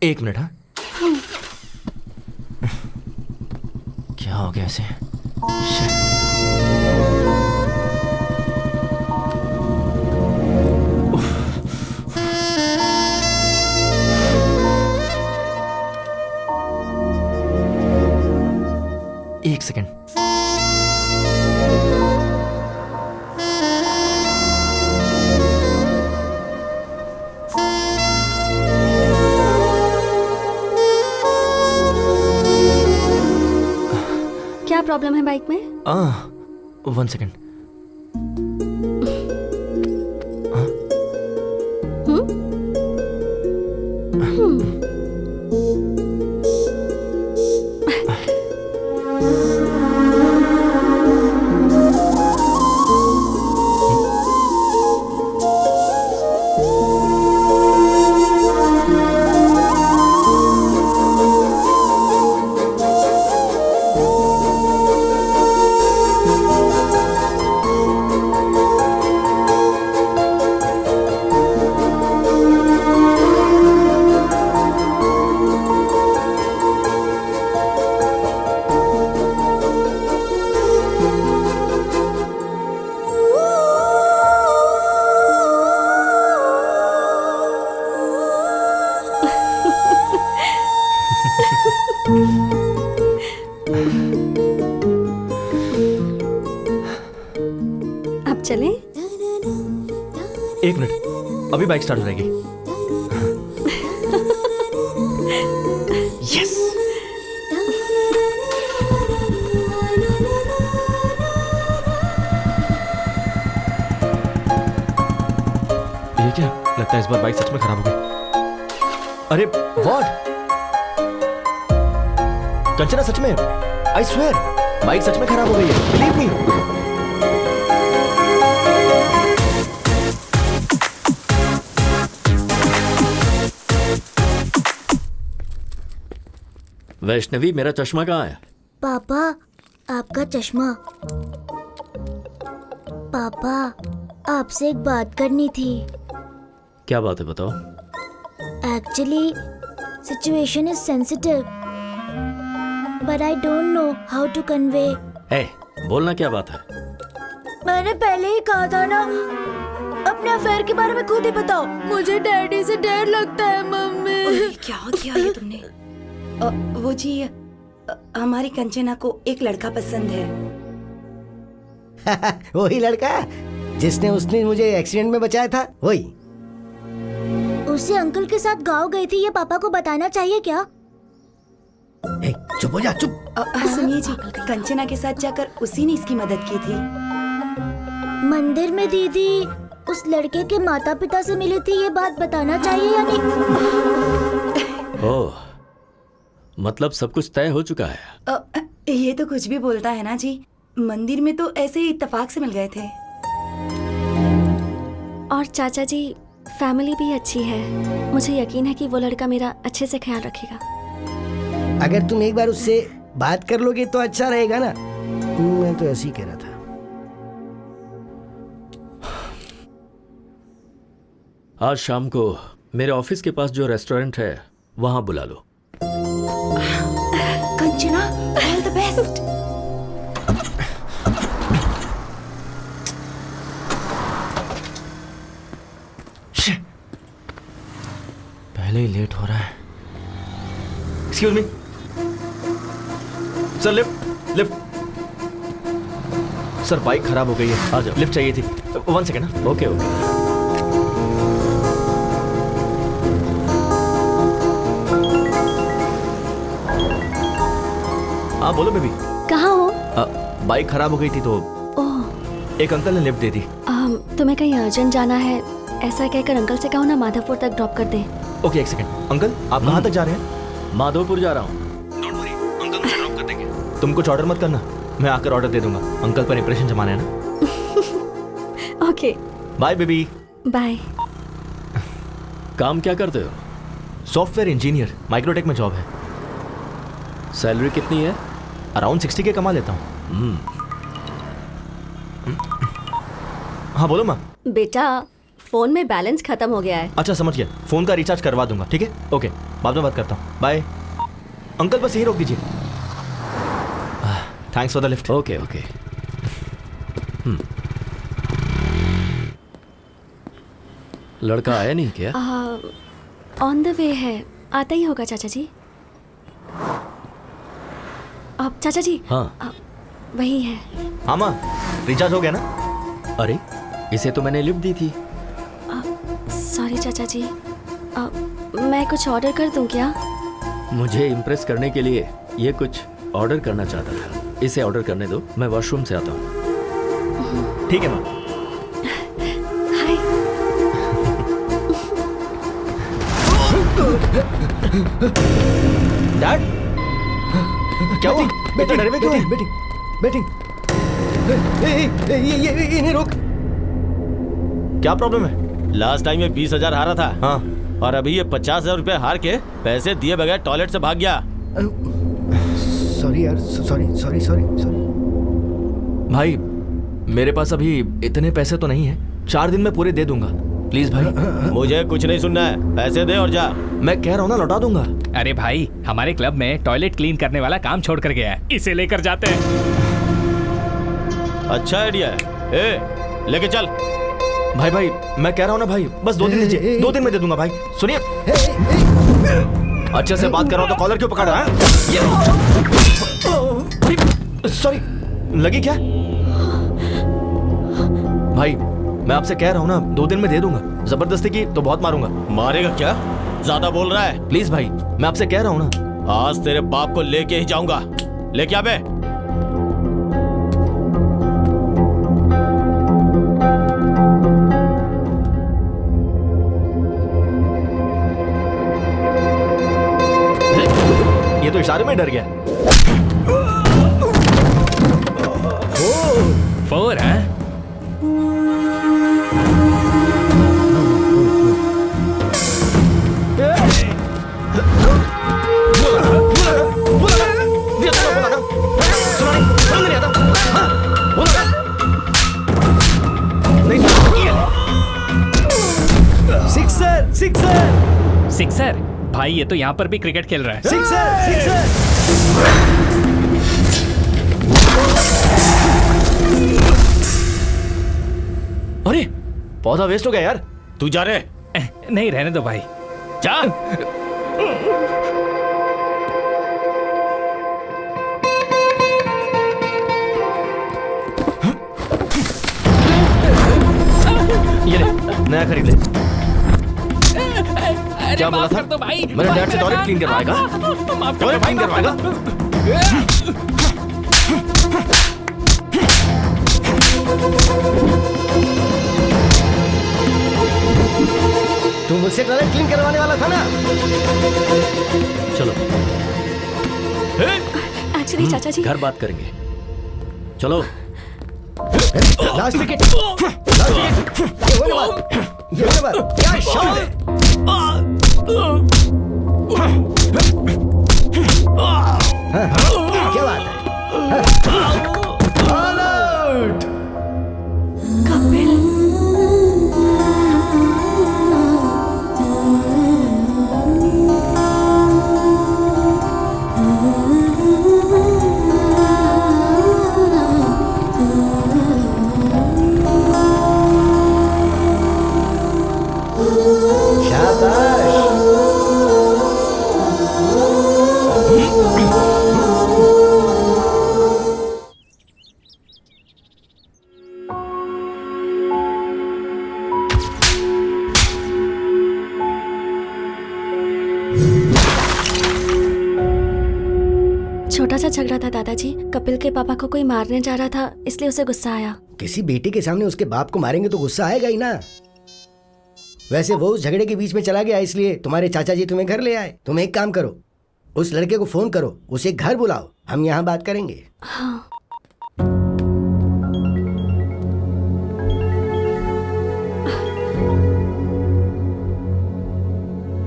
एक मिनट। हाँ, क्या हो गया इसे? एक सेकेंड। क्या प्रॉब्लम है बाइक में? 1 सेकेंड। अब चलें? एक मिनट, अभी बाइक स्टार्ट हो जाएगी। यस। ये क्या लगता है, इस बार बाइक सच में खराब हो गई। अरे व्हाट? कंचना, सच में आई स्वेयर बाइक सच में खराब हो गई है, बिलीव मी। वैष्णवी, मेरा चश्मा कहाँ है? पापा, आपका चश्मा। पापा, आपसे एक बात करनी थी। क्या बात है, बताओ। Actually situation is sensitive, but I don't know how to convey. ए, बोलना क्या बात है? मैंने पहले ही कहा था ना, अपने अफेयर के बारे में खुद ही बताओ। मुझे डैडी से डर लगता है मम्मी। क्या हो दिया ये तुमने? वो जी, हमारी कंचना को एक लड़का पसंद है। वही लड़का जिसने उसने मुझे एक्सीडेंट में बचाया था, वही। उसे अंकल के साथ गाँव गई थी, ये पापा को बताना चाहिए क्या? ए, चुप हो जा, चुप। सुनिए जी, कंचना के साथ जाकर उसी ने इसकी मदद की थी। मंदिर में दीदी उस लड़के के माता पिता से मिली थी, ये बात बताना चाहिए या नहीं? ओह, मतलब सब कुछ तय हो चुका है। ये तो कुछ भी बोलता है ना जी। मंदिर में तो ऐसे ही इत्तेफाक से मिल गए थे। और चाचा जी, फैमिली भी अच्छी है। मुझे यकीन है कि वो लड़का मेरा अच्छे से ख्याल रखेगा। अगर तुम एक बार उससे बात कर लोगे तो अच्छा रहेगा ना। मैं तो ऐसे ही कह रहा था। आज शाम को मेरे ऑफिस के पास जो रेस्टोरेंट है वहां बुला लो। Kanchana, all the best. पहले ही लेट हो रहा है। Excuse me sir, lift lift. Sir bike खराब हो गई है, आ जाओ। लिफ्ट चाहिए थी। 1 सेकेंड। Okay okay. हाँ बोलो बेबी। कहाँ हो? बाइक खराब हो गई थी तो ओह, एक अंकल ने लिफ्ट दे दी। तुम्हें कहीं अर्जेंट जाना है, ऐसा कहकर अंकल से कहो ना माधवपुर तक ड्रॉप कर दे। ओके, एक सेकेंड। अंकल आप कहाँ तक जा रहे हैं? माधवपुर जा रहा हूँ। डोंट वरी, अंकल मुझे ड्रॉप कर देंगे। तुम कुछ ऑर्डर मत करना, मैं आकर ऑर्डर दे दूंगा। अंकल पर इंप्रेशन जमाना है ना। Okay, bye baby. बाय। काम क्या करते हो? सॉफ्टवेयर इंजीनियर, माइक्रोटेक में जॉब है। सैलरी कितनी है? अराउंड 60 के कमा लेता हूँ। हाँ बोलो माँ। बेटा, फोन में बैलेंस खत्म हो गया है। अच्छा समझ गया, फोन का रिचार्ज करवा दूंगा। ठीक है, ओके, बाद में बात करता हूँ। बाय अंकल, बस यही रोक दीजिए। Thanks for the lift. Okay okay. लड़का आया नहीं क्या? ऑन द वे है, आता ही होगा चाचा जी। आप चाचा जी। हाँ वही है। हाँ माँ, रिचार्ज हो गया ना? अरे इसे तो मैंने लिफ्ट दी थी। सॉरी चाचा जी, मैं कुछ ऑर्डर कर दूं क्या? मुझे इम्प्रेस करने के लिए ये कुछ ऑर्डर करना चाहता था। इसे ऑर्डर करने दो, मैं वॉशरूम से आता हूँ। ठीक है माँ। हाय। डैड, क्या हुआ? बेटा डरे में क्यों है? बैटिंग ये नहीं रोक। क्या प्रॉब्लम है? लास्ट टाइम ये 20,000 हारा था। हाँ, और अभी ये 50,000 रुपए हार के पैसे दिए बगैर टॉयलेट से भाग गया। सॉरी यार, सॉरी। भाई मेरे पास अभी इतने पैसे तो नहीं है, 4 दिन में पूरे दे दूंगा। प्लीज भाई। मुझे कुछ नहीं सुनना है, पैसे दे और जा। मैं कह रहा हूँ ना, लौटा दूंगा। अरे भाई, हमारे क्लब में टॉयलेट क्लीन करने वाला काम छोड़ कर गया है, इसे लेकर जाते हैं। अच्छा आइडिया है। ए, लेके चल। भाई मैं कह रहा हूँ ना भाई, बस 2 दिन दीजिए, 2 दिन में दे दूंगा भाई। सुनिए, अच्छे से बात कर रहा हूँ तो कॉलर क्यों पकड़ रहा है? सॉरी, लगी क्या? भाई मैं आपसे कह रहा हूँ ना, 2 दिन में दे दूंगा। जबरदस्ती की तो बहुत मारूंगा। मारेगा क्या? ज्यादा बोल रहा है। प्लीज भाई, मैं आपसे कह रहा हूँ ना। आज तेरे बाप को लेके ही जाऊंगा। लेके आ बे। ये तो इशारे में डर गया। 4 है। सिक्सर। भाई ये तो यहाँ पर भी क्रिकेट खेल रहा है। अरे पौधा वेस्ट हो गया यार। तू जा रे। नहीं, रहने दो भाई। जा। ये ले, नया खरीद ले। क्या बोला था? तो भाई, मेरे डैड से टॉयलेट क्लीन करवाएगा? टॉयलेट क्लीन करवाएगा? तू मुझसे टॉयलेट क्लीन करवाने वाला था ना? चलो एक्चुअली चाचा जी, घर बात करेंगे। चलो। Last wicket. ये वाला बात। क्या शॉट है? क्या बात है? All out. कपिल। छोटा सा झगड़ा था दादाजी। कपिल के पापा को कोई मारने जा रहा था, इसलिए उसे गुस्सा आया। किसी बेटे के सामने उसके बाप को मारेंगे तो गुस्सा आएगा ही ना। वैसे वो उस झगड़े के बीच में चला गया, इसलिए तुम्हारे चाचा जी तुम्हें घर ले आए। तुम एक काम करो, उस लड़के को फोन करो, उसे घर बुलाओ, हम यहाँ बात करेंगे। हाँ।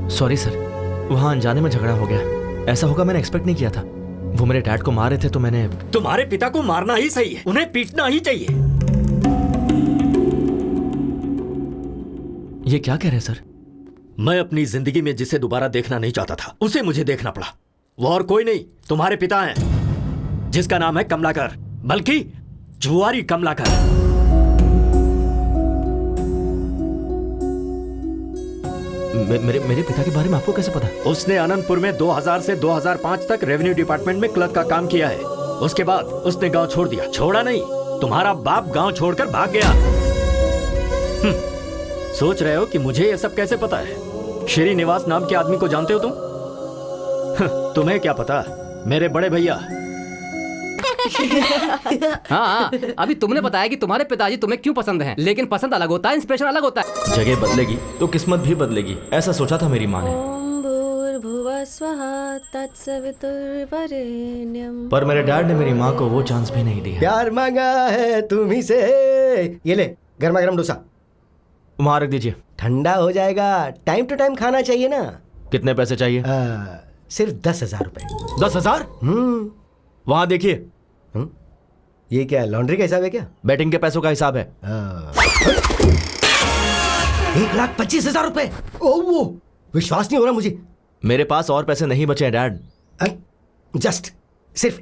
सॉरी सर, वहाँ अनजाने में झगड़ा हो गया। ऐसा होगा मैंने एक्सपेक्ट नहीं किया था। वो मेरे डैड को मार रहे थे तो मैंने। तुम्हारे पिता को मारना ही सही है, उन्हें पीटना ही चाहिए। ये क्या कह रहे हैं सर? मैं अपनी जिंदगी में जिसे दोबारा देखना नहीं चाहता था उसे मुझे देखना पड़ा। वो और कोई नहीं, तुम्हारे पिता हैं, जिसका नाम है कमलाकर, बल्कि जुआरी कमलाकर। मेरे पिता के बारे में आपको कैसे पता? उसने अनंतपुर में 2000 से 2005 तक रेवेन्यू डिपार्टमेंट में क्लर्क का काम किया है। उसके बाद उसने गांव छोड़ दिया। छोड़ा नहीं, तुम्हारा बाप गांव छोड़कर भाग गया। सोच रहे हो कि मुझे यह सब कैसे पता है? श्रीनिवास नाम के आदमी को जानते हो तुम? तुम्हें क्या पता, मेरे बड़े भैया। हाँ, अभी तुमने बताया कि तुम्हारे पिताजी तुम्हें क्यों पसंद हैं, लेकिन पसंद अलग होता है, इंस्पिरेशन अलग होता है। जगह बदलेगी तो किस्मत भी बदलेगी, ऐसा सोचा था मेरी माँ ने। ओम भूर्भुवः स्वः तत्सवितुर्वरेण्यं। पर मेरे डैड ने मेरी माँ को वो चांस भी नहीं दिया। प्यार मांगा है तुम्ही से। ये ले गर्मा गर्म डोसा। वहां रख दीजिए। ठंडा हो जाएगा, टाइम टू टाइम खाना चाहिए ना। कितने पैसे चाहिए? सिर्फ 10,000 रुपए। 10,000? वहां देखिए। ये क्या लॉन्ड्री का हिसाब है क्या? बैटिंग के पैसों का हिसाब है। 1,25,000 रुपए। ओह, वो विश्वास नहीं हो रहा मुझे। मेरे पास और पैसे नहीं बचे हैं डैड। जस्ट सिर्फ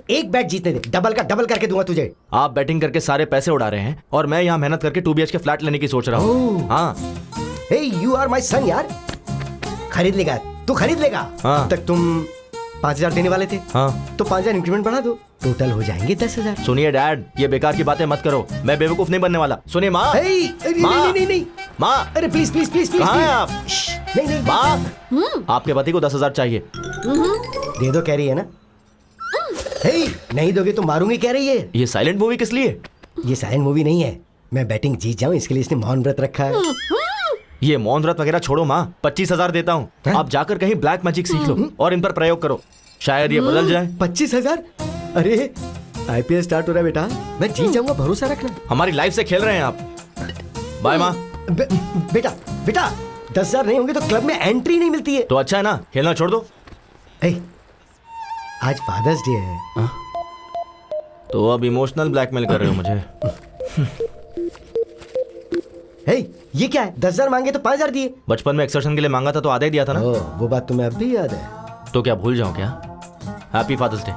एक बैट जीतने दे, डबल का डबल करके दूंगा तुझे। आप बैटिंग करके सारे पैसे उड़ा रहे हैं और मैं यहाँ मेहनत करके 2 BHK फ्लैट लेने की सोच रहा हूँ। हाँ। हे, यू आर माई सन यार। खरीद लेगा तू, खरीद लेगा। हाँ। तक तुम 5,000 देने वाले थे। हाँ। तो 5,000 इंक्रीमेंट बढ़ा दो, टोटल हो जाएंगे 10,000। सुनिए डैड, ये बेकार की बातें मत करो, मैं बेवकूफ नहीं बनने वाला। सुनिए माँ। नहीं माँ, अरे प्लीज प्लीज प्लीज प्लीज। कहाँ हैं आप? नहीं माँ, आपके पति को 10,000 चाहिए। दे दो कह रही है ना। हे, नहीं दोगे तो मारूंगी कह रही है। ये साइलेंट मूवी किस लिए? ये साइलेंट मूवी नहीं है, मैं बैटिंग जीत जाऊं इसके लिए इसने मौन व्रत रखा है। ये मौन व्रत वगैरह छोड़ो माँ, 25,000 देता हूँ। आप जाकर कहीं ब्लैक मैजिक सीख लो और इन पर प्रयोग करो, शायद ये बदल जाए। 25,000? अरे IPL स्टार्ट हो रहा है बेटा, मैं जीत जाऊंगा, भरोसा रखना। हमारी लाइफ से खेल रहे हैं आप। बाय माँ। बेटा 10,000 नहीं होंगे तो क्लब में एंट्री नहीं मिलती है। तो अच्छा है ना, खेलना छोड़ दो। आज फादर्स डे है। तो अब इमोशनल ब्लैकमेल कर रहे हो मुझे। ये क्या है? 10,000 मांगे तो 5,000 दिए। बचपन में एक्सर्शन के लिए मांगा था तो आधा ही दिया था ना। वो बात तुम्हें अब भी याद है? तो क्या भूल जाऊं क्या? Happy father's day.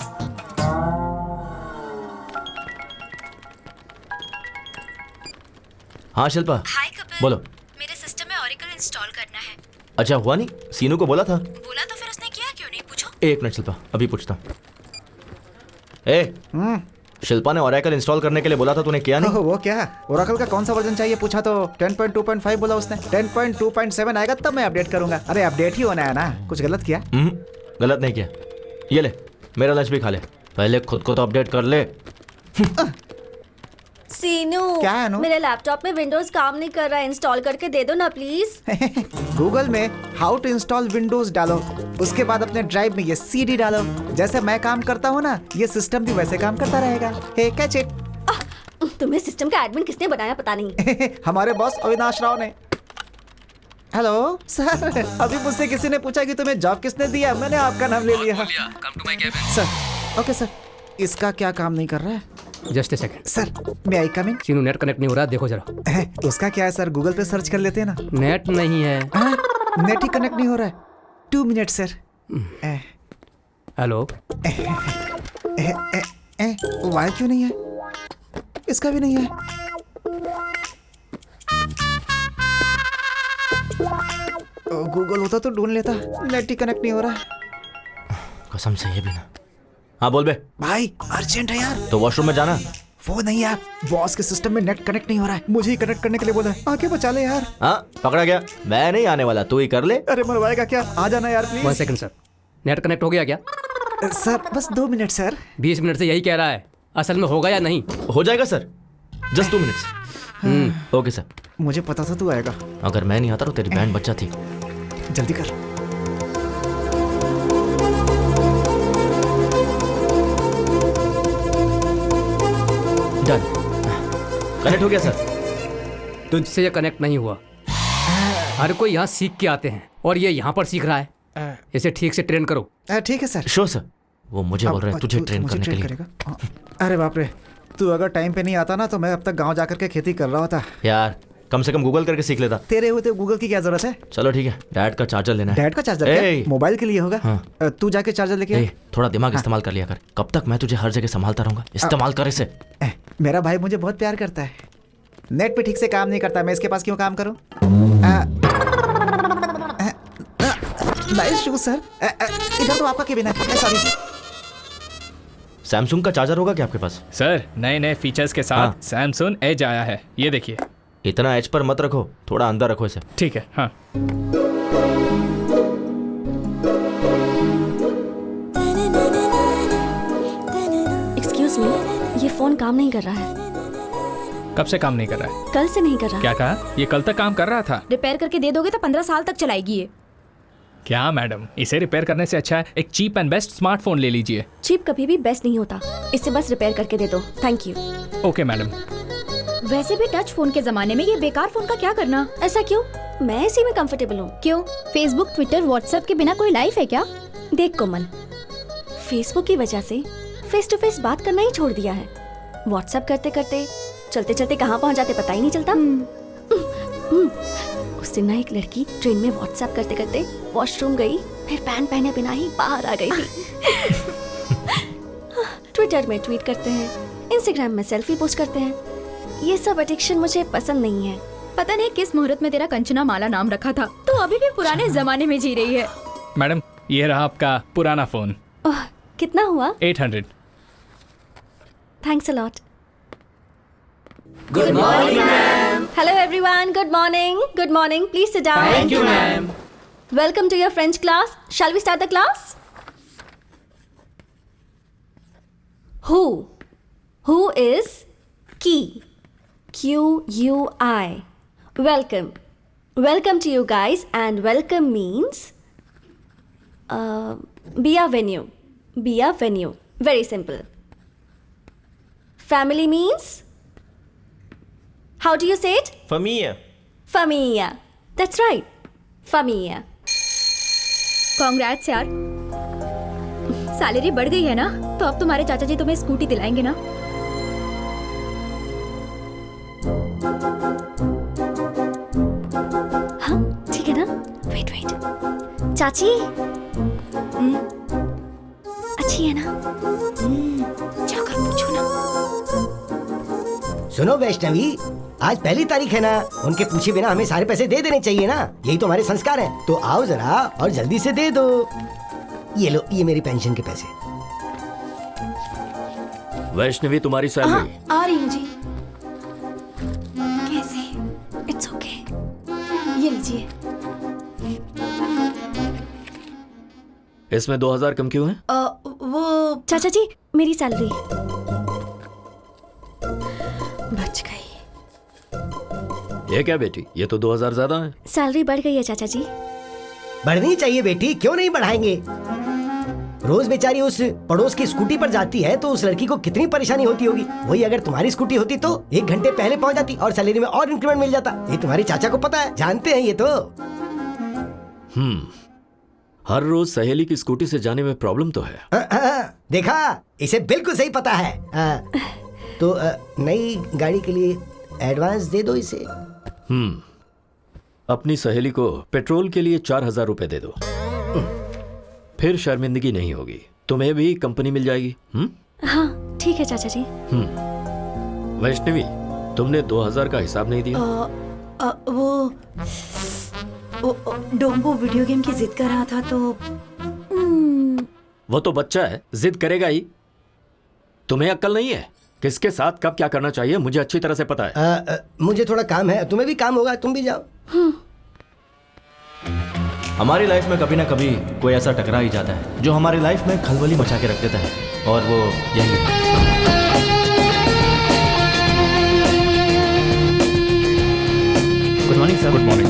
हाँ शिल्पा। हाय कपिल। बोलो। मेरे सिस्टम में ओरेकल इंस्टॉल करना है। अच्छा हुआ नहीं? सीनू को बोला था। बोला तो फिर उसने किया क्यों नहीं, पूछो। एक मिनट शिल्पा, अभी पूछता हूँ। शिल्पा ने ओरेकल इंस्टॉल करने के लिए बोला था, तूने किया नहीं? वो क्या, ओरेकल का कौन सा वर्जन चाहिए पूछा तो 10.2.5 बोला उसने। 10.2.7 आएगा तब मैं अपडेट करूंगा। अरे अपडेट ही होना है ना, कुछ गलत किया? गलत नहीं किया। ये ले, मेरा लंच भी खा ले, पहले खुद को तो अपडेट कर ले। सीनू, क्या है अनु? मेरे लैपटॉप में विंडोज काम नहीं कर रहा है, इंस्टॉल करके दे दो ना प्लीज। गूगल में हाउ टू इंस्टॉल विंडोज डालो, उसके बाद अपने ड्राइव में ये CD डालो। जैसे मैं काम करता हूँ ना, ये सिस्टम भी वैसे काम करता रहेगा। हे कैच इट। तुम्हें सिस्टम का एडमिन किसने बनाया पता नहीं। हमारे बॉस अविनाश राव ने। हेलो सर, अभी मुझसे किसी ने पूछा कि तुम्हें जॉब किसने दिया, मैंने आपका नाम ले लिया। सर ओके सर, इसका क्या काम नहीं कर रहा है? जस्ट ए सेकंड सर, मैं आई कम इन? सीनू नेट कनेक्ट नहीं हो रहा, देखो जरा। उसका क्या है सर, गूगल पे सर्च कर लेते हैं ना। नेट नहीं है। नेट ही कनेक्ट नहीं हो रहा है। 2 मिनट सर। हेलो। वाई क्यों नहीं है? इसका भी नहीं है। गूगल होता तो ढूंढ लेता, नेट ही कनेक्ट नहीं हो रहा है। कसम से ये भी ना। हाँ बोल बे। भाई अर्जेंट है यार। तो वॉशरूम में जाना। वो नहीं यार, बॉस के सिस्टम में नेट कनेक्ट नहीं हो रहा है, मुझे ही कनेक्ट करने के लिए बोला है। आके बचा ले यार। हाँ पकड़ा गया, मैं नहीं आने वाला, तू ही कर ले। अरे मरवाएगा क्या, आ जाना यार please. 1 second sir, net connect हो गया क्या? सर बस 2 मिनट सर। 20 मिनट से यही कह रहा है, असल में होगा या नहीं? हो जाएगा sir, just 2 minutes. Okay sir. मुझे पता था तू आएगा। अगर मैं नहीं आता तो तेरी बैंड बच्चा थी। जल्दी कर। डन, कनेक्ट हो गया सर। तुझसे ये कनेक्ट नहीं हुआ। हर कोई यहाँ सीख के आते हैं और ये यहाँ पर सीख रहा है। इसे ठीक से ट्रेन करो। ठीक है सर। Sure sir. वो मुझे बोल रहे हैं तुझे ट्रेन करने के लिए। अरे बाप रे, तू अगर टाइम पे नहीं आता ना तो मैं अब तक गांव जाकर के खेती कर रहा होता। यार कम से कम गूगल करके सीख लेता। तेरे होते गूगल की क्या जरूरत है? चलो ठीक है, डैड का चार्जर लेना है। डैड का चार्जर क्या? मोबाइल के लिए होगा। हाँ। तू जाके चार्जर लेके आ। थोड़ा दिमाग इस्तेमाल कर लिया कर। कब तक मैं तुझे हर जगह संभालता रहूंगा? इस्तेमाल कर इसे। मेरा भाई मुझे बहुत प्यार करता है। नेट पे ठीक से काम नहीं करता, मैं इसके पास क्यों काम करूं? Nice shoes sir. इधर तो आपका केबिन है। सॉरी। सैमसंग का चार्जर होगा क्या आपके पास? सर नए नए फीचर्स के साथ सैमसंग एज आया है, ये देखिए। इतना एज पर मत रखो, थोड़ा अंदर रखो इसे। ठीक है। हाँ एक्सक्यूज मी, ये फोन काम नहीं कर रहा है। कब से काम नहीं कर रहा है? कल से नहीं कर रहा। क्या कहा? ये कल तक काम कर रहा था। रिपेयर करके दे दोगे तो 15 साल तक चलाएगी ये। क्या मैडम, इसे रिपेयर करने से अच्छा है एक चीप एंड बेस्ट स्मार्टफोन ले लीजिए। चीप कभी भी बेस्ट नहीं होता, इसे बस रिपेयर करके दे दो। Thank you. Okay madam. वैसे भी टच फोन के जमाने में ये बेकार फोन का क्या करना? ऐसा क्यों? मैं इसी में कंफर्टेबल हूँ। क्यों? फेसबुक, ट्विटर, व्हाट्सएप के बिना कोई लाइफ है क्या? देख कोमल, फेसबुक की वजह से फेस टू फेस बात करना ही छोड़ दिया है। व्हाट्सएप करते करते चलते चलते कहाँ पहुँच जाते पता ही नहीं चलता। उस दिन ना एक लड़की ट्रेन में व्हाट्सएप करते करते वॉशरूम गई, फिर पैंट पहने बिना ही बाहर आ गई थी। ट्विटर में ट्वीट करते हैं, इंस्टाग्राम में सेल्फी पोस्ट करते हैं। ये सब एडिक्शन मुझे पसंद नहीं है। पता नहीं किस मुहूर्त में तेरा कंचना माला नाम रखा था, तो अभी भी पुराने जमाने में जी रही है। मैडम ये रहा आपका पुराना फोन। कितना हुआ? 800। Thanks a lot. Good morning, ma'am. Hello everyone. Good morning. Good morning. Please sit down. Thank you, ma'am. Welcome to your French class. Shall we start the class? Who? Who is key? Q-U-I. Welcome. Welcome to you guys, and welcome means be a venue. Be a venue. Very simple. Family means? How do you say it? Familia. Familia. That's right. Familia. Congrats यार। Salary बढ़ गई है ना, तो अब तुम्हारे चाचा जी तुम्हें स्कूटी दिलाएंगे ना? हाँ ठीक है ना। वेट वेट, चाची अच्छी है ना? जाकर पूछो ना। सुनो वैष्णवी, आज पहली तारीख है ना, उनके पूछे बिना हमें सारे पैसे दे देने चाहिए ना, यही तो हमारे संस्कार हैं। तो आओ जरा और जल्दी से दे दो। ये लो, ये मेरी पेंशन के पैसे। वैष्णवी तुम्हारी सैलरी। आ रही हूँ जी। कैसे? It's okay. ये लीजिए। इसमें 2000 कम क्यों है? वो चाचा जी, मेरी सैलरी बच गई। ये क्या बेटी, ये तो 2000 ज्यादा है। सैलरी बढ़ गई है चाचा जी। बढ़नी चाहिए बेटी, क्यों नहीं बढ़ाएंगे? रोज बेचारी उस पड़ोस की स्कूटी पर जाती है तो उस लड़की को कितनी परेशानी होती होगी। वही अगर तुम्हारी स्कूटी होती तो 1 घंटे पहले पहुंच जाती और सैलरी में और इंक्रीमेंट मिल जाता। ये तुम्हारे चाचा को पता है, जानते हैं ये तो। हर रोज सहेली की स्कूटी से जाने में प्रॉब्लम तो है। देखा, इसे बिल्कुल सही पता है। तो नई गाड़ी के लिए एडवांस दे दो इसे। अपनी सहेली को पेट्रोल के लिए 4000 रुपए दे दो, फिर शर्मिंदगी नहीं होगी। तुम्हें भी कंपनी मिल जाएगी। हाँ ठीक है चाचा जी। वैष्णवी, तुमने 2000 का हिसाब नहीं दिया। वो डोम्बो वीडियो गेम की जिद कर रहा था तो वो तो बच्चा है, जिद करेगा ही। तुम्हें अक्ल नहीं है? किसके साथ कब क्या करना चाहिए मुझे अच्छी तरह से पता है। मुझे थोड़ा काम है, तुम्हें भी काम होगा, तुम भी जाओ। हमारी लाइफ में कभी ना कभी कोई ऐसा टकरा ही जाता है जो हमारी लाइफ में खलबली मचा के रख देता है, और वो यही है। Good morning sir. Good morning.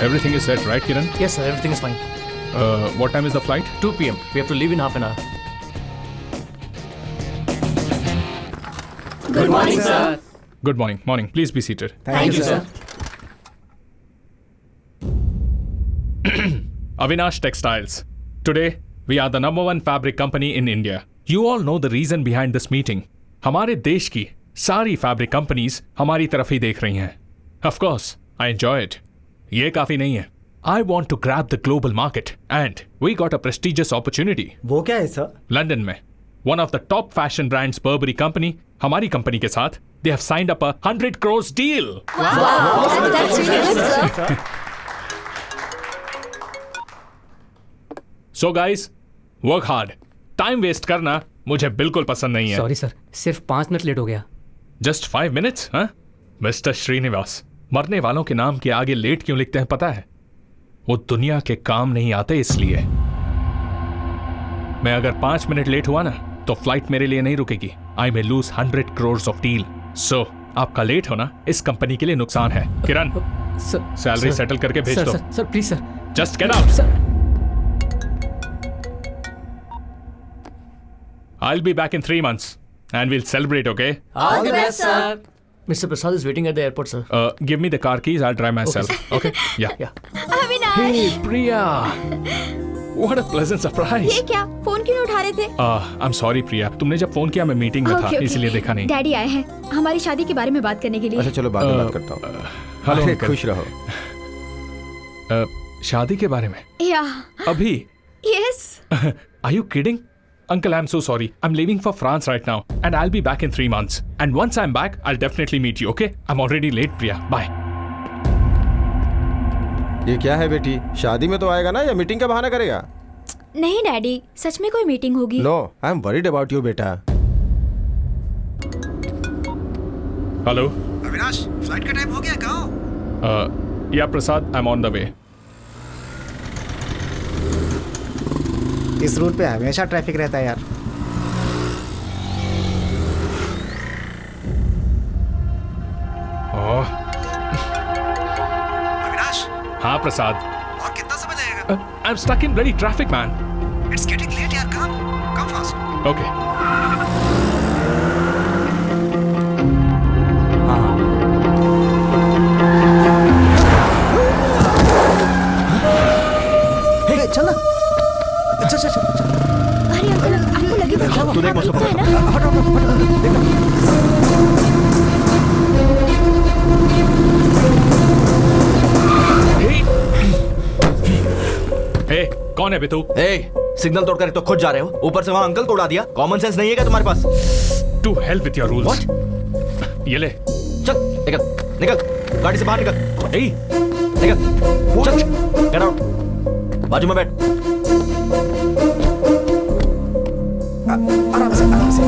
Everything is set right Kiran? Yes, sir. Everything is fine. What time is the flight? 2 p.m. We have to leave in half an hour. Good morning, sir. Good morning. Morning. Please be seated. Thank you, sir. Avinash Textiles. Today, we are the #1 fabric company in India. You all know the reason behind this meeting. हमारे देश की सारी fabric companies हमारी तरफ ही देख रही हैं। Of course, I enjoy it. ये काफी नहीं है. I want to grab the global market and we got a prestigious opportunity. वो क्या है सर? London में one of the top fashion brands Burberry company हमारी कंपनी के साथ they have signed up a 100 crores deal. That's really good, sir. So guys, work hard. Time waste करना मुझे बिल्कुल पसंद नहीं है. सॉरी सर, सिर्फ 5 मिनट लेट हो गया. Just 5 minutes, हाँ? मिस्टर श्रीनिवास, मरने वालों के नाम के आगे लेट क्यों लिखते हैं पता है? वो दुनिया के काम नहीं आते इसलिए. मैं अगर 5 मिनट लेट हुआ ना तो फ्लाइट मेरे लिए नहीं रुकेगी. I may lose 100 crores of deal. So आपका लेट होना इस कंपनी के लिए नुकसान है. किरण, सैलरी सेटल करके भेज दो. Sir please sir. Just get out. I'll be back in 3 months and we'll celebrate, okay? All the best, sir. Mr. Prasad is waiting at the airport, sir. Give me the car keys. I'll drive myself. Okay? Yeah. Avinash, Hey, Priya. What a pleasant surprise. ये क्या? Phone क्यों नहीं उठा रहे थे? I'm sorry, Priya. तुमने जब phone किया मैं मीटिंग में था, इसलिए देखा नहीं. डैडी आए हैं हमारी शादी के बारे में बात करने के लिए. अच्छा चलो बाद में बात करता हूँ. हेलो अरे, अंकल. खुश रहो. शादी के बारे में? या. अभी? Yes. Are you kidding? Uncle, I'm so sorry. I'm leaving for France right now and I'll be back in 3 months. And once I'm back, I'll definitely meet you, okay? I'm already late, Priya. Bye. ये क्या है बेटी? शादी में तो आएगा ना या मीटिंग का बहाना करेगा? नहीं डैडी, सच में कोई मीटिंग होगी. No, I'm worried about you बेटा. Hello? अविनाश, फ्लाइट का टाइम हो गया, कहाँ? Yeah, Prasad, I'm on the way. इस रूट पे हमेशा ट्रैफिक रहता है यार. अविनाश. हाँ प्रसाद. और कितना समय लगेगा? I'm stuck in bloody traffic, man. It's getting late यार, come fast. Okay. Hey, चल ना. चल. अरे अंकल, आपको लगेगा तू देख मुझसे है ना? Hey, कौन है बे तू? सिग्नल तोड़कर तो खुद जा रहे हो, ऊपर से वहां अंकल को उड़ा दिया. कॉमन सेंस नहीं है क्या तुम्हारे पास? To hell with your rules. What? ये ले. चल निकल गाड़ी से बाहर निकल. निकल चल. Get out. बाजू में बैठ. आराम से.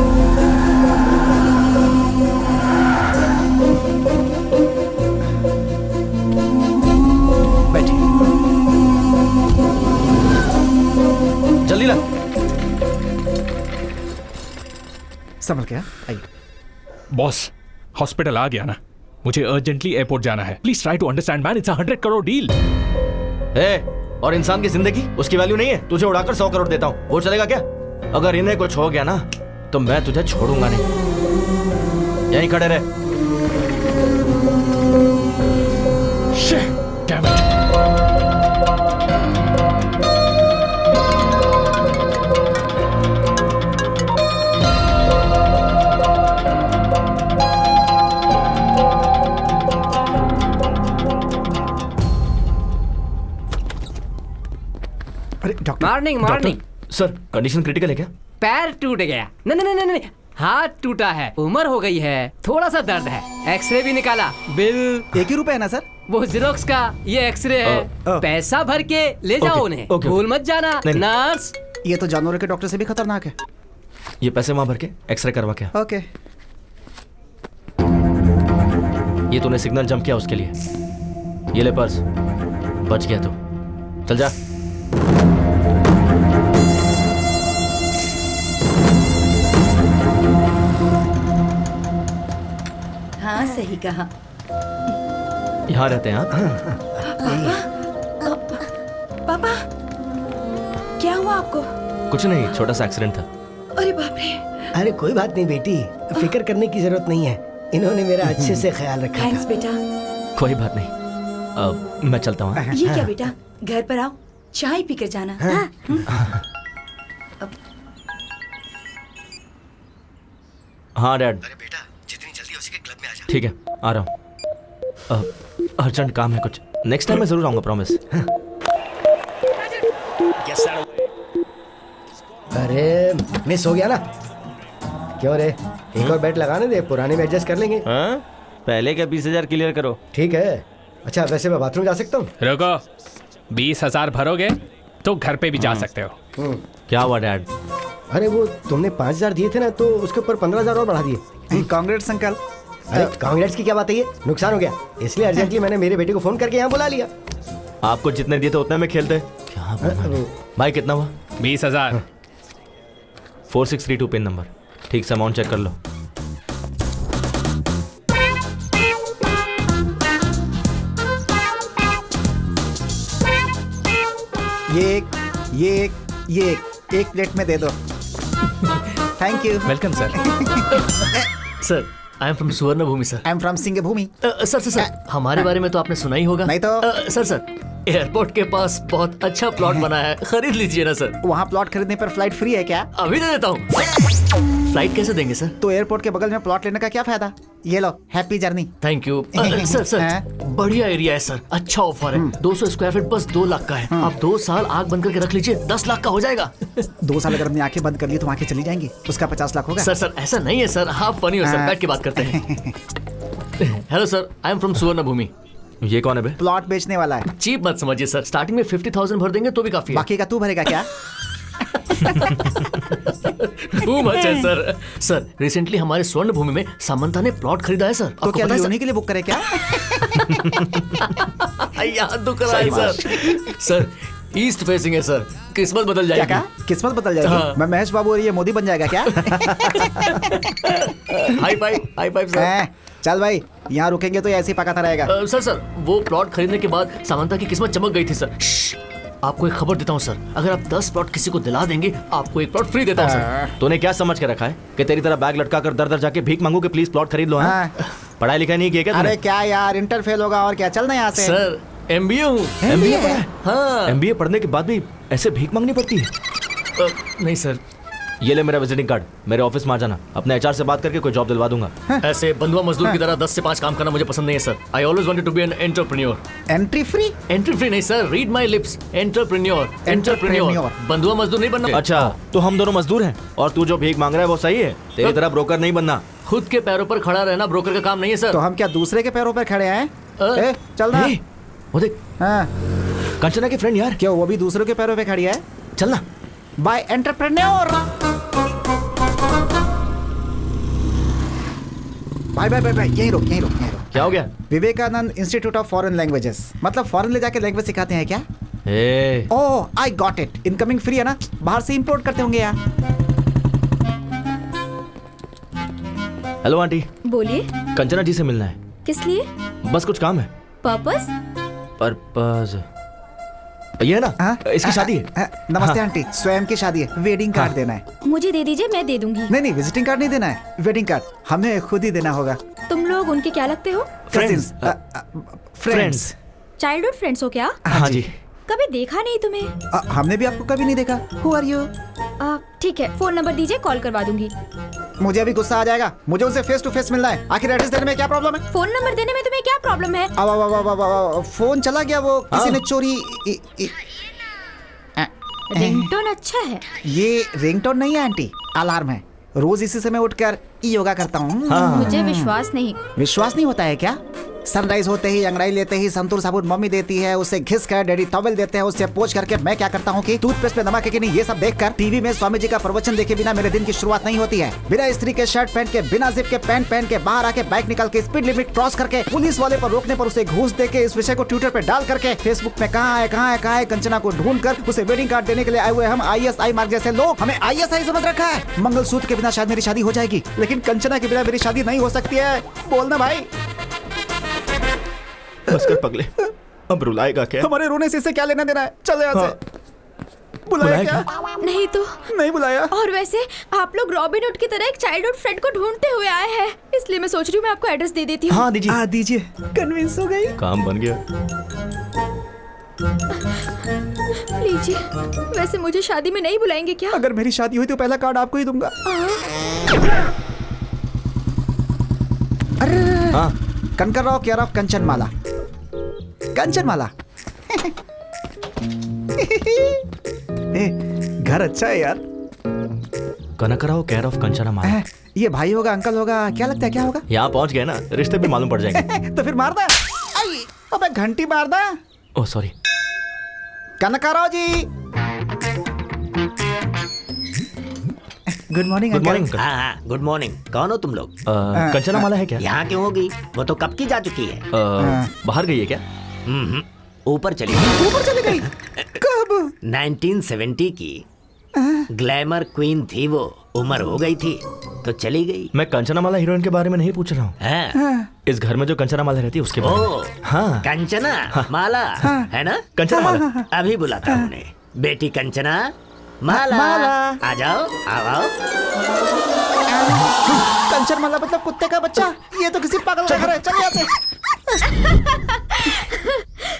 बैठिए. जल्दी ला. संभल गया. आइए. बॉस, हॉस्पिटल आ गया ना. मुझे अर्जेंटली एयरपोर्ट जाना है. Please try to understand man. It's a 100 crore deal. और इंसान की जिंदगी, उसकी वैल्यू नहीं है. तुझे उड़ाकर 100 करोड़ देता हूँ, वो चलेगा क्या? अगर इन्हें कुछ हो गया ना तो मैं तुझे छोड़ूंगा नहीं. यहीं खड़े रहे. Damn it. अरे doctor. Morning. Sir, condition critical है क्या? पैर टूट गया. नहीं, हाथ टूटा है. उम्र हो गई है, थोड़ा सा दर्द है. एक्सरे भी निकाला. बिल 1 ही रुपए है ना सर? वो जेरोक्स का, ये एक्सरे है. पैसा भर के ले जाओ उन्हें. भूल मत जाना. नर्स. ये तो जानवरों के डॉक्टर से भी खतरनाक है. ये पैसे वहां भर के एक्सरे करवा क्या? ओके. ये तूने सिग्नल जंप किया उसके लिए. ये ले पर्स. बच गया तो चल जा. हाँ सही कहा. यहाँ रहते हैं आप? पापा, क्या हुआ आपको? कुछ नहीं, छोटा सा एक्सीडेंट था. अरे बाप रे. अरे कोई बात नहीं बेटी, फिक्र करने की जरूरत नहीं है. इन्होंने मेरा अच्छे से ख्याल रखा. थैंक्स बेटा. कोई बात नहीं. अब मैं चलता हूँ. ये क्या बेटा, घर पर आओ, चाय पीकर जाना. हाँ डैड. अरे बेटा, जितनी जल्दी हो सके क्लब में आ जा. ठीक है, आ रहा हूँ. अर्जेंट काम है कुछ, नेक्स्ट टाइम मैं जरूर आऊंगा, प्रॉमिस। अरे मिस हो गया ना। क्यों रे, एक और बेट लगाने दे, पुराने में एडजस्ट कर लेंगे। हाँ? पहले क्या 20,000 क्लियर करो। ठीक है। अच्छा वैसे मैं बाथरूम जा सकता हूँ? रुको, 20,000 भरोगे तो घर पे भी जा सकते हो। क्या हुआ डैड? अरे वो तुमने 5,000 दिए थे ना, तो उसके ऊपर 15,000 और बढ़ा दिए। Congrats uncle. अरे कांग्रेट्स की क्या बात है, ये नुकसान हो गया, इसलिए अर्जेंटली मैंने मेरे बेटे को फोन करके यहाँ बुला लिया। आपको जितने दिए थे उतने में खेलते। क्या भाई, कितना हुआ? 20,000। 4632 पिन नंबर। ठीक से अमाउंट चेक कर लो। ये एक प्लेट में दे दो। Thank you. Welcome sir. Sir I am from Suvarna Bhoomi sir. I am from Singh Bhoomi. Sir हमारे बारे में तो आपने सुना ही होगा। नहीं तो। सर एयरपोर्ट के पास बहुत अच्छा प्लॉट बना है, खरीद लीजिए ना सर। वहाँ प्लॉट खरीदने पर फ्लाइट फ्री है क्या? अभी दे देता हूँ। फ्लाइट कैसे देंगे सर? तो एयरपोर्ट के बगल में प्लॉट लेने का क्या फायदा? ये लो, happy journey. Thank you. Sir बढ़िया एरिया है सर, अच्छा ऑफर है। 200 स्क्वायर फीट बस 2 लाख का है। आप 2 साल आग बंद करके रख लीजिए, 10 लाख का हो जाएगा। 2 साल अगर हमने आंखें बंद कर ली तो आंखें चली जाएंगी, उसका 50 लाख होगा। सर ऐसा नहीं है सर, आप फनी हो सर, बैठ के बात करते हैं। Hello sir, I am from Suvarna भूमि। ये कौन है बे? प्लॉट बेचने वाला है। चीप मत समझिए सर, स्टार्टिंग में 50,000 भर देंगे तो भी काफी है। बाकी का तू भरेगा क्या? मच है सर। सर रिसेंटली हमारे स्वर्ण भूमि में सामंता ने प्लॉट खरीदा है सर। तो क्या लियोनी के लिए बुक करे क्या? याद तो करा है सर। सर ईस्ट फेसिंग है सर, किस्मत बदल जाएगी। क्या? किस्मत बदल जाएगी? हाँ। मैं महेश बाबू और ये मोदी बन जाएगा क्या? High five sir. चल भाई, यहाँ रुकेंगे तो ऐसे ही पकाता रहेगा। सर वो प्लॉट खरीदने के बाद सामंता की किस्मत चमक गई थी सर। आपको एक खबर देता हूँ सर, अगर आप 10 प्लॉट किसी को दिला देंगे आपको एक प्लॉट फ्री देता हूँ सर। तूने क्या समझ के रखा है कि तेरी तरह बैग लटका कर दर दर जाके भीख मांगू कि प्लीज प्लॉट खरीद लो? पढ़ाई लिखाई नहीं किया क्या? अरे क्या यार, इंटर फेल होगा और क्या, चलना यहाँ से। सर MBA हूँ। MBA पढ़ा है? हाँ। MBA पढ़ने के बाद भी ऐसे भीख मांगनी पड़ती है? नहीं सर। ये ले मेरा विजिटिंग कार्ड, मेरे ऑफिस में आ जाना, अपने HR से बात करके कोई जॉब दिलवा दूंगा। ऐसे बंधुआ मजदूर की तरह 10 से 5 काम करना मुझे पसंद नहीं है sir. I always wanted to be an entrepreneur. Entry free नहीं sir, read my lips, entrepreneur. बंधुआ मजदूर नहीं बनना। अच्छा तो हम दोनों मजदूर हैं और तू जो भीख मांग रहा है वो सही है? तेरी तरह ब्रोकर नहीं बनना। खुद के पैरों पर खड़ा रहना ब्रोकर का काम नहीं है सर। तो हम क्या दूसरे के पैरों पर खड़े हैं? चल ना। वो देख, कंचना की फ्रेंड यार। क्यों, वो भी दूसरों के पैरों पे खड़ी है? चलना। Bye entrepreneur. बाय यही रोक। क्या हो गया? Vivekananda institute of foreign languages, मतलब फॉरेन ले जाके लैंग्वेज सिखाते हैं क्या? Oh I got it, incoming free है ना, बाहर से इंपोर्ट करते होंगे यार। Hello aunty. बोलिए। कंचना जी से मिलना है। किस लिए? बस कुछ काम है। पर्पस? ये है ना, इसकी शादी है। नमस्ते आंटी, स्वयं की शादी है, वेडिंग कार्ड देना है। मुझे दे दीजिए, मैं दे दूंगी। नहीं, विजिटिंग कार्ड नहीं देना है, वेडिंग कार्ड हमें खुद ही देना होगा। तुम लोग उनके क्या लगते हो? फ्रेंड्स। चाइल्डहुड फ्रेंड्स हो क्या? हाँ जी। कभी देखा नहीं तुम्हें। हमने भी आपको कभी नहीं देखा। Who are you? ठीक है, फोन नंबर दीजिए, कॉल करवा दूंगी। मुझे अभी गुस्सा आ जाएगा, मुझे उनसे फेस टू फेस मिलना है। आखिर एड्रेस देने में क्या प्रॉब्लम है? फोन नंबर देने में तुम्हें क्या प्रॉब्लम है? फोन चला गया, वो किसी ने चोरी। रिंगटोन अच्छा है। ये रिंगटोन नहीं है आंटी, अलार्म है। रोज इसी समय उठकर योगा करता हूँ। मुझे विश्वास नहीं होता है क्या? सनराइज होते ही अंगड़ाई लेते ही संतूर साबुन मम्मी देती है, उससे घिस कर डैडी टॉवेल देते हैं, उससे पोंछ करके मैं क्या करता हूँ कि टूथपेस्ट पे नमक है कि नहीं ये सब देखकर टीवी में स्वामी जी का प्रवचन देखे बिना मेरे दिन की शुरुआत नहीं होती है। बिना स्त्री के शर्ट पहन के, बिना जिप के पैंट पहन के, बाहर आके बाइक निकाल के स्पीड लिमिट क्रॉस करके, पुलिस वाले पर रोकने पर उसे घूस दे के, इस विषय को ट्विटर पे डाल करके, फेसबुक में कहाँ है कंचना को ढूंढ कर उसे वेडिंग कार्ड देने के लिए आए हुए हम ISI मार्ग जैसे लोग हमें ISI समझ रखा है। मंगलसूत्र के बिना शायद मेरी शादी हो जाएगी, लेकिन कंचना के बिना मेरी शादी नहीं हो सकती है। बोलना भाई। बस कर पगले, अब रुलाएगा क्या? हमारे रोने से इससे क्या लेना देना है? चल यहाँ से। बुलाया क्या? नहीं तो नहीं बुलाया। और वैसे आप लोग रॉबिन हुड की तरह एक चाइल्डहुड फ्रेंड को ढूंढते हुए आए हैं, इसलिए मैं सोच रही हूँ मैं आपको एड्रेस दे देती हूँ। हाँ दीजिए। दीजिए। कन्विंस हो गई, काम बन गया। लीजिए। वैसे मुझे शादी में नहीं बुलाएंगे क्या? अगर मेरी शादी हुई तो पहला कार्ड आपको ही दूंगा। अरे कनकर राव केयर ऑफ कंचनमाला। कंचनमाला। घर अच्छा है यार। कनकराव केयर ऑफ कंचना माला। ये भाई होगा, अंकल होगा, क्या लगता है क्या होगा? यहाँ पहुंच गए ना, रिश्ते भी मालूम पड़ जाएंगे। तो फिर मार दे। अबे घंटी मार दे। Oh sorry. Kanakarao ji. Good morning. Good morning. हाँ, गुड मॉर्निंग। कौन हो तुम लोग? कंचना माला है क्या? यहाँ क्यों होगी? वो तो कब की जा चुकी है। बाहर गई है क्या? ऊपर चली गई। ऊपर चली गई? कब? 1970 की ग्लैमर क्वीन थी वो। उम्र हो गई थी तो चली गई। मैं कंचना माला हीरोइन के बारे में नहीं पूछ रहा हूँ। इस घर में जो कंचना माला रहती है उसके बारे में। हाँ, कंचना माला है ना? कंचना माला। अभी बुलाता हूँ उन्हें। बेटी कंचना माला, आ जाओ, आओ। कंचनमाला मतलब कुत्ते का बच्चा? ये तो किसी पागल का घर है। चल यहाँ से।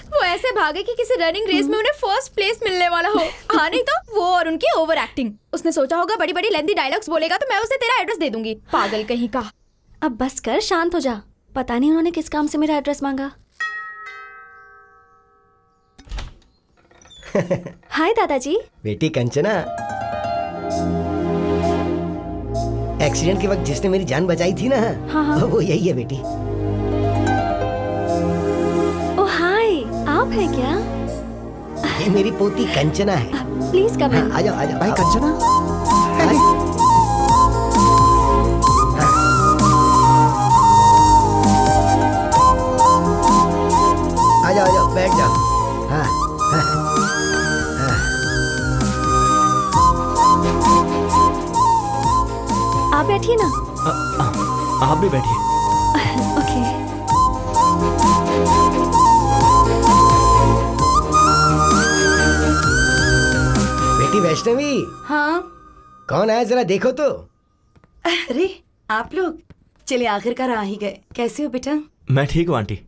वो ऐसे भागे कि किसी रनिंग रेस में उन्हें फर्स्ट प्लेस मिलने वाला हो। हाँ नहीं तो वो और उनकी ओवर एक्टिंग। उसने सोचा होगा बड़ी बड़ी लेंथी डायलॉग्स बोलेगा तो मैं उसे तेरा एड्रेस दे दूंगी। पागल कहीं का। अब बस कर, शांत हो जा। पता नहीं उन्होंने किस काम से मेरा एड्रेस मांगा। हाय दादाजी। बेटी कंचना, एक्सीडेंट के वक्त जिसने मेरी जान बचाई थी ना, हाँ। वो यही है बेटी। ओ हाय, आप हैं क्या? ये मेरी पोती कंचना है। प्लीज कम इन। आ जाओ, आ जाओ। भाई कंचना। आ जाओ, आ जाओ, बैठ जाओ। हाँ, हाँ। आप बैठिए ना। आप भी बैठिए। ओके। बेटी वैष्णवी। हाँ। कौन आया जरा देखो तो। अरे आप लोग, चलिए आखिरकार आ ही गए। कैसे हो बेटा? मैं ठीक हूँ आंटी।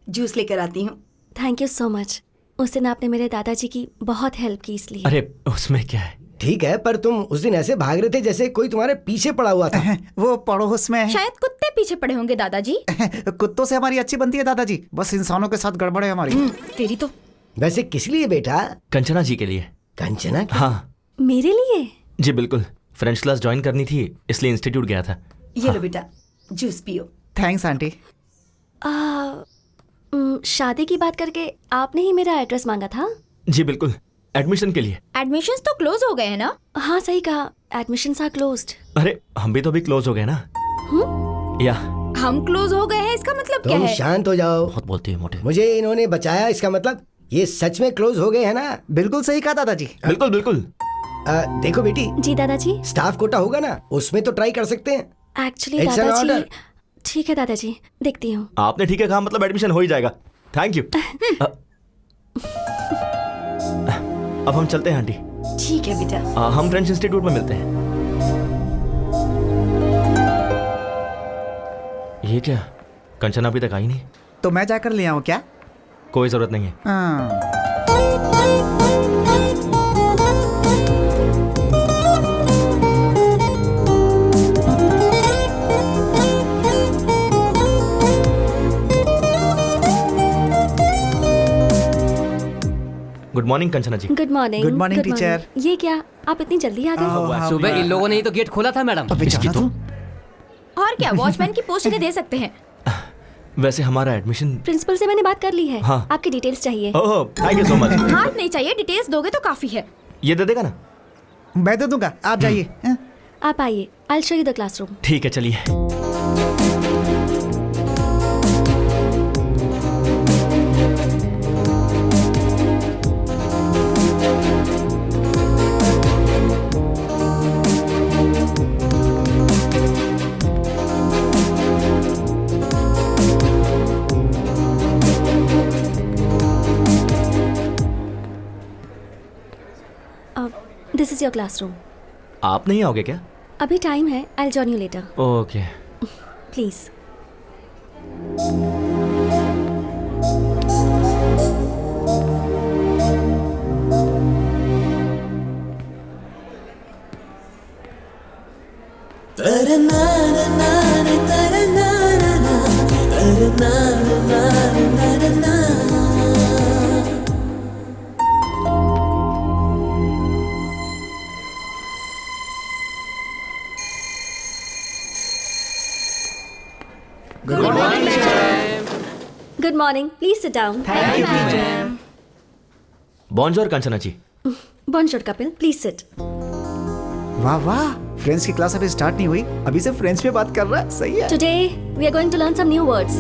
जूस लेकर आती हूँ। Thank you so much. उस दिन आपने मेरे दादाजी की बहुत हेल्प की इसलिए। अरे उसमें क्या है? ठीक है, पर तुम उस दिन ऐसे भाग रहे थे जैसे कोई तुम्हारे पीछे पड़ा हुआ था। वो पड़ोस में। शायद कुत्ते पीछे पड़े होंगे दादाजी। कुत्तों से हमारी अच्छी बनती है दादाजी, बस इंसानों के साथ गड़बड़ है हमारी। तेरी तो। वैसे किस लिए बेटा? कंचना जी के लिए। कंचना? हाँ मेरे लिए? जी बिल्कुल। फ्रेंच क्लास ज्वाइन करनी थी इसलिए इंस्टीट्यूट गया था। ये लो बेटा, जूस पियो। Thanks aunty. शादी की बात करके आपने ही मेरा एड्रेस मांगा था? जी बिल्कुल, एडमिशन के लिए। एडमिशंस तो क्लोज हो गए हैं ना? हाँ सही कहा, एडमिशंस आर क्लोज्ड। अरे हम भी तो अभी क्लोज हो गए ना। या हम क्लोज हो गए हैं इसका मतलब क्या तुम है? शांत हो जाओ। बहुत बोलती है मोटे। मुझे इन्होंने बचाया, इसका मतलब ये सच में क्लोज हो गए हैं ना? बिल्कुल सही कहा दादाजी। बिल्कुल बिल्कुल। देखो बेटी। जी दादाजी। स्टाफ कोटा होगा ना, उसमें तो ट्राई कर सकते हैं। एक्चुअली दादाजी। ठीक है दादाजी, देखती हूँ। आपने ठीक है कहा, मतलब एडमिशन हो ही जाएगा। Thank you. अब हम चलते हैं आंटी। ठीक है बेटा। हम फ्रेंच इंस्टीट्यूट में मिलते हैं। ये क्या, कंचना अभी तक आई नहीं? तो मैं जाकर ले आऊँ क्या? कोई जरूरत नहीं है। Good morning Kanchana ji. Good morning. Good morning teacher. ये क्या, आप इतनी जल्दी आ गए? सुबह इन लोगों ने ही तो गेट खोला था मैडम। और क्या, वॉचमैन की पोस्ट दे सकते हैं। वैसे हमारा एडमिशन प्रिंसिपल से मैंने बात कर ली है। हाँ। आपकी डिटेल्स चाहिए। ओह थैंक यू सो मच। हाथ नहीं चाहिए, डिटेल्स दोगे तो काफी है। ये दे देगा ना? मैं दे दूंगा, आप जाइए। आप आइए, I show you the classroom. ठीक है चलिए। This is your classroom. आप नहीं आओगे क्या? अभी टाइम है, I join you later. Okay. Please. तरना morning, please sit down. Thank you ma'am. Bonjour Kanchana ji. Bonjour Kapil, please sit. वाह वाह, फ्रेंच की क्लास अभी स्टार्ट नहीं हुई, अभी से फ्रेंच में बात कर रहा है। सही है। Today we are going to learn some new words.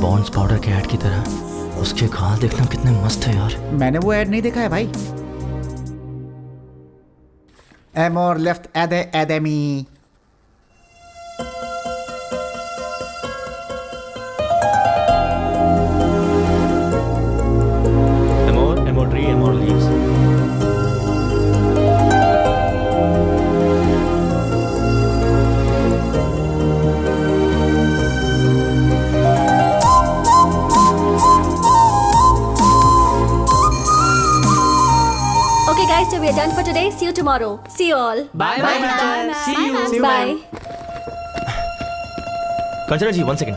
Pond's powder के ऐड की तरह उसके घास देखना कितने मस्त है यार। मैंने वो ऐड नहीं देखा है भाई। एमोर लेफ्ट एदे academy. Amor tree, Amor leaves. Okay guys, so we are done for today. See you tomorrow. See you all. Bye bye teacher. See you. See you, Bye. Kanchana ji 1 second.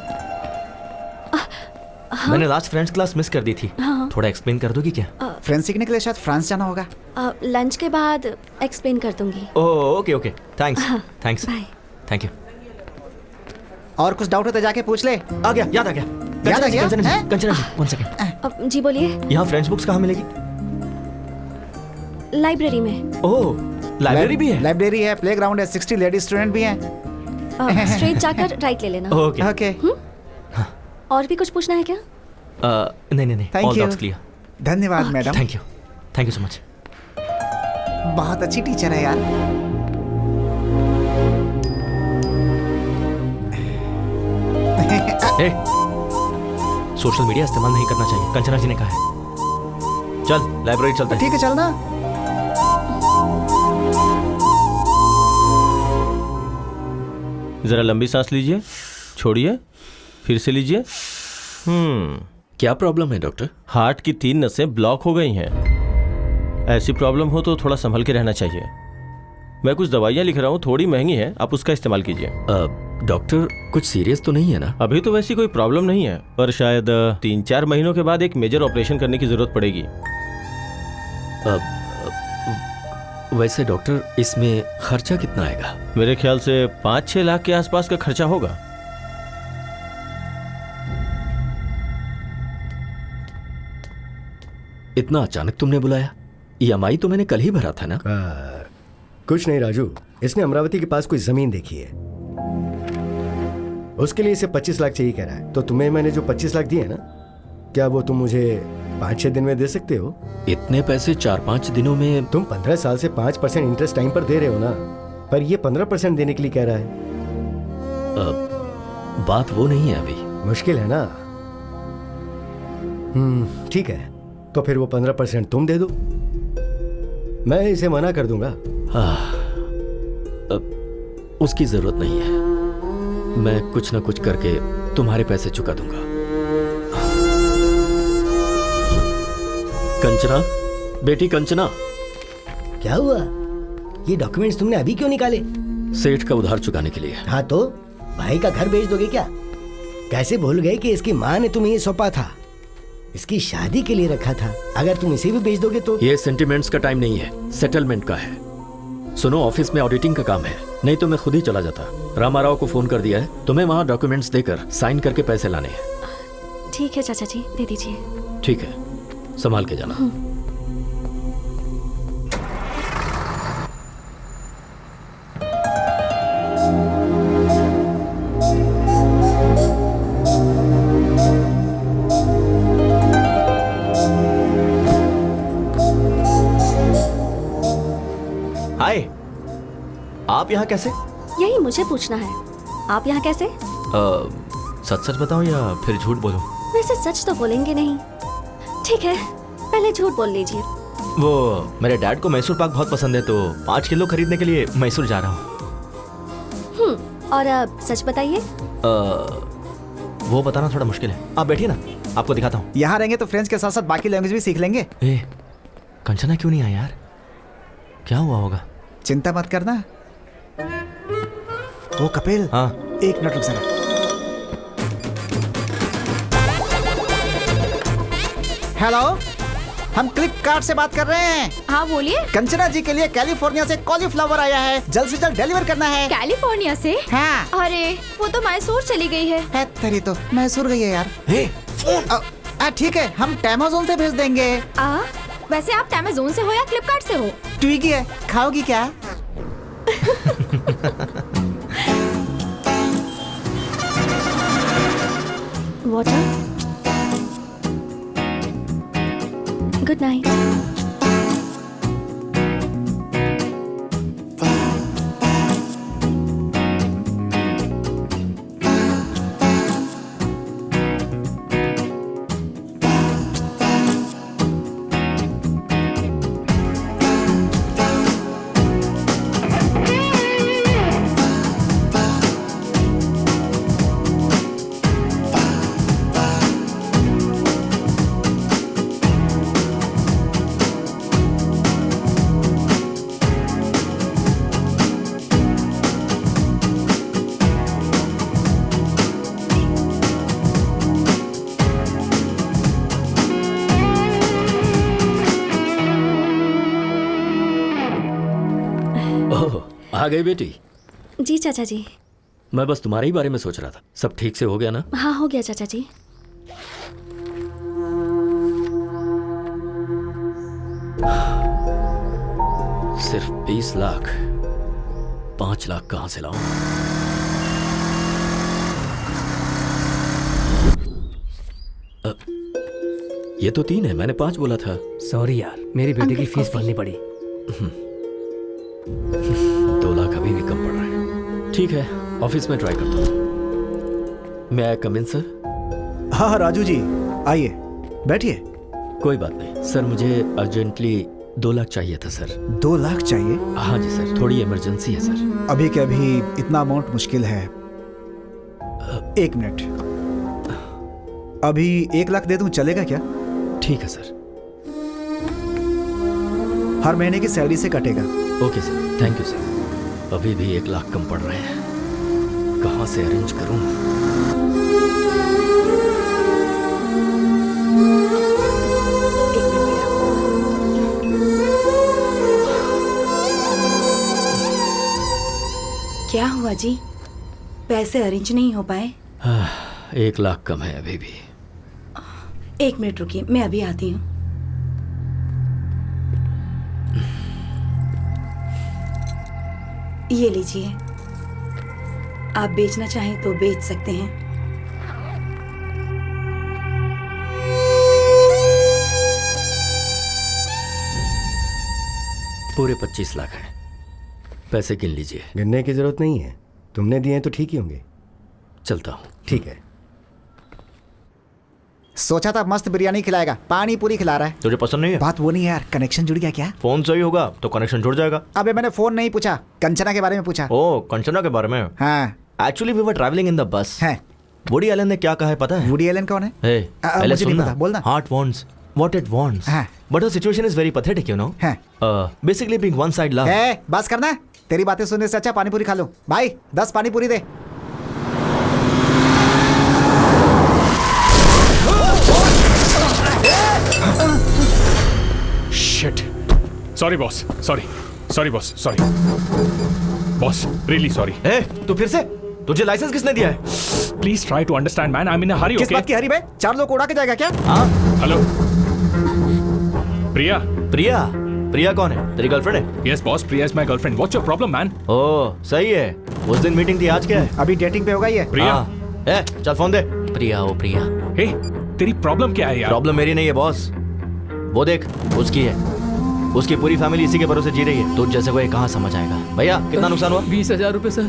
मैंने last French class miss कर दी थी। हाँ। थोड़ा explain कर दोगी क्या? French सीखने के लिए शायद फ्रांस जाना होगा। लंच के बाद एक्सप्लेन कर दूंगी। Oh okay okay, thanks thanks bye. Thank you. और कुछ डाउट हो तो जाके पूछ ले। आ गया, याद आ गया। याद आ गया? कंचना जी 1 सेकंड। जी बोलिए। यहाँ फ्रेंच बुक्स कहाँ मिलेगी? लाइब्रेरी में। ओह, लाइब्रेरी भी है? लाइब्रेरी है, प्लेग्राउंड है, 60 लेडी स्टूडेंट भी हैं। स्ट्रेट जाकर राइट ले लेना। Okay okay. और भी कुछ पूछना है क्या? नहीं, Thank all you. Doubts clear. धन्यवाद मैडम। Thank you so much. बहुत अच्छी टीचर है यार। सोशल मीडिया इस्तेमाल नहीं करना चाहिए, कंचना जी ने कहा है। चल लाइब्रेरी चलते हैं। ठीक है, चलना। जरा लंबी सांस लीजिए, छोड़िए, फिर से लीजिए। क्या प्रॉब्लम है डॉक्टर? हार्ट की 3 नसें ब्लॉक हो गई हैं। ऐसी प्रॉब्लम हो तो थोड़ा संभल के रहना चाहिए। मैं कुछ दवाइयाँ लिख रहा हूँ, थोड़ी महंगी है, आप उसका इस्तेमाल कीजिए। डॉक्टर कुछ सीरियस तो नहीं है ना? अभी तो वैसी कोई प्रॉब्लम नहीं है, पर शायद 3-4 महीनों के बाद एक मेजर ऑपरेशन करने की जरूरत पड़ेगी। वैसे डॉक्टर इसमें खर्चा कितना आएगा? मेरे ख्याल से 5-6 लाख के आसपास का खर्चा होगा। इतना अचानक तुमने बुलाया? EMI तो मैंने कल ही भरा था ना? कुछ नहीं राजू, इसने अमरावती के पास कोई जमीन देखी है, उसके लिए इसे 25 लाख चाहिए कह रहा है। तो तुम्हें मैंने जो 25 लाख दिए ना, क्या वो तुम मुझे 5-6 दिन में दे सकते हो? इतने पैसे 4-5 दिनों में? तुम 15 साल से 5% इंटरेस्ट टाइम पर दे रहे हो ना, पर ये 15% देने के लिए कह रहा है। बात वो नहीं है अभी। मुश्किल है ना? ठीक है, तो फिर वो 15% तुम दे दो, मैं इसे मना कर दूंगा। उसकी जरूरत नहीं है, मैं कुछ ना कुछ करके तुम्हारे पैसे चुका दूंगा। कंचना, बेटी कंचना। क्या हुआ? ये डॉक्यूमेंट्स तुमने अभी क्यों निकाले? सेठ का उधार चुकाने के लिए। हाँ तो भाई का घर बेच दोगे क्या? कैसे भूल गए कि इसकी माँ ने तुम्हें ये सौंपा था, इसकी शादी के लिए रखा था। अगर तुम इसे भी बेच दोगे तो? ये सेंटिमेंट्स का टाइम नहीं है, सेटलमेंट का है। सुनो, ऑफिस में ऑडिटिंग का काम है, नहीं तो मैं खुद ही चला जाता। रामाराव को फोन कर दिया है, तुम्हें वहाँ डॉक्यूमेंट्स देकर साइन करके पैसे लाने हैं। ठीक है चाचा जी, दे दीजिए। ठीक है, संभाल के जाना। हाय, आप यहाँ कैसे? यही मुझे पूछना है, आप यहाँ कैसे? सच सच बताओ या फिर झूठ बोलूं? वैसे सच तो बोलेंगे नहीं। ठीक है, पहले झूठ बोल लीजिए। वो मेरे डैड को मैसूर पाक बहुत पसंद है, तो 5 किलो खरीदने के लिए मैसूर जा रहा हूँ। और अब सच बताइए। वो बताना थोड़ा मुश्किल है, आप बैठिए ना, आपको दिखाता हूँ। यहाँ रहेंगे तो फ्रेंच के साथ साथ बाकी लैंग्वेज भी सीख लेंगे। कंचना क्यों नहीं आया यार? क्या हुआ होगा? चिंता मत करना। वो कपिल, हाँ, 1 मिनट रुक जरा। हेलो, हम फ्लिपकार्ट से बात कर रहे हैं। हाँ बोलिए। कंचना जी के लिए कैलिफोर्निया से कॉलीफ्लावर आया है, जल्द से जल्द डिलीवर करना है। कैलिफोर्निया से? हाँ। अरे वो तो मैसूर चली गई है। तेरी तो मैसूर गई है यार। ठीक है, हम टेमाजोन से भेज देंगे। वैसे आप टेमाजोन से हो या फ्लिपकार्ट से हो? स्विगी है, खाओगी क्या? वाटर। Good night. आ गई बेटी? जी चाचा जी। मैं बस तुम्हारे ही बारे में सोच रहा था। सब ठीक से हो गया ना? हाँ हो गया चाचा जी। सिर्फ 20 लाख, 5 लाख कहां से लाऊं? ये तो 3 है, मैंने 5 बोला था। सॉरी यार, मेरी बेटी की फीस भरनी पड़ी। 2 लाख अभी भी कम पड़ रहा है। ठीक है, ऑफिस में ट्राई करता हूँ। मैं कम इन सर? हाँ राजू जी, आइए बैठिए। कोई बात नहीं सर, मुझे अर्जेंटली 2 लाख चाहिए था सर। 2 लाख चाहिए? हाँ जी सर, थोड़ी इमरजेंसी है सर। अभी के अभी इतना अमाउंट मुश्किल है। 1 मिनट, अभी 1 लाख दे दूं, चलेगा क्या? ठीक है सर। हर महीने की सैलरी से कटेगा। Okay sir, thank you sir. अभी भी 1 लाख कम पड़ रहे हैं, कहाँ से अरेंज करूं? क्या हुआ जी, पैसे अरेंज नहीं हो पाए? 1 लाख कम है अभी भी। 1 मिनट रुकिए, मैं अभी आती हूँ। ये लीजिए, आप बेचना चाहें तो बेच सकते हैं। पूरे 25 लाख हैं, पैसे गिन लीजिए। गिनने की जरूरत नहीं है, तुमने दिए हैं तो ठीक ही होंगे। चलता हूँ। ठीक है। सोचा था मस्त बिरयानी खिलाएगा, पानी पूरी खिला रहा है। तुझे पसंद नहीं है? बात वो नहीं है यार, कनेक्शन जुड़ गया क्या? फोन सही होगा तो कनेक्शन जुड़ जाएगा। अबे मैंने फोन नहीं पूछा, कंचना के बारे में पूछा। ओ, कंचना के बारे में? हाँ। Actually we were travelling in the bus. है। वुडी एलन ने क्या कहा है पता है? वुडी एलन कौन है? पहले मुझे नहीं पता, बोलना। Heart wants what it wants, but the situation is very pathetic, you know. Basically being one side love. बस करना, तेरी बातें सुनने से अच्छा पानी पूरी खा लो। भाई 10 पानी पूरी दे। Shit. Sorry boss. Sorry boss. Sorry. Boss, really sorry. तू फिर से? तुझे लाइसेंस किसने दिया है? Please try to understand, man. I'm in a hurry. किस Okay? बात की हरी बे? 4 लोग उड़ा के जाएगा क्या? Hello. प्रिया. प्रिया कौन है? तेरी गर्लफ्रेंड है? Yes boss, Priya is my girlfriend. What's your problem, man? ओह सही है, उस दिन मीटिंग थी, आज क्या है? अभी डेटिंग पे होगा ये। प्रिया. चल फोन दे। प्रिया, ओ प्रिया। Hey, तेरी प्रॉब्लम क्या है यार? प्रॉब्लम मेरी नहीं है बॉस, वो देख उसकी है। उसकी पूरी फैमिली इसी के भरोसे जी रही है। तुझ जैसे को ये कहाँ समझ आएगा? भैया कितना नुकसान हुआ? 20,000 रुपए सर।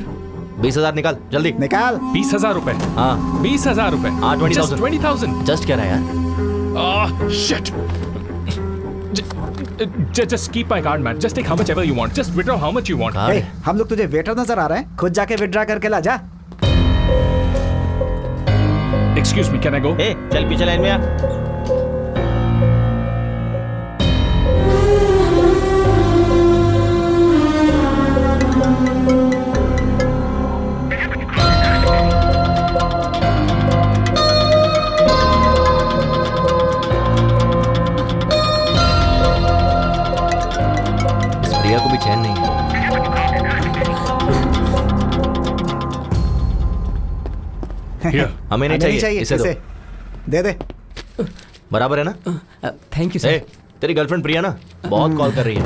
20,000 निकाल जल्दी। निकाल। 20,000 रुपए? हाँ 20,000 रुपए। हाँ 20,000। 20,000। जस्ट कह रहा है यार। Shit. Just keep my card, man. Just take how much ever you want. Just withdraw how much you want. Hey, हम लोग तुझे वेटर नजर आ रहे हैं? खुद जाके विथड्रॉ करके ला जा। Excuse me, can I go? चल पीछे लाइन में आ। प्रिया को भी चैन नहीं है। हमें नहीं चाहिए, इसे दो। दे दे। बराबर है ना? Thank you sir. तेरी गर्लफ्रेंड प्रिया ना बहुत कॉल कर रही है।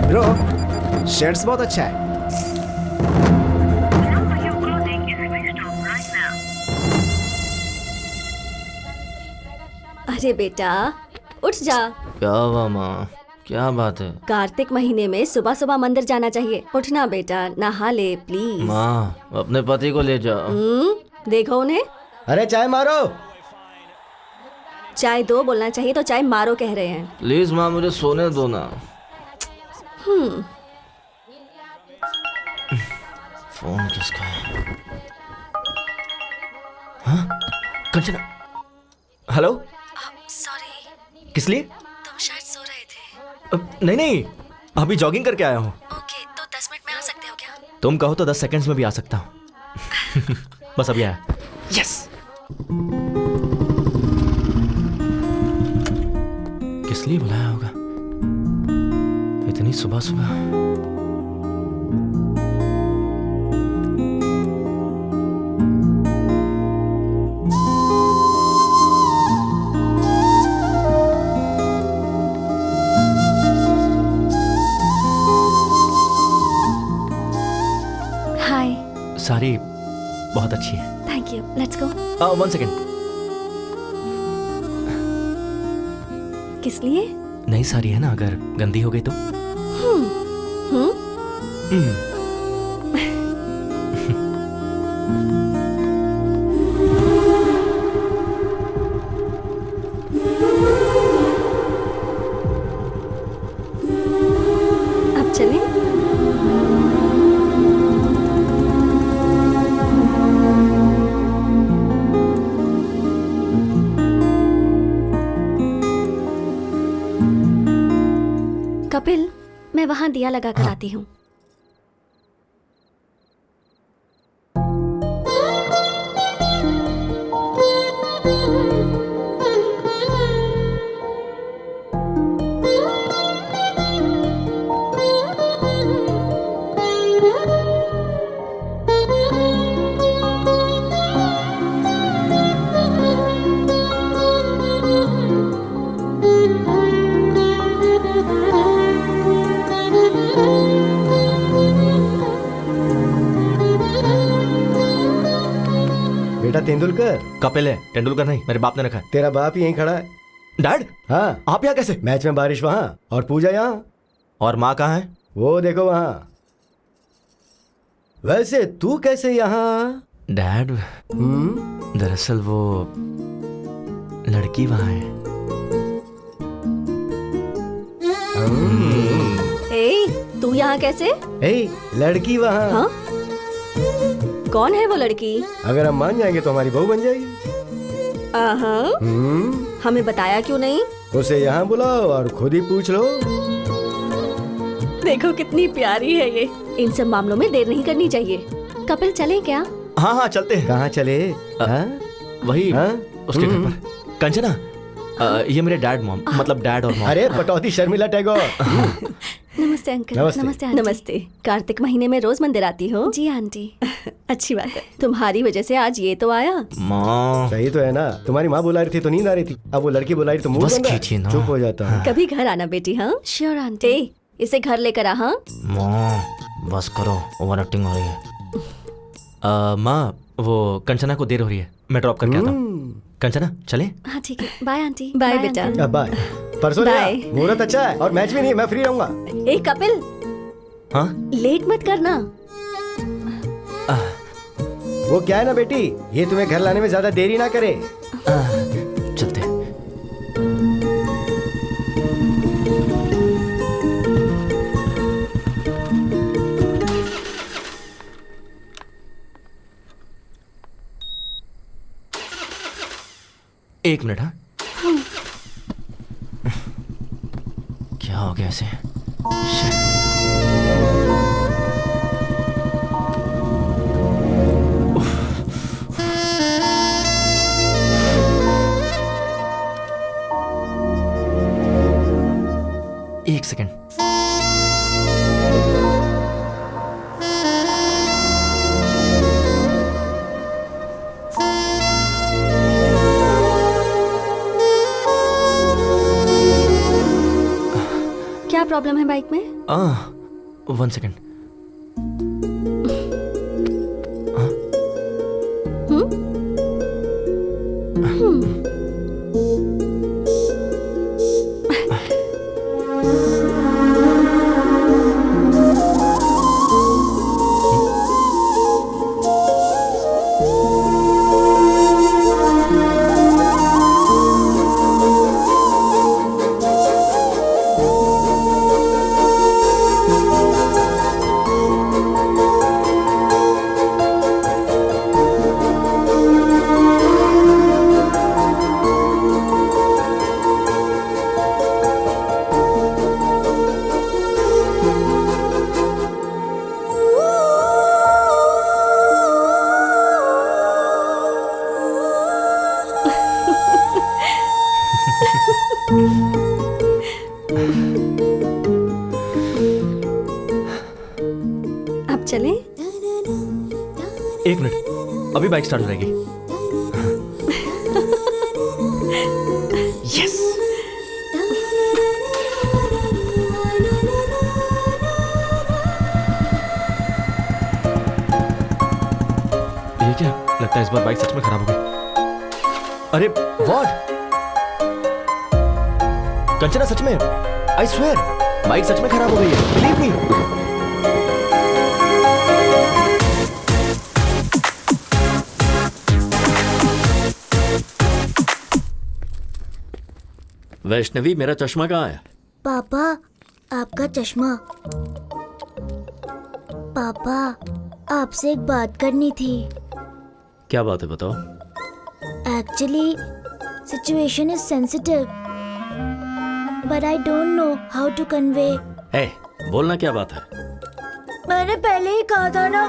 ब्रो, शर्ट्स बहुत अच्छा है। अरे बेटा उठ जा। क्या हुआ माँ, क्या बात है? कार्तिक महीने में सुबह सुबह मंदिर जाना चाहिए। उठना बेटा, नहा ले प्लीज। माँ अपने पति को ले जाओ। देखो उन्हें। अरे चाय मारो। चाय दो बोलना चाहिए तो चाय मारो कह रहे हैं। प्लीज माँ मुझे सोने दो ना। फोन किसका है? हाँ? कंचना। हेलो। सॉरी। किस लिए? तुम शायद सो रहे थे। नहीं नहीं, अभी जॉगिंग करके आया हूँ। ओके, तो 10 मिनट में आ सकते हो क्या? तुम कहो तो 10 सेकंड्स में भी आ सकता हूँ। बस अभी आया। यस। किस लिए बुलाया होगा इतनी सुबह सुबह? हाय। सारी बहुत अच्छी है। Thank you. Let's go. 1 second. किस लिए? नई साड़ी है ना, अगर गंदी हो गई तो? अब चलें? कपिल, मैं वहां दिया लगा कर आती हूँ। बेटा तेंदुलकर। कपिल है, तेंदुलकर नहीं। मेरे बाप ने रखा है। तेरा बाप ही यहीं खड़ा है। डैड? हाँ। आप यहाँ कैसे? मैच में बारिश वहां और पूजा यहाँ। और माँ कहाँ है? वो देखो वहां। वैसे तू कैसे यहाँ? डैड, दरअसल वो लड़की वहां है। तू यहाँ कैसे? लड़की वहां। हाँ? कौन है वो लड़की? अगर हम मान जाएंगे तो हमारी बहू बन जाएगी। हमें बताया क्यों नहीं? उसे यहाँ बुलाओ और खुद ही पूछ लो। देखो कितनी प्यारी है ये। इन सब मामलों में देर नहीं करनी चाहिए। कपिल चले क्या? हाँ हाँ चलते हैं। कहाँ चले? वही उसके घर पर। कंचना, ये मेरे डैड मॉम, मतलब डैड और मॉम। अरे पटौदी शर्मिला टैगोर। नमस्ते अंकल। नमस्ते। नमस्ते। कार्तिक महीने में रोज मंदिर आती हो? जी आंटी। अच्छी बात है। तुम्हारी वजह से आज ये तो आया। माँ सही तो है ना। तुम्हारी माँ बुला रही थी तो नींद आ रही थी। अब वो लड़की बुला रही तो मुंह बंद है। चुप हो जाता है। कभी घर आना बेटी। हाँ श्योर आंटी। इसे घर लेकर आ। हाँ माँ बस करो, ओवर एक्टिंग हो रही है। माँ वो कंचना को देर हो रही है, मैं ड्रॉप करके आता हूँ। कंचना चले? हाँ ठीक है। Bye aunty. बाय बेटा। बाय। परसों मुहूर्त अच्छा है और मैच भी नहीं, मैं फ्री रहूंगा। ए कपिल। हाँ? लेट मत करना। वो क्या है ना बेटी, ये तुम्हें घर लाने में ज्यादा देरी ना करे। चलते हैं। एक मिनट। हाँ क्या हो गया ऐसे? एक सेकेंड। प्रॉब्लम है बाइक में? 1 सेकेंड। अब चलें? 1 मिनट, अभी बाइक स्टार्ट हो जाएगी। यस। ये क्या लगता है, इस बार बाइक सच में खराब हो गई। अरे व्हाट? कंचना सच में, आई स्वेयर बाइक सच में खराब हो गई है, बिलीव मी। वैष्णवी, मेरा चश्मा कहाँ है? पापा, आपका चश्मा। पापा, आपसे एक बात करनी थी। क्या बात है, बताओ। Actually situation is sensitive, but I don't know how to convey. ए, बोलना क्या बात है? मैंने पहले ही कहा था ना,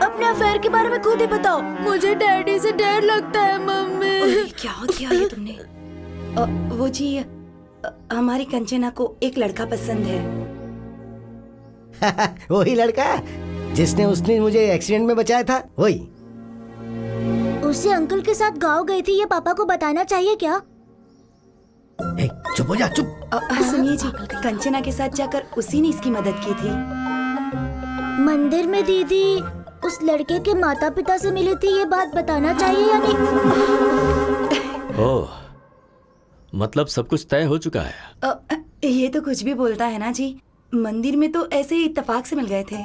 अपने अफेयर के बारे में खुद ही बताओ। मुझे डैडी से डर लगता है मम्मी। क्या किया ये तुमने? वो जी, हमारी कंचना को एक लड़का पसंद है। वही लड़का जिसने उसने मुझे एक्सीडेंट में बचाया था, वही। उसे अंकल के साथ गाँव गई थी, ये पापा को बताना चाहिए क्या? चुप हो जा, चुप। सुनिए जी, कंचना के साथ जाकर उसी ने इसकी मदद की थी। मंदिर में दीदी उस लड़के के माता पिता से मिली थी, ये बात बताना चाहिए या नहीं? ओह, मतलब सब कुछ तय हो चुका है। ये तो कुछ भी बोलता है ना जी। मंदिर में तो ऐसे ही इत्तेफाक से मिल गए थे।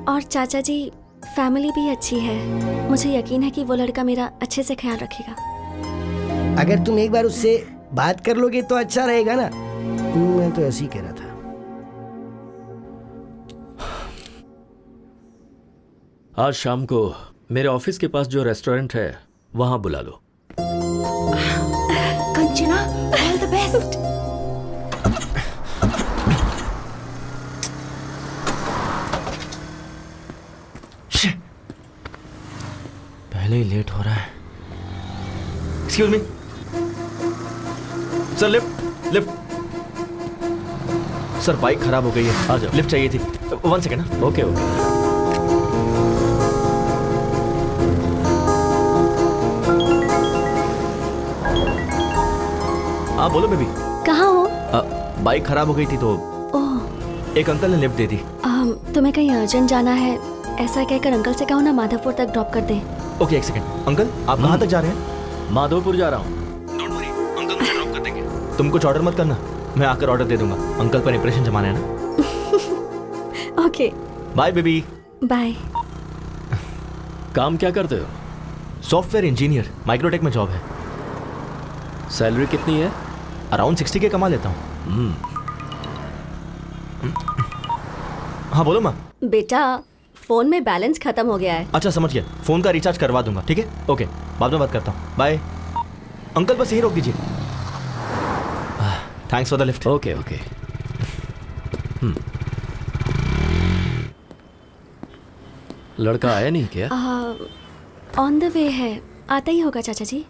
और चाचा जी, फैमिली भी अच्छी है। मुझे यकीन है कि वो लड़का मेरा अच्छे से ख्याल रखेगा। अगर तुम एक बार उससे बात कर लोगे तो अच्छा रहेगा ना। मैं तो ऐसे ही कह रहा था। आज शाम को मेरे ऑफिस के पास जो रेस्टोरेंट है वहां बुला लो। Kanchana, all the best. पहले ही लेट हो रहा है। Excuse me sir, lift lift. Sir bike खराब हो गई है, आ जाओ। लिफ्ट चाहिए थी। 1 सेकेंड ना। Okay okay. हाँ बोलो बेबी। कहाँ हो? बाइक खराब हो गई थी तो ओह, एक अंकल ने लिफ्ट दे दी। तुम्हें कहीं अर्जेंट जाना है, ऐसा कहकर अंकल से कहो ना माधवपुर तक ड्रॉप कर दे। Okay, 1 second. अंकल आप कहाँ तक जा रहे हैं? माधवपुर जा रहा हूँ। डोंट वरी, अंकल मुझे ड्रॉप कर देंगे। तुम कुछ ऑर्डर मत करना, मैं आकर ऑर्डर दे दूंगा। अंकल पर इंप्रेशन जमाना है ना। Okay bye baby. बाय। काम क्या करते हो? सॉफ्टवेयर इंजीनियर, माइक्रोटेक में जॉब है। सैलरी कितनी है? अराउंड 60 के कमा लेता हूँ। हाँ बोलो माँ। बेटा, फोन में बैलेंस खत्म हो गया है। अच्छा समझ गया, फोन का रिचार्ज करवा दूंगा। ठीक है, ओके, बाद में बात करता हूँ। बाय। अंकल बस यही रोक दीजिए। Thanks for the lift. Okay okay. लड़का आया नहीं क्या? ऑन द वे है, आता ही होगा चाचा जी।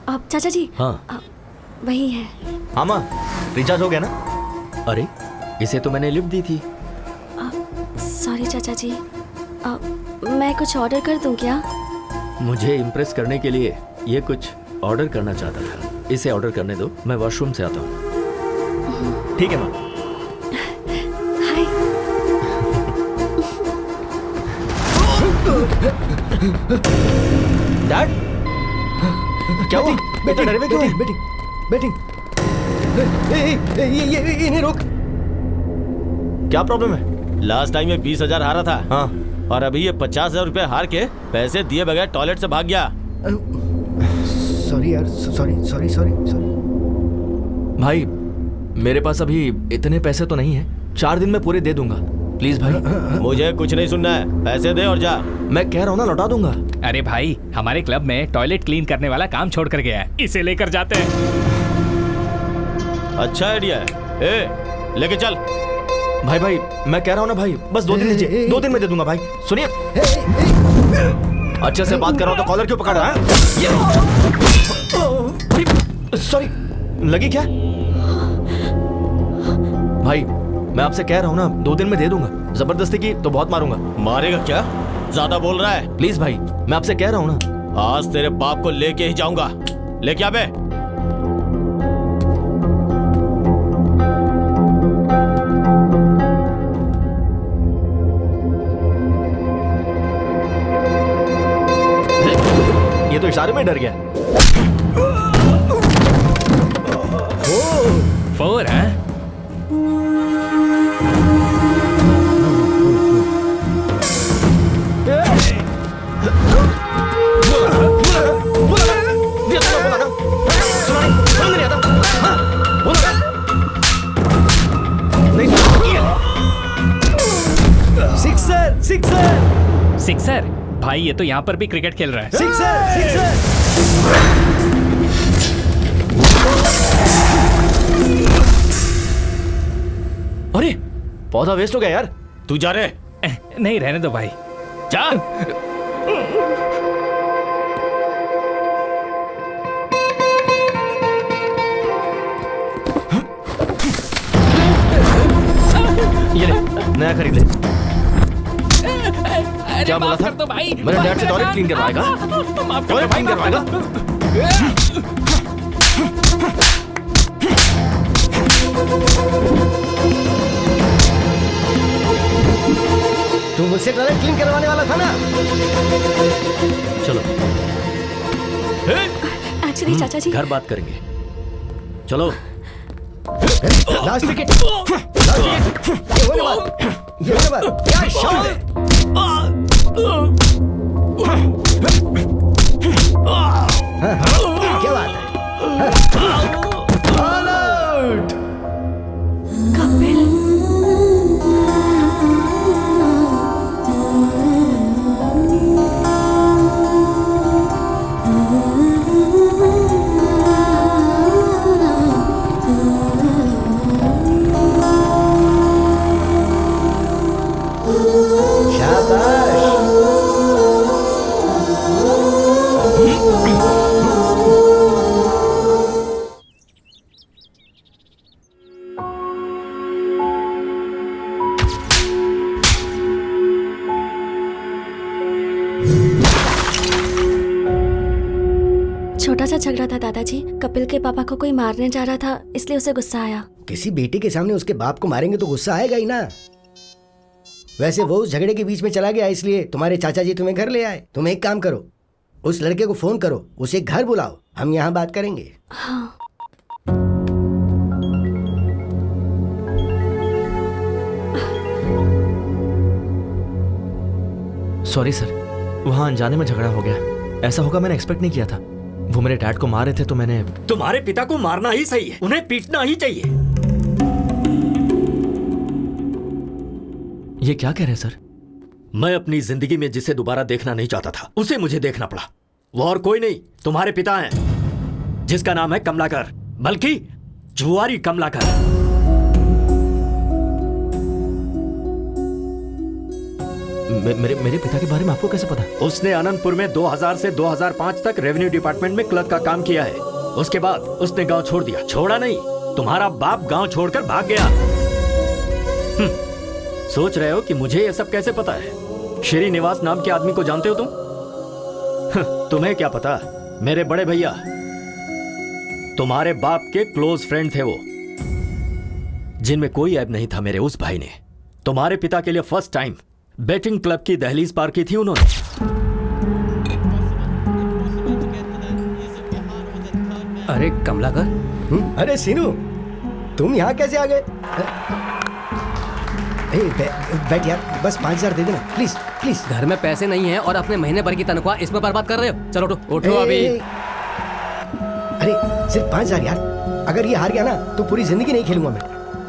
अब चाचा जी। हाँ वही है। हाँ माँ, रिचार्ज हो गया ना? अरे इसे तो मैंने लिफ्ट दी थी। सॉरी चाचा जी, मैं कुछ ऑर्डर कर दूं क्या? मुझे इम्प्रेस करने के लिए ये कुछ ऑर्डर करना चाहता था। इसे ऑर्डर करने दो, मैं वॉशरूम से आता हूँ। ठीक है माँ। डैड क्या हुआ? बेटा डरे हुए क्यों है? बैटिंग ये इन्हें रोक। क्या प्रॉब्लम है? लास्ट टाइम ये 20,000 हारा था। हाँ। और अभी ये 50,000 रुपए हार के पैसे दिए बगैर टॉयलेट से भाग गया। सॉरी यार, सॉरी। भाई मेरे पास अभी इतने पैसे तो नहीं है, 4 दिन में पूरे दे दूंगा। प्लीज भाई। मुझे कुछ नहीं सुनना है, पैसे दे और जा। मैं कह रहा हूँ ना, लौटा दूंगा। अरे भाई, हमारे क्लब में टॉयलेट क्लीन करने वाला काम छोड़ कर गया है, इसे लेकर जाते हैं। अच्छा आइडिया है। ए, लेके चल। भाई मैं कह रहा हूँ ना भाई, बस 2 दिन दीजिए, 2 दिन में दे दूंगा भाई। सुनिए, अच्छे से बात कर रहा हूँ तो कॉलर क्यों पकड़ रहा है? सॉरी, लगी क्या? भाई मैं आपसे कह रहा हूँ ना, 2 दिन में दे दूंगा। जबरदस्ती की तो बहुत मारूंगा। मारेगा क्या? ज्यादा बोल रहा है। प्लीज भाई, मैं आपसे कह रहा हूँ ना। आज तेरे बाप को लेके ही जाऊंगा। लेके आ बे। ये तो इशारे में डर गया। 4 है? सिक्सर? भाई ये तो यहाँ पर भी क्रिकेट खेल रहा है। सिक्सर। अरे पौधा वेस्ट हो गया यार। तू जा रे। नहीं, रहने दो भाई, जा। ये ले, नया खरीद ले। क्या बोला था? तो भाई, मेरे डैड से टॉयलेट क्लीन करवाएगा? टॉयलेट क्लीन करवाएगा? तू मुझसे टॉयलेट क्लीन करवाने वाला था ना? चलो एक्चुअली चाचा जी, घर बात करेंगे। चलो। Last wicket. ये होने बात। क्या शॉट है? क्या बात है? All out. कपिल। छोटा सा झगड़ा था दादाजी। कपिल के पापा को कोई मारने जा रहा था, इसलिए उसे गुस्सा आया। किसी बेटे के सामने उसके बाप को मारेंगे तो गुस्सा आएगा ही ना। वैसे वो उस झगड़े के बीच में चला गया, इसलिए तुम्हारे चाचा जी तुम्हें घर ले आए। तुम एक काम करो, उस लड़के को फोन करो, उसे घर बुलाओ, हम यहाँ बात करेंगे। हाँ। सॉरी सर, वहाँ अनजाने में झगड़ा हो गया। ऐसा होगा मैंने एक्सपेक्ट नहीं किया था। वो मेरे डैड को मार रहे थे तो मैंने। तुम्हारे पिता को मारना ही सही है, उन्हें पीटना ही चाहिए। ये क्या कह रहे हैं सर? मैं अपनी जिंदगी में जिसे दोबारा देखना नहीं चाहता था, उसे मुझे देखना पड़ा। वो और कोई नहीं, तुम्हारे पिता हैं, जिसका नाम है कमलाकर, बल्कि जुआरी कमलाकर। मेरे पिता के बारे में आपको कैसे पता? उसने अनंतपुर में 2000 से 2005 तक रेवेन्यू डिपार्टमेंट में क्लर्क का काम किया है। उसके बाद उसने गांव छोड़ दिया। छोड़ा नहीं, तुम्हारा बाप गांव छोड़कर भाग गया। सोच रहे हो कि मुझे यह सब कैसे पता है? श्रीनिवास नाम के आदमी को जानते हो तुम? तुम्हें क्या पता, मेरे बड़े भैया तुम्हारे बाप के क्लोज फ्रेंड थे वो, जिनमें कोई ऐब नहीं था। मेरे उस भाई ने तुम्हारे पिता के लिए फर्स्ट टाइम बेटिंग क्लब की दहलीज पार की थी उन्होंने। अरे कमलाकर। अरे सीनू, तुम यहाँ कैसे आ गए? बैठ यार, बस 5,000 दे देना प्लीज प्लीज। घर में पैसे नहीं है और अपने महीने भर की तनख्वाह इसमें बर्बाद कर रहे हो। चलो उठो अभी। अरे सिर्फ 5,000 यार, अगर ये हार गया ना तो पूरी जिंदगी नहीं खेलूंगा मैं,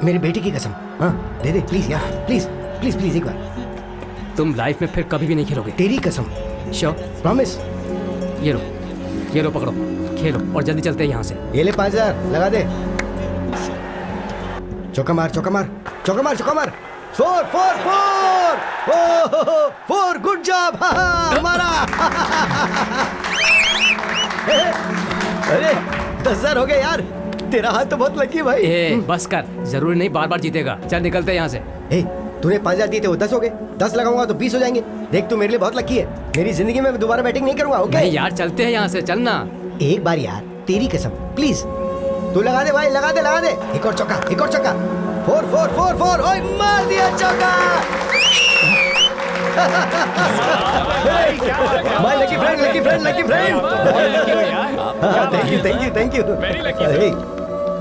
मेरे बेटे की कसम। हाँ दे दे प्लीज यार, प्लीज प्लीज प्लीज एक बार। तुम लाइफ में फिर कभी भी नहीं खेलोगे। तेरी कसम। श्योर? प्रॉमिस। ये लो पकड़ो, खेलो और जल्दी चलते हैं यहाँ से। ये ले 5,000 लगा दे। चौका मार चौका मार चौका मार चौका मार। 4 4 4 4 गुड जॉब हमारा। अरे 10,000 हो गए यार, तेरा हाथ तो बहुत लकी है भाई। बस कर, जरूरी नहीं बार बार जीतेगा। चल निकलते हैं यहाँ से। तूने 5,000 दिए थे, वो 10 हो गए। 10 लगाऊंगा तो 20 हो जाएंगे। देख तू मेरे लिए बहुत लकी है, मेरी जिंदगी में दोबारा बैटिंग नहीं करूंगा। ओके नहीं यार, चलते हैं यहाँ से, चलना। एक बार यार, तेरी कसम प्लीज। तू लगा दे भाई, लगा दे लगा दे। एक और चौका, एक और चौका। 4 4 4 4। ओए मार दिया चौका। My lucky friend, lucky friend, lucky friend. Thank you thank you thank you.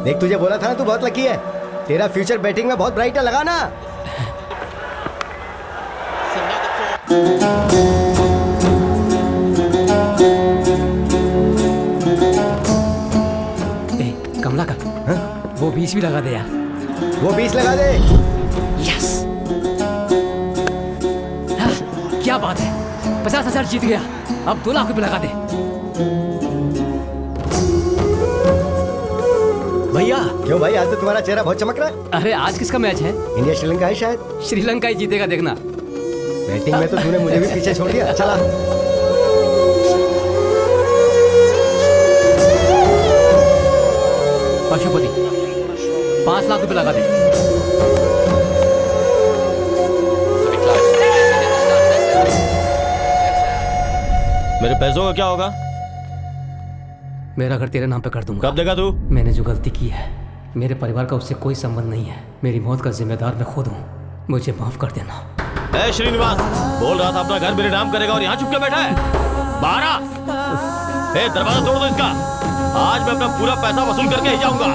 देख तुझे बोला था ना, तू बहुत लकी है। तेरा फ्यूचर बैटिंग में बहुत ब्राइट है, लगा ना। कमला का वो 20 भी लगा दे यार। वो 20 लगा दे। यस, क्या बात है, 50,000 जीत गया। अब 2 लाख रुपए लगा दे। भैया क्यों भाई, आज तो तुम्हारा चेहरा बहुत चमक रहा है। अरे आज किसका मैच है? इंडिया श्रीलंका है शायद। श्रीलंका ही जीतेगा, देखना। बैटिंग में तो तूने मुझे भी पीछे छोड़ दिया। चला पशुपति, 5 लाख रुपए लगा दे। मेरे पैसों का क्या होगा? मेरा घर तेरे नाम पे कर दूंगा। कब देगा तू? मैंने जो गलती की है, मेरे परिवार का उससे कोई संबंध नहीं है। मेरी मौत का जिम्मेदार मैं खुद हूँ, मुझे माफ कर देना। ए श्रीनिवास, बोल रहा था अपना घर मेरे नाम करेगा और यहाँ चुप के बैठा है। बाहर आ। दरवाजा तोड़ दो इसका। आज मैं अपना पूरा पैसा वसूल करके ही जाऊंगा।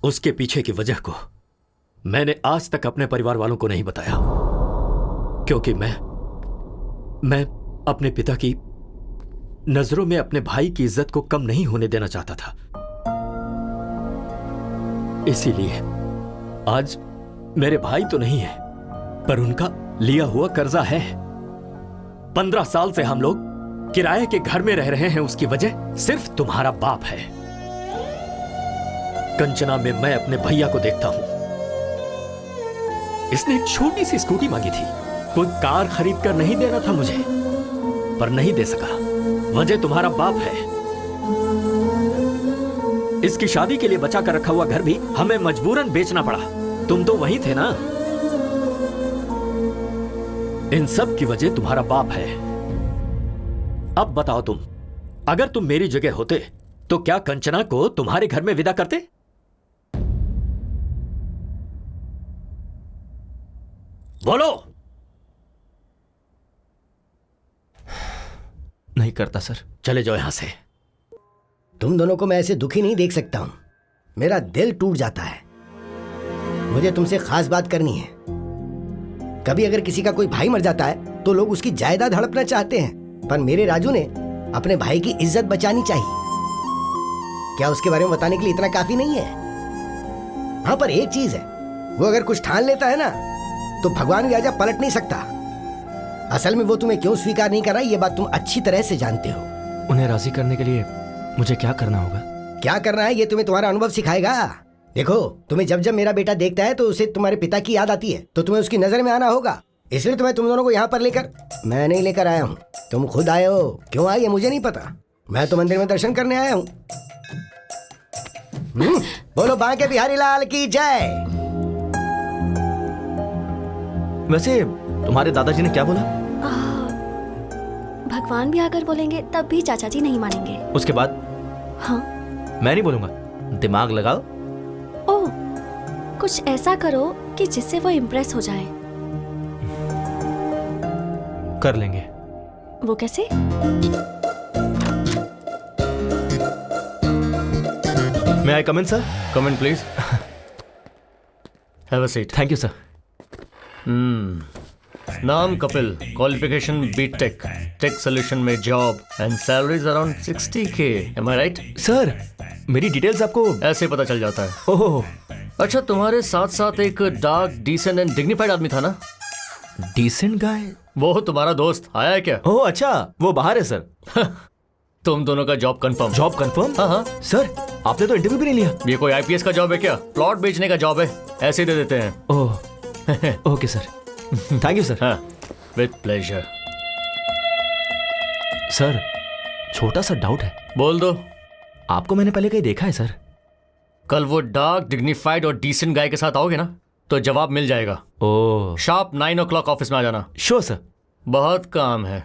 उसके पीछे की वजह को मैंने आज तक अपने परिवार वालों को नहीं बताया, क्योंकि मैं अपने पिता की नजरों में अपने भाई की इज्जत को कम नहीं होने देना चाहता था। इसीलिए आज मेरे भाई तो नहीं है, पर उनका लिया हुआ कर्जा है। 15 साल से हम लोग किराए के घर में रह रहे हैं, उसकी वजह सिर्फ तुम्हारा बाप है। कंचना में मैं अपने भैया को देखता हूं, इसने एक छोटी सी स्कूटी मांगी थी, कोई कार खरीद कर नहीं देना था मुझे, पर नहीं दे सका। वजह तुम्हारा बाप है। इसकी शादी के लिए बचा कर रखा हुआ घर भी हमें मजबूरन बेचना पड़ा। तुम तो वहीं थे ना। इन सब की वजह तुम्हारा बाप है। अब बताओ तुम, अगर तुम मेरी जगह होते तो क्या कंचना को तुम्हारे घर में विदा करते? बोलो। नहीं करता सर। चले जाओ यहां से। तुम दोनों को मैं ऐसे दुखी नहीं देख सकता हूं, मेरा दिल टूट जाता है। मुझे तुमसे खास बात करनी है। कभी अगर किसी का कोई भाई मर जाता है तो लोग उसकी जायदाद हड़पना चाहते हैं, पर मेरे राजू ने अपने भाई की इज्जत बचानी चाहिए। क्या उसके बारे में बताने के लिए इतना काफी नहीं है? हाँ, पर एक चीज है, वो अगर कुछ ठान लेता है ना तो भगवान भी आजा पलट नहीं सकता। असल में वो तुम्हें क्यों स्वीकार नहीं कर रहा, ये बात तुम अच्छी तरह से जानते हो। उन्हें राजी करने के लिए मुझे क्या करना होगा? क्या करना है ये तुम्हें तुम्हारा अनुभव सिखाएगा। देखो, तुम्हें जब जब मेरा बेटा देखता है तो उसे तुम्हारे पिता की याद आती है, तो तुम्हें उसकी नजर में आना होगा। इसलिए तुम्हें तुम दोनों को यहाँ पर लेकर, मैं नहीं लेकर आया हूँ, तुम खुद आए हो। क्यों आए ये मुझे नहीं पता, मैं तो मंदिर में दर्शन करने आया हूँ। बोलो बांके बिहारी लाल की जय। वैसे तुम्हारे दादाजी ने क्या बोला? भगवान भी अगर बोलेंगे तब भी चाचा जी नहीं मानेंगे। उसके बाद? हाँ। मैं नहीं बोलूंगा, दिमाग लगाओ। ओह, कुछ ऐसा करो कि जिससे वो इम्प्रेस हो जाए। कर लेंगे। वो कैसे? May I come in, sir? Come in, please. Have a seat. Thank you, sir. नाम Kapil, qualification BTech, tech solution में job and salaries around 60K. Am I right? Sir, मेरी डिटेल्स आपको ऐसे पता चल जाता है। ओह, अच्छा, तुम्हारे साथ साथ एक डार्क, डिसेंट एंड डिग्निफाइड आदमी था ना? Decent guy? वो तुम्हारा दोस्त आया है क्या? ओह अच्छा, वो बाहर है सर। तुम दोनों का जॉब कंफर्म। Job confirm? हाँ हाँ सर, आपने तो इंटरव्यू भी नहीं लिया। ये कोई आईपीएस का जॉब है क्या? प्लॉट बेचने का जॉब है, ऐसे ही दे देते हैं। Oh okay sir, thank you sir. हाँ, विद प्लेजर। सर, छोटा सा डाउट है। बोल दो। आपको मैंने पहले कहीं देखा है सर? कल वो डार्क, डिग्निफाइड और डिसेंट गाय के साथ आओगे ना तो जवाब मिल जाएगा। ओह, शार्प 9 o'clock ऑफिस में आ जाना। Sure sir. बहुत काम है।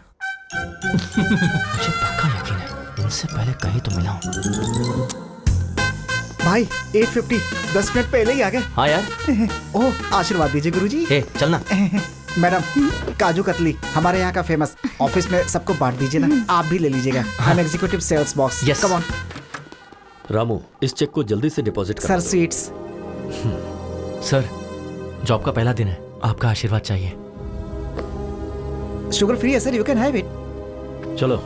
मुझे पक्का यकीन है, इनसे पहले कहीं तो मिला हूं। भाई 8:50, 10 मिनट पहले ही आ गए। हाँ यार। ओह, आशीर्वाद दीजिए गुरुजी। चलना। मैडम, काजू कतली हमारे यहाँ का फेमस, ऑफिस में सबको बांट दीजिए ना। आप भी ले लीजिएगा। हम executive sales boss. Yes. Come on. Ramu, इस चेक को जल्दी से डिपॉजिट कर सर, स्वीट्स। सर, जॉब का पहला दिन है, आपका आशीर्वाद चाहिए। शुगर फ्री है sir, you can have it. चलो।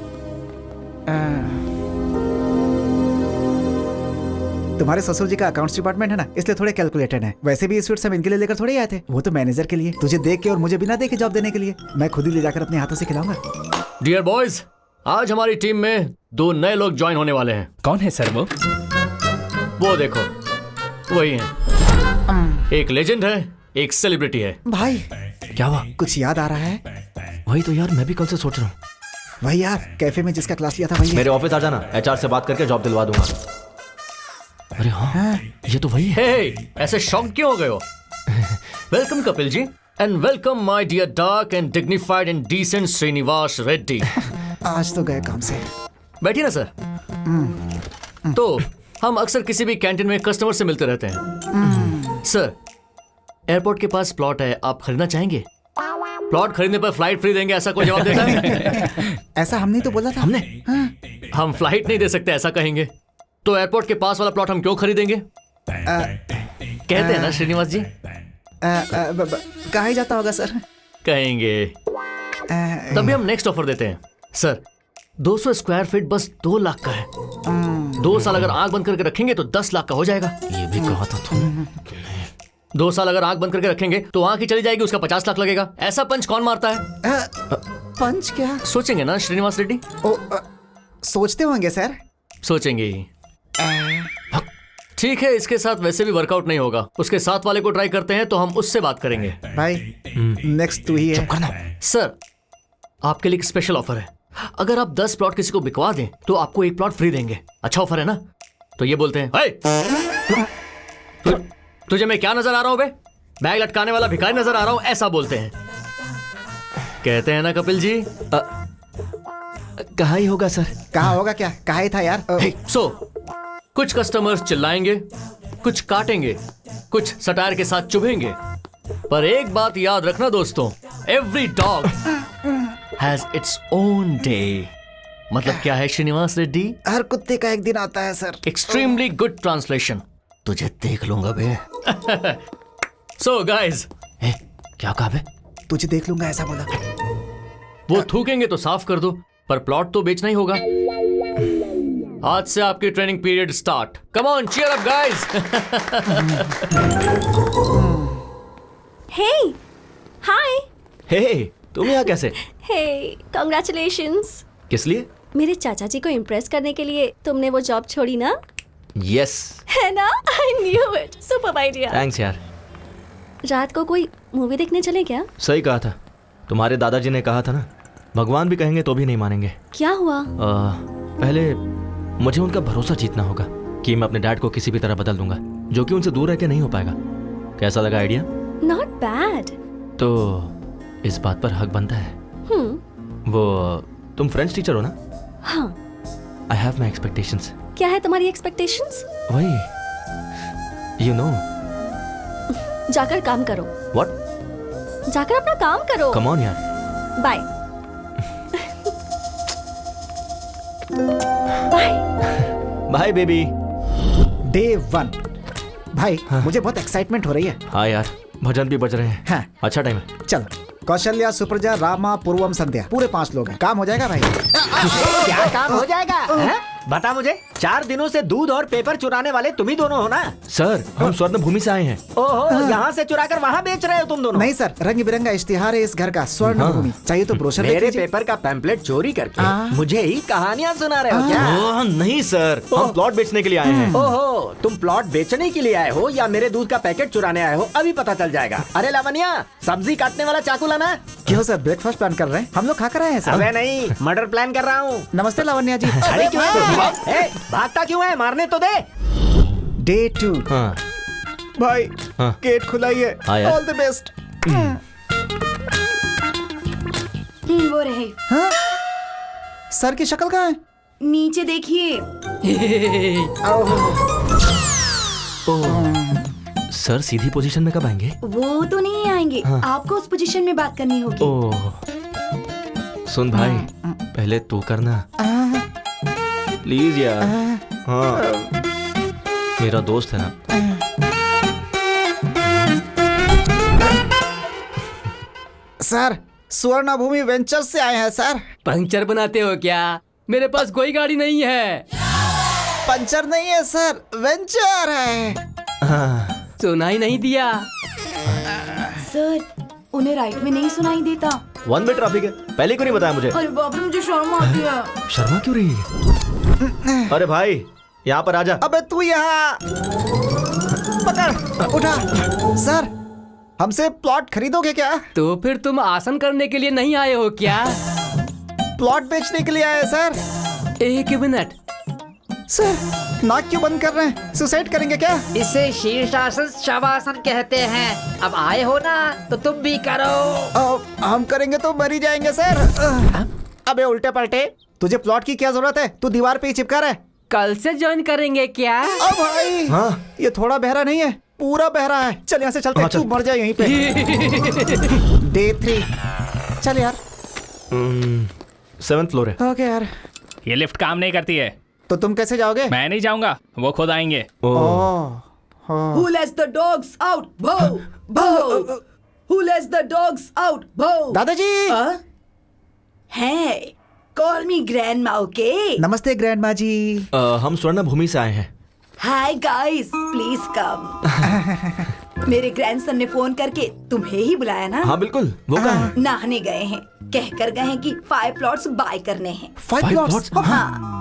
तुम्हारे ससुर जी का अकाउंट्स डिपार्टमेंट है ना, इसलिए थोड़े कैलकुलेटेड है। वैसे भी स्वीट्स हम इनके लिए लेकर थोड़े आए थे, वो तो मैनेजर के लिए, तुझे देख के और मुझे बिना देखे जॉब देने के लिए। मैं खुद ही ले जाकर अपने हाथों से खिलाऊंगा। डियर बॉयज, आज हमारी टीम में 2 नए लोग ज्वाइन होने वाले हैं। कौन है सर वो देखो, वही हैं। एक लेजेंड है, एक सेलिब्रिटी है। भाई क्या हुआ? कुछ याद आ रहा है? वही तो यार, मैं भी कल से सोच रहा हूँ। वही यार, कैफे में जिसका क्लास लिया था वही है। मेरे ऑफिस आ जाना, एचआर से बात करके जॉब दिलवा दूंगा। अरे हाँ, ये तो वही है। हे, ऐसे शॉक क्यों हो गए हो? Welcome Kapil ji, and welcome my dear dark and dignified and decent Srinivas Reddy. आज तो गए काम से। बैठिए ना सर। तो हम अक्सर किसी भी कैंटीन में कस्टमर से मिलते रहते हैं। सर, एयरपोर्ट के पास प्लॉट है, आप खरीदना चाहेंगे? प्लॉट खरीदने पर फ्लाइट फ्री देंगे, ऐसा कोई जवाब देता है? ऐसा हमने तो बोला था। हमने? हम फ्लाइट नहीं दे सकते ऐसा कहेंगे तो एयरपोर्ट के पास वाला प्लॉट हम क्यों खरीदेंगे? कहते हैं ना श्रीनिवास जी। कहा ही जाता होगा सर। कहेंगे। तभी हम नेक्स्ट ऑफर देते हैं। सर, 200 स्क्वायर फीट बस 2 लाख का है। 2 साल अगर आंख बंद करके रखेंगे तो 10 लाख का हो जाएगा। ये भी कहा था तुमने। 2 साल अगर आंख बंद करके रखेंगे तो आंख ही चली जाएगी, उसका 50 लाख लगेगा। ऐसा पंच कौन मारता है? पंच क्या? सोचेंगे ना श्रीनिवास रेड्डी? सोचते होंगे सर। सोचेंगे ही। ठीक है, इसके साथ वैसे भी वर्कआउट नहीं होगा, उसके साथ वाले को ट्राई करते हैं तो हम उससे बात करेंगे। भाई नेक्स्ट तू ही है। सर, आपके लिए एक स्पेशल ऑफर है। अगर आप 10 प्लॉट किसी को बिकवा दें तो आपको 1 प्लॉट फ्री देंगे। अच्छा ऑफर है ना? तो ये बोलते हैं, तुझे मैं क्या नजर आ रहा हूं बे? बैग लटकाने वाला भिखारी नजर आ रहा हूं, ऐसा बोलते हैं। कहते हैं ना कपिल जी। कहा ही होगा सर। कहा होगा क्या? कहा ही था यार। कुछ कस्टमर्स चिल्लाएंगे, कुछ काटेंगे, कुछ सटायर के साथ चुभेंगे, पर एक बात याद रखना दोस्तों, every dog has its own day. मतलब क्या है श्रीनिवास रेड्डी? हर कुत्ते का एक दिन आता है सर। Extremely good translation. तुझे देख लूंगा बे। सो गाइस, क्या कहा बे? तुझे देख लूंगा ऐसा बोला। वो थूकेंगे तो साफ कर दो, पर प्लॉट तो बेचना ही होगा। आज से आपकी training period start. Come on, cheer up guys. Hey, hi. Hey, तुम यहाँ कैसे? Hey, congratulations. किस लिए? मेरे चाचा जी को इम्प्रेस करने के लिए तुमने वो जॉब छोड़ी ना? यस। है ना? I knew it. Super idea. Thanks यार। रात को कोई मूवी देखने चले क्या? सही कहा था, तुम्हारे दादाजी ने कहा था ना, भगवान भी कहेंगे तो भी नहीं मानेंगे। क्या हुआ? पहले मुझे उनका भरोसा जीतना होगा कि मैं अपने डैड को किसी भी तरह बदल दूंगा, जो कि उनसे दूर रह के नहीं हो पाएगा। कैसा लगा आइडिया? Not bad. तो इस बात पर हक बनता है। वो तुम फ्रेंच टीचर हो ना? हाँ। I have my expectations. क्या है तुम्हारी एक्सपेक्टेशंस? वही यू नो। जाकर काम करो। व्हाट? जाकर अपना काम करो। कम ऑन यार। Bye. Bye. Bye baby. Day 1 भाई, मुझे बहुत एक्साइटमेंट हो रही है। हाँ यार, भजन भी बज रहे हैं। हाँ। अच्छा टाइम है। चलो, कौशल्या, सुप्रजा, रामा, पूर्वम, संध्या, पूरे 5 लोग हैं। काम हो जाएगा भाई। क्या काम हो जाएगा है? बता मुझे, 4 दिनों से दूध और पेपर चुराने वाले तुम ही दोनों हो ना? सर, हम स्वर्ण भूमि से आए हैं। ओहो, यहाँ से चुरा कर वहाँ बेच रहे हो तुम दोनों? नहीं सर, रंग बिरंगा इश्तिहार है इस घर का, स्वर्ण भूमि। चाहिए तो ब्रोशर देख मेरे लीजिए। पेपर का पैम्पलेट चोरी करके मुझे ही कहानियाँ सुना रहे हो क्या? ओह, नहीं सर, हम प्लॉट बेचने के लिए आए हैं। ओहो, तुम प्लॉट बेचने के लिए आए हो या मेरे दूध का पैकेट चुराने आए हो, अभी पता चल जाएगा। अरे लावण्या, सब्जी काटने वाला चाकू लाना। क्यों सर, ब्रेकफास्ट प्लान कर रहे हैं? हम लोग खा कर आए हैं सर। अबे नहीं, मर्डर प्लान कर रहा हूँ। नमस्ते लावण्या जी। अरे क्यों है? भागता क्यों है? मारने तो दे। डे 2। हाँ। भाई, हाँ। गेट खुला ही है। हाँ यार। All the best. वो रहे। हाँ? सर की शक्ल कहाँ है? नीचे देखिए। सर सीधी पोजीशन में कब आएंगे? वो तो नहीं आएंगे। हाँ। आपको उस पोजीशन में बात करनी होगी। ओह, सुन भाई, पहले तू करना प्लीज यार। हाँ, मेरा दोस्त है ना। सर, स्वर्ण भूमि वेंचर से आए हैं सर। पंक्चर बनाते हो क्या? मेरे पास कोई गाड़ी नहीं है। पंचर नहीं है सर, वेंचर है। सुनाई नहीं दिया? सर, उन्हें राइट में नहीं सुनाई देता। 1 वे ट्रैफिक है, पहले क्यों नहीं बताया मुझे? अरे बाप रे, मुझे शर्म आती है। शर्मा क्यों रही है? अरे भाई, यहाँ पर आजा। अबे तू यहाँ पकड़, उठा। सर, हमसे प्लॉट खरीदोगे क्या? तो फिर तुम आसन करने के लिए नहीं आए हो क्या? प्लॉट बेचने के लिए आए सर। एक मिनट सर, नाक क्यों बंद कर रहे हैं? सुसाइड करेंगे क्या? इसे शीर्षासन शवासन कहते हैं। अब आए हो ना तो तुम भी करो। हम करेंगे तो मर ही जाएंगे सर। अबे उल्टे पलटे, तुझे प्लॉट की क्या जरूरत है? तू दीवार पे ही चिपका रहा है। कल से ज्वाइन करेंगे क्या? अब भाई, हाँ? ये थोड़ा बहरा नहीं है, पूरा बहरा है। चल यहाँ से चलते हैं, तू मर जाए यहीं पे। डे 3। चल यार। 7th फ्लोर है। ओके यार। ये लिफ्ट काम नहीं करती है। तो तुम कैसे जाओगे? मैं नहीं जाऊंगा, वो खुद आएंगे। Who lets the dogs out? Boo! Boo! Who lets the dogs out? Boo! दादाजी। Hey, call me grandma, okay? नमस्ते ग्रैंडमा जी। हम स्वर्ण भूमि से आए हैं। Hi guys, please come. मेरे ग्रैंडसन ने फोन करके तुम्हें ही बुलाया ना? हाँ बिल्कुल, वो कहाँ है? नहाने गए हैं, कहकर गए हैं कि 5 प्लॉट्स बाय करने हैं। 5 प्लॉट्स? हाँ।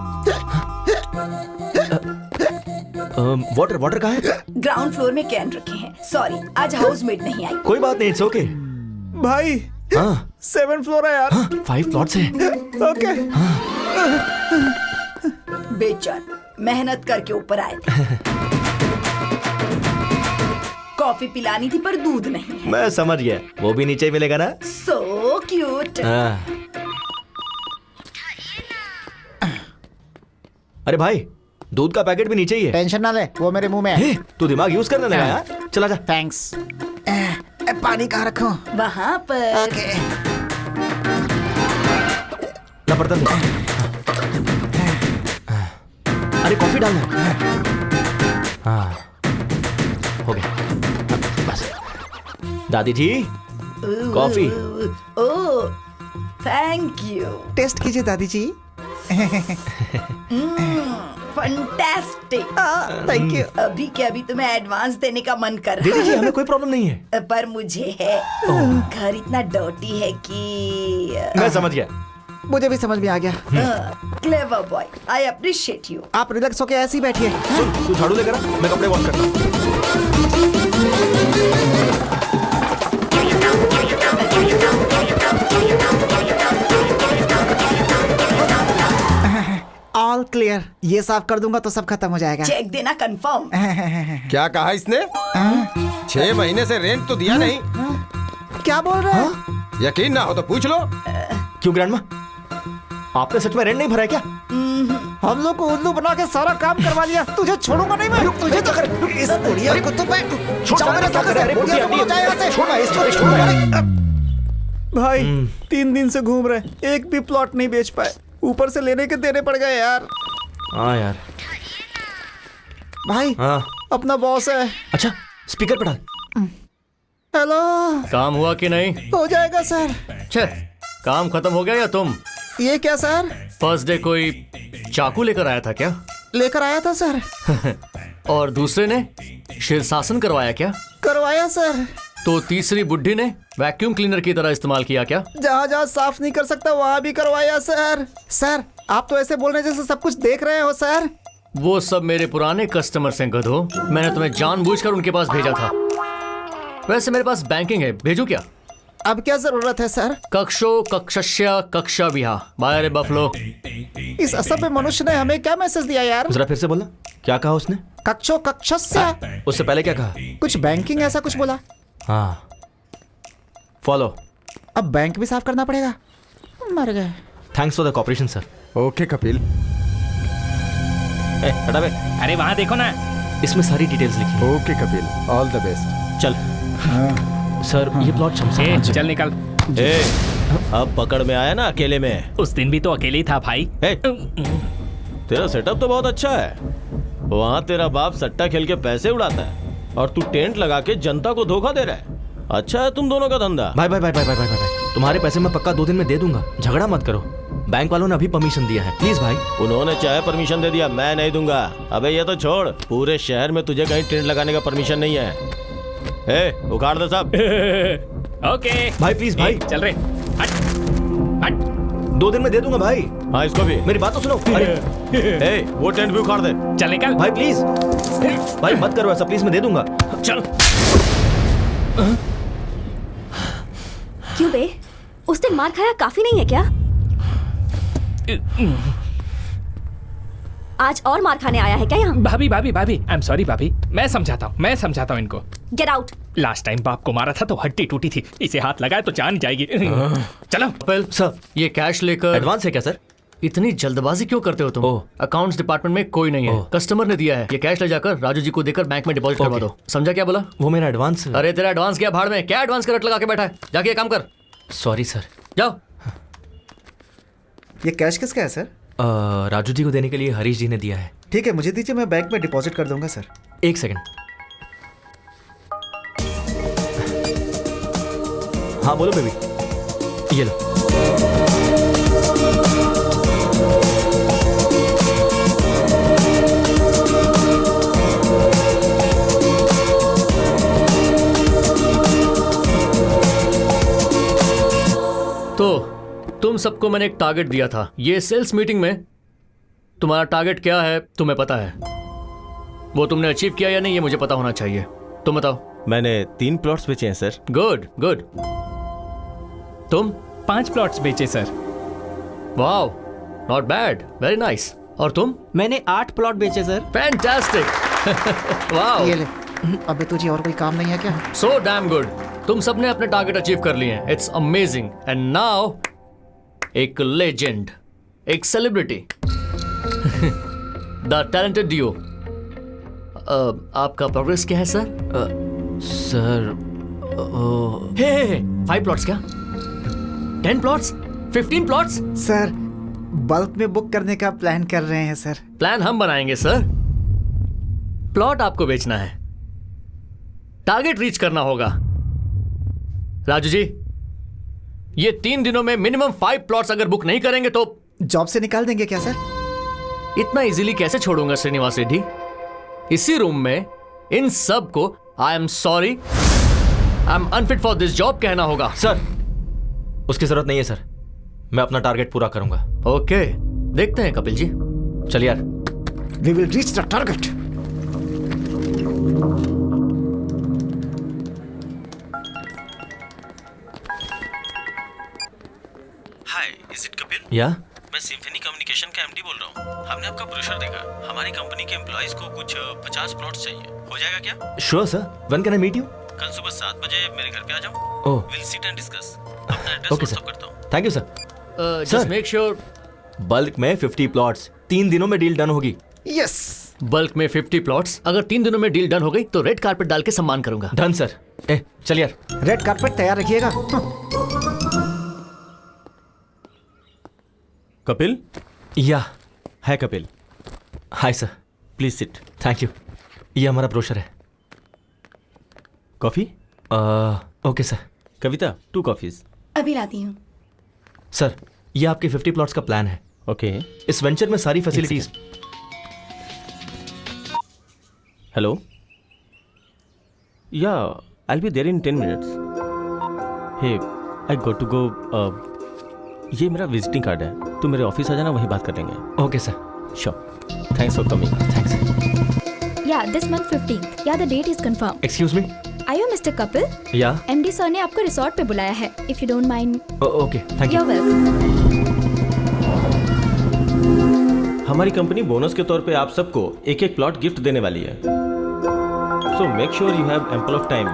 वाटर कहाँ है? ग्राउंड फ्लोर में कैन रखे हैं। सॉरी, आज हाउसमेट नहीं आई। कोई बात नहीं, इट्स ओके। भाई, हाँ 7 फ्लोर है यार। 5 प्लॉट्स है। ओके। बेचार मेहनत करके ऊपर आए थे। कॉफी पिलानी थी पर दूध नहीं है। मैं समझ गया, वो भी नीचे मिलेगा ना। So cute. अरे भाई, दूध का पैकेट भी नीचे ही है। टेंशन ना ले, वो मेरे मुंह में है। तू दिमाग यूज करने लगा यार। चला जा। थैंक्स। पानी कहाँ रखूं? वहाँ पर। ओके। ला बर्तन दे। अरे कॉफी डालना है। हाँ, हो गया बस। दादी जी, coffee. Oh, thank you. Taste कीजिए दादी जी। फंटास्टिक। Thank you. अभी के अभी तुम्हें एडवांस देने का मन कर रहा दीदी जी, हमें कोई प्रॉब्लम नहीं है। पर मुझे है। घर इतना डर्टी है कि मैं समझ गया। मुझे भी समझ में आ गया। Clever boy, I appreciate you. आप रिलैक्स होके ऐसे ही बैठिए। सुन, तू झाड़ू लेकर आ, मैं कपड़े वॉश करता हूँ। All clear. सुपीरियर, ये साफ कर दूंगा तो सब खत्म हो जाएगा। चेक देना कंफर्म। क्या कहा इसने? 6 महीने से रेंट तो दिया नहीं। क्या बोल रहे हैं? यकीन ना हो तो पूछ लो। क्यों ग्रैंडमा, आपने सच में रेंट नहीं भरा है क्या? हम लोग को उल्लू बना के सारा काम करवा लिया। तुझे छोड़ूंगा नहीं मैं। तुझे तो इस बुढ़िया कुत्तों पे जाओ मेरे साथ से। बुढ़िया तो जाए यहाँ से। छोड़ इसको। भाई 3 दिन से घूम रहे, एक भी प्लॉट नहीं बेच पाए, ऊपर से लेने के देने पड़ गए यार। हाँ यार। भाई हाँ अपना बॉस है। अच्छा स्पीकर पे डाल। हेलो, काम हुआ कि नहीं? हो जाएगा सर। छे, काम खत्म हो गया या तुम? ये क्या सर? फर्स्ट डे कोई चाकू लेकर आया था क्या? लेकर आया था सर। और दूसरे ने शीर्षासन करवाया क्या? करवाया सर। तो तीसरी बुड्ढी ने वैक्यूम क्लीनर की तरह इस्तेमाल किया क्या? जहाँ जहाँ साफ नहीं कर सकता वहाँ भी करवाया सर। सर आप तो ऐसे बोल रहे जैसे सब कुछ देख रहे हो सर। वो सब मेरे पुराने कस्टमर से गधो, मैंने तुम्हें जानबूझकर उनके पास भेजा था। वैसे मेरे पास बैंकिंग है, भेजूं क्या? अब क्या जरूरत है सर? कक्षो कक्षस्य कक्षा विहा बाय बफलो। इस असभ्य मनुष्य ने हमें क्या मैसेज दिया यार? जरा फिर से बोलना, क्या कहा उसने? कक्षो कक्षस्य। उससे पहले क्या कहा? कुछ बैंकिंग ऐसा कुछ बोला। हाँ फॉलो। अब बैंक भी साफ करना पड़ेगा। मर गए। Thanks for the cooperation sir. Okay Kapil. हटा बे। अरे वहां देखो ना, इसमें सारी डिटेल्स लिखी हैं। Okay Kapil, all the best. चल सर ये प्लॉट शमशान। चल निकल। अब पकड़ में आया ना अकेले में। उस दिन भी तो अकेले ही था भाई। तेरा सेटअप तो बहुत अच्छा है। वहाँ तेरा बाप सट्टा खेल के पैसे उड़ाता है और तू टेंट लगा के जनता को धोखा दे रहा है। अच्छा है तुम दोनों का धंधा। भाई भाई भाई भाई भाई भाई भाई तुम्हारे पैसे मैं पक्का 2 दिन में दे दूंगा, झगड़ा मत करो। बैंक वालों ने अभी परमिशन दिया है, प्लीज भाई। उन्होंने चाहे परमिशन दे दिया, मैं नहीं दूंगा। अबे ये तो छोड़, पूरे शहर में तुझे कहीं टेंट लगाने का परमिशन नहीं है। उखाड़ दे सब। ओके भाई प्लीज भाई। चल रहे हट हट। 2 दिन में दे दूंगा भाई। हाँ इसको भी। मेरी बात तो सुनो। अरे वो टेंट भी उखाड़ दे। चल निकल भाई प्लीज। भाई मत करो ऐसा प्लीज, मैं दे दूंगा। चल। क्यों बे, उस दिन मार खाया काफी नहीं है क्या? आज और मार खाने आया है क्या यहाँ? भाभी भाभी भाभी आई एम सॉरी भाभी, मैं समझाता हूँ इनको। Get out. लास्ट टाइम बाप को मारा था तो हड्डी टूटी थी, इसे हाथ लगाए तो जान जाएगी। चलो सर, ये कैश लेकर। एडवांस है क्या सर? इतनी जल्दबाजी क्यों करते हो तुम? अकाउंट्स डिपार्टमेंट में कोई नहीं है, कस्टमर ने दिया है। ये कैश ले जाकर राजू जी को देकर बैंक में डिपॉजिट करवा दो। समझा क्या बोला? वो मेरा एडवांस। अरे तेरा एडवांस क्या भाड़ में, क्या एडवांस का रट लगा के बैठा है? जाके काम कर। Sorry sir. जाओ। ये कैश किसका है सर? राजू जी को देने के लिए हरीश जी ने दिया है। ठीक है मुझे दीजिए, मैं बैंक में डिपॉजिट कर दूंगा सर। 1 सेकंड। हाँ बोलो बेबी। ये लो। तो तुम सबको मैंने एक टारगेट दिया था। ये सेल्स मीटिंग में तुम्हारा टारगेट क्या है तुम्हें पता है? वो तुमने अचीव किया या नहीं ये मुझे पता होना चाहिए। तुम बताओ। मैंने 3 प्लॉट्स बेचे हैं सर। Good good. तुम? 5 प्लॉट्स बेचे sir. Wow, not bad, very nice. और तुम? मैंने 8 प्लॉट बेचे सर। फैंटास्टिक। वाओ। ये ले। अबे तुझे और कोई काम नहीं है क्या? So damn good. तुम सबने अपने टारगेट अचीव कर लिए हैं। It's amazing. एंड नाउ एक लेजेंड, एक सेलिब्रिटी, द टैलेंटेड डियो। आपका प्रोग्रेस क्या है सर? सर 5 प्लॉट्स क्या? 10 प्लॉट्स? 15 प्लॉट्स? सर बल्क में बुक करने का प्लान कर रहे हैं सर। प्लान हम बनाएंगे सर, प्लॉट आपको बेचना है, टारगेट रीच करना होगा। राजू जी, ये 3 दिनों में मिनिमम 5 प्लॉट्स अगर बुक नहीं करेंगे तो जॉब से निकाल देंगे क्या सर? इतना इजीली कैसे छोड़ूंगा श्रीनिवास रेड्डी? इसी रूम में इन सब को I am sorry, I am unfit for this job कहना होगा। सर उसकी जरूरत नहीं है सर, मैं अपना टारगेट पूरा करूंगा। ओके, देखते हैं कपिल जी। चल यार। We will reach the target. Hi, is it Kapil? Yeah? मैं सिम्फनी कम्युनिकेशन का एमडी बोल रहा हूँ। हमने आपका ब्रोशर देखा। हमारी कंपनी के एम्प्लॉइज को कुछ 50 प्लॉट्स चाहिए। हो जाएगा क्या? Sure sir, when can I meet you? कल सुबह 7 बजे मेरे घर पे आ जाओ। Oh, will sit and discuss. अपना एड्रेस ओके व्हाट्सएप सर, करता हूँ। Thank you sir. Just make sure bulk में 50 प्लॉट्स 3 दिनों में डील डन होगी। यस। बल्क में 50 प्लॉट्स, अगर 3 दिनों में डील डन हो गई तो रेड कारपेट डाल के सम्मान करूंगा। Done sir. ए चल यार, रेड कारपेट तैयार रखिएगा। कपिल? या है Kapil. Hi sir, please sit. Thank you. ये हमारा ब्रोशर है। Coffee? Okay sir. Kavita 2 coffees. अभी लाती हूँ। सर, ये आपके 50 प्लॉट्स का प्लान है। ओके। इस वेंचर में सारी facilities. Hello? Yeah I be there in 10 minutes. Hey, I got to go. ये मेरा विजिटिंग कार्ड है, तू मेरे ऑफिस आ जाना, वहीं बात कर लेंगे। Okay sir. Sure. Thanks for coming. Thanks. Yeah, this month 15th. Yeah, the date is confirmed. Excuse me? Are you Mr. Kapil? या MD sir ने आपको रिसोर्ट पे बुलाया है. If you don't mind. Okay, thank you. You're welcome. हमारी company bonus के तौर पे आप सबको एक प्लॉट गिफ्ट देने वाली है। So make sure you have ample of time.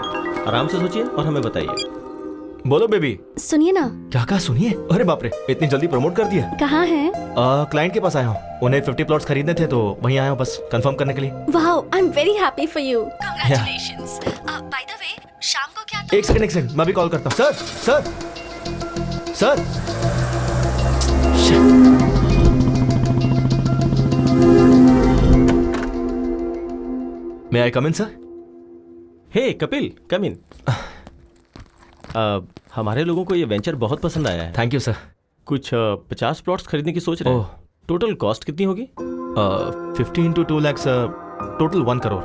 आराम से सोचिए और हमें बताइए। बोलो बेबी। सुनिए ना। क्या कहा? सुनिए? अरे बाप रे, इतनी जल्दी प्रमोट कर दिया। कहाँ हैं? क्लाइंट के पास आया हूँ, उन्हें 50 प्लॉट्स खरीदने थे तो वहीं आया हूँ बस कंफर्म करने के लिए। Wow, I am very happy for you. Congratulations. By the way, शाम को क्या? एक सेकंड, मैं भी कॉल करता हूँ। सर। मे आई कम इन सर? हे कपिल, कम इन। हमारे लोगों को ये वेंचर बहुत पसंद आया है। Thank you sir. कुछ 50 प्लॉट्स खरीदने की सोच रहे हैं। टोटल कॉस्ट कितनी होगी? 50 into 2 lakhs, total 1 crore.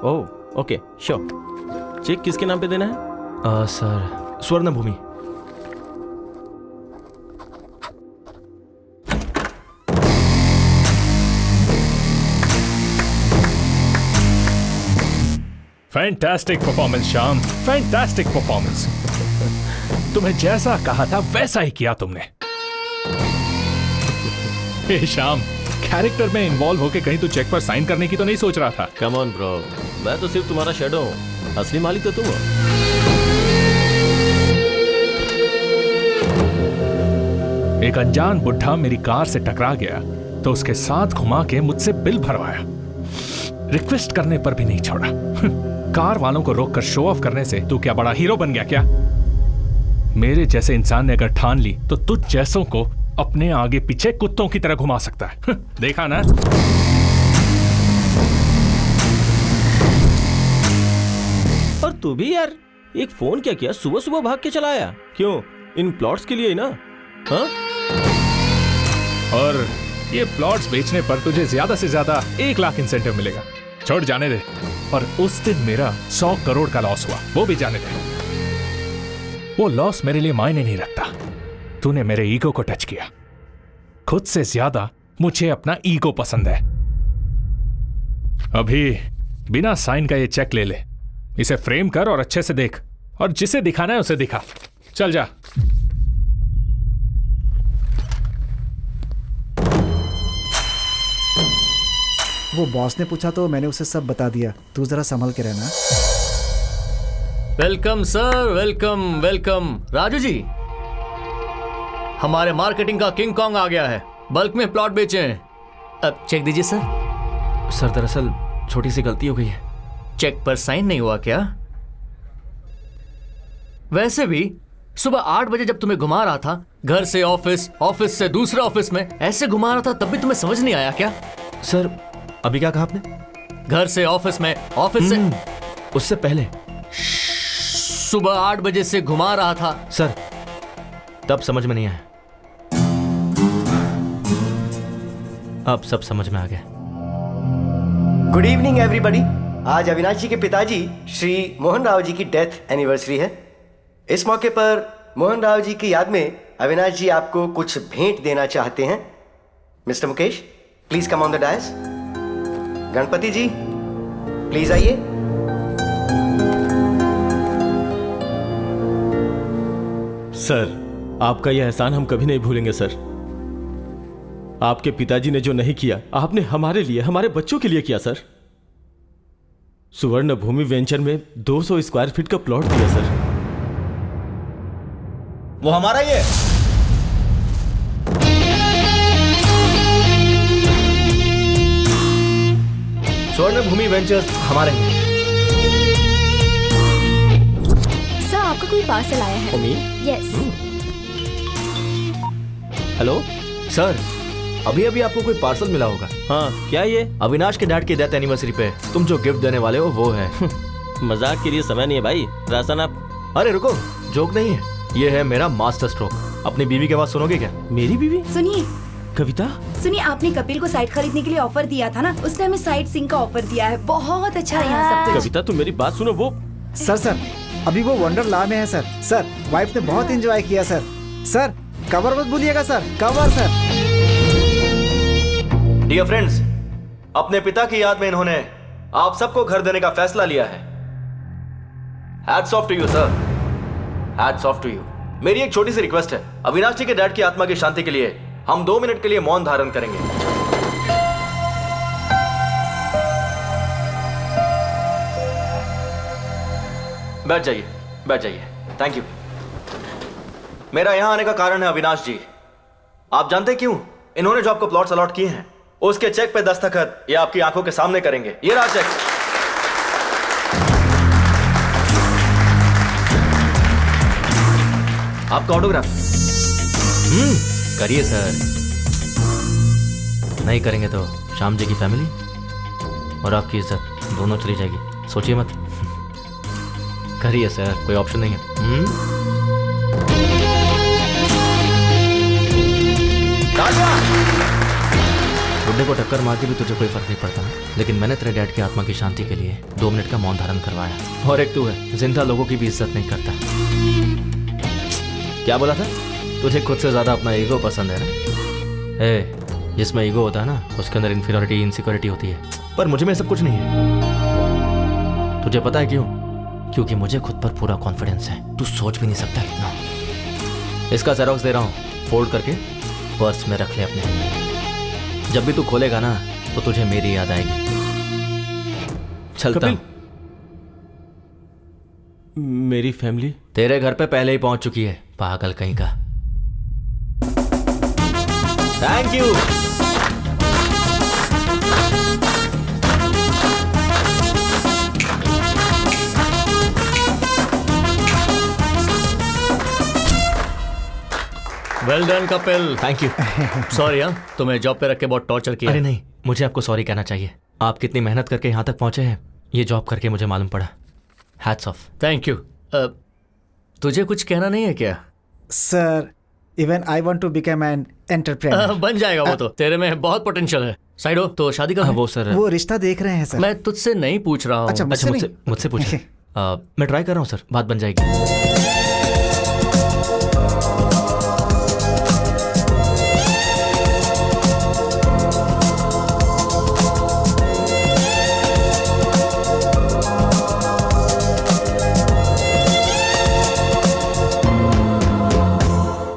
Oh okay, sure. Check किसके नाम पे देना है? Sir, Swarna Bhoomi. Fantastic performance Shyam, fantastic performance. तुम्हें जैसा कहा था वैसा ही किया तुमने। हे श्याम, कैरेक्टर में इन्वॉल्व होके कहीं तू चेक पर साइन करने की तो नहीं सोच रहा था? कम ऑन ब्रो, मैं तो सिर्फ तुम्हारा शैडो हूँ, असली मालिक तो तुम हो। एक अनजान बुढ़ा मेरी कार से टकरा गया तो उसके साथ घुमा के मुझसे बिल भरवाया, रिक्वेस्ट करने पर भी नहीं छोड़ा। कार वालों को रोककर शो ऑफ करने से तू क्या बड़ा हीरो बन गया क्या? मेरे जैसे इंसान ने अगर ठान ली तो तुझ जैसों को अपने आगे पीछे कुत्तों की तरह घुमा सकता है। देखा ना? और तू भी यार, एक फोन क्या किया, सुबह सुबह भाग के चला आया। क्यों? इन प्लॉट्स के लिए ही ना? हाँ? और ये प्लॉट्स बेचने पर तुझे ज्यादा से ज्यादा 1 लाख इंसेंटिव मिलेगा। छोड़, जाने दे। और उस दिन मेरा 100 करोड़ का लॉस हुआ, वो भी जाने दे। वो लॉस मेरे लिए मायने नहीं रखता। तूने मेरे ईगो को टच किया। खुद से ज्यादा मुझे अपना ईगो पसंद है। अभी बिना साइन का ये चेक ले ले, इसे फ्रेम कर और अच्छे से देख, और जिसे दिखाना है उसे दिखा। चल जा। वो बॉस ने पूछा तो मैंने उसे सब बता दिया। तू जरा संभल के रहना। Welcome sir, welcome welcome. Raju ji, हमारे मार्केटिंग का किंग कॉन्ग आ गया है। बल्क में प्लॉट बेचे हैं। अब चेक दीजिए सर। सर, दरअसल छोटी सी गलती हो गई है। चेक पर साइन नहीं हुआ क्या? वैसे भी सुबह 8 बजे जब तुम्हें घुमा रहा था, घर से ऑफिस, ऑफिस से दूसरे ऑफिस में, ऐसे घुमा रहा था, तब भी तुम्हें समझ नहीं आया क्या? सर, अभी क्या कहा आपने? घर से ऑफिस में, ऑफिस से उससे पहले सुबह 8 बजे से घुमा रहा था। सर, तब समझ में नहीं आया, अब सब समझ में आ गया। Good evening everybody. आज अविनाश जी के पिताजी श्री मोहन राव जी की डेथ एनिवर्सरी है। इस मौके पर मोहन राव जी की याद में अविनाश जी आपको कुछ भेंट देना चाहते हैं। Mister Mukesh, please come on the dais. Ganpati ji, please आइए। सर, आपका यह एहसान हम कभी नहीं भूलेंगे सर। आपके पिताजी ने जो नहीं किया आपने हमारे लिए, हमारे बच्चों के लिए किया सर। सुवर्ण भूमि वेंचर में 200 स्क्वायर फीट का प्लॉट दिया सर। वो हमारा ही है। स्वर्ण भूमि वेंचर्स हमारे हैं। सर आपका कोई पार्सल आया है। यस। हेलो सर, अभी अभी आपको कोई पार्सल मिला होगा। हाँ, क्या ये? अविनाश के डैड की डेथ एनिवर्सरी पे तुम जो गिफ्ट देने वाले हो वो है। मजाक के लिए समय नहीं है भाई। राशन आप। अरे रुको, जोक नहीं है, ये है मेरा मास्टर स्ट्रोक। अपनी बीवी के आवाज सुनोगे क्या? मेरी बीवी? सुनिए कविता, सुनिए, आपने कपिल को साइट खरीदने के लिए ऑफर दिया था ना, उसने हमें साइट सीइंग का ऑफर दिया है। बहुत अच्छा है यहाँ सब कुछ। कविता तुम मेरी बात सुनो। वो सर अभी वो वंडरला में है सर। वाइफ ने बहुत एंजॉय किया सर। कवर मत भूलिएगा sir, cover sir. Dear friends, अपने पिता की याद में इन्होंने आप सबको घर देने का फैसला लिया है। Hats off to you sir, hats off to you. मेरी एक छोटी सी रिक्वेस्ट है, अविनाश जी के डैड की आत्मा की शांति के लिए हम 2 मिनट के लिए मौन धारण करेंगे। बैठ जाइए, बैठ जाइए। Thank you. मेरा यहां आने का कारण है अविनाश जी। आप जानते क्यों? इन्होंने जो आपको प्लॉट्स अलॉट किए हैं उसके चेक पे दस्तखत ये आपकी आंखों के सामने करेंगे। ये रहा चेक। आपका ऑटोग्राफ। करिए सर। नहीं करेंगे तो श्याम जी की फैमिली और आपकी इज्जत दोनों चली जाएगी। सोचिए मत। करिए सर, कोई ऑप्शन नहीं है। बुड्ढे को टक्कर मार के भी तुझे कोई फर्क नहीं पड़ता, लेकिन मैंने तेरे डैड की आत्मा की शांति के लिए 2 मिनट का मौन धारण करवाया। और एक तू है जिंदा लोगों की भी इज्जत नहीं करता। क्या बोला था? तुझे खुद से ज्यादा अपना ईगो पसंद है ना? जिसमें ईगो होता है ना, उसके अंदर इन्फीरियरिटी, इनसिक्योरिटी होती है। पर मुझे में सब कुछ नहीं है। तुझे पता है क्यों? क्योंकि मुझे खुद पर पूरा कॉन्फिडेंस है। तू सोच भी नहीं सकता इतना। इसका जेरॉक्स दे रहा हूँ, फोल्ड करके पर्स में रख ले अपने। जब भी तू खोलेगा ना तो तुझे मेरी याद आएगी। चलता हूं। मेरी फैमिली तेरे घर पे पहले ही पहुंच चुकी है, पागल कहीं का। Thank you. Well done Kapil. Thank you. Sorry यार, तुम्हें जॉब पे रख के बहुत टॉर्चर किया। अरे नहीं, मुझे आपको सॉरी कहना चाहिए। आप कितनी मेहनत करके यहाँ तक पहुंचे हैं, ये जॉब करके मुझे मालूम पड़ा। Hats off. Thank you. तुझे कुछ कहना नहीं है क्या? Sir, even I want to become an entrepreneur. बन जाएगा वो तो, तेरे में बहुत पोटेंशियल है। साइड हो तो शादी का वो सर, वो रिश्ता देख रहे हैं सर। मैं तुझसे नहीं पूछ रहा हूँ। अच्छा, मुझसे पूछिए। मैं ट्राई कर रहा हूँ सर, बात बन जाएगी।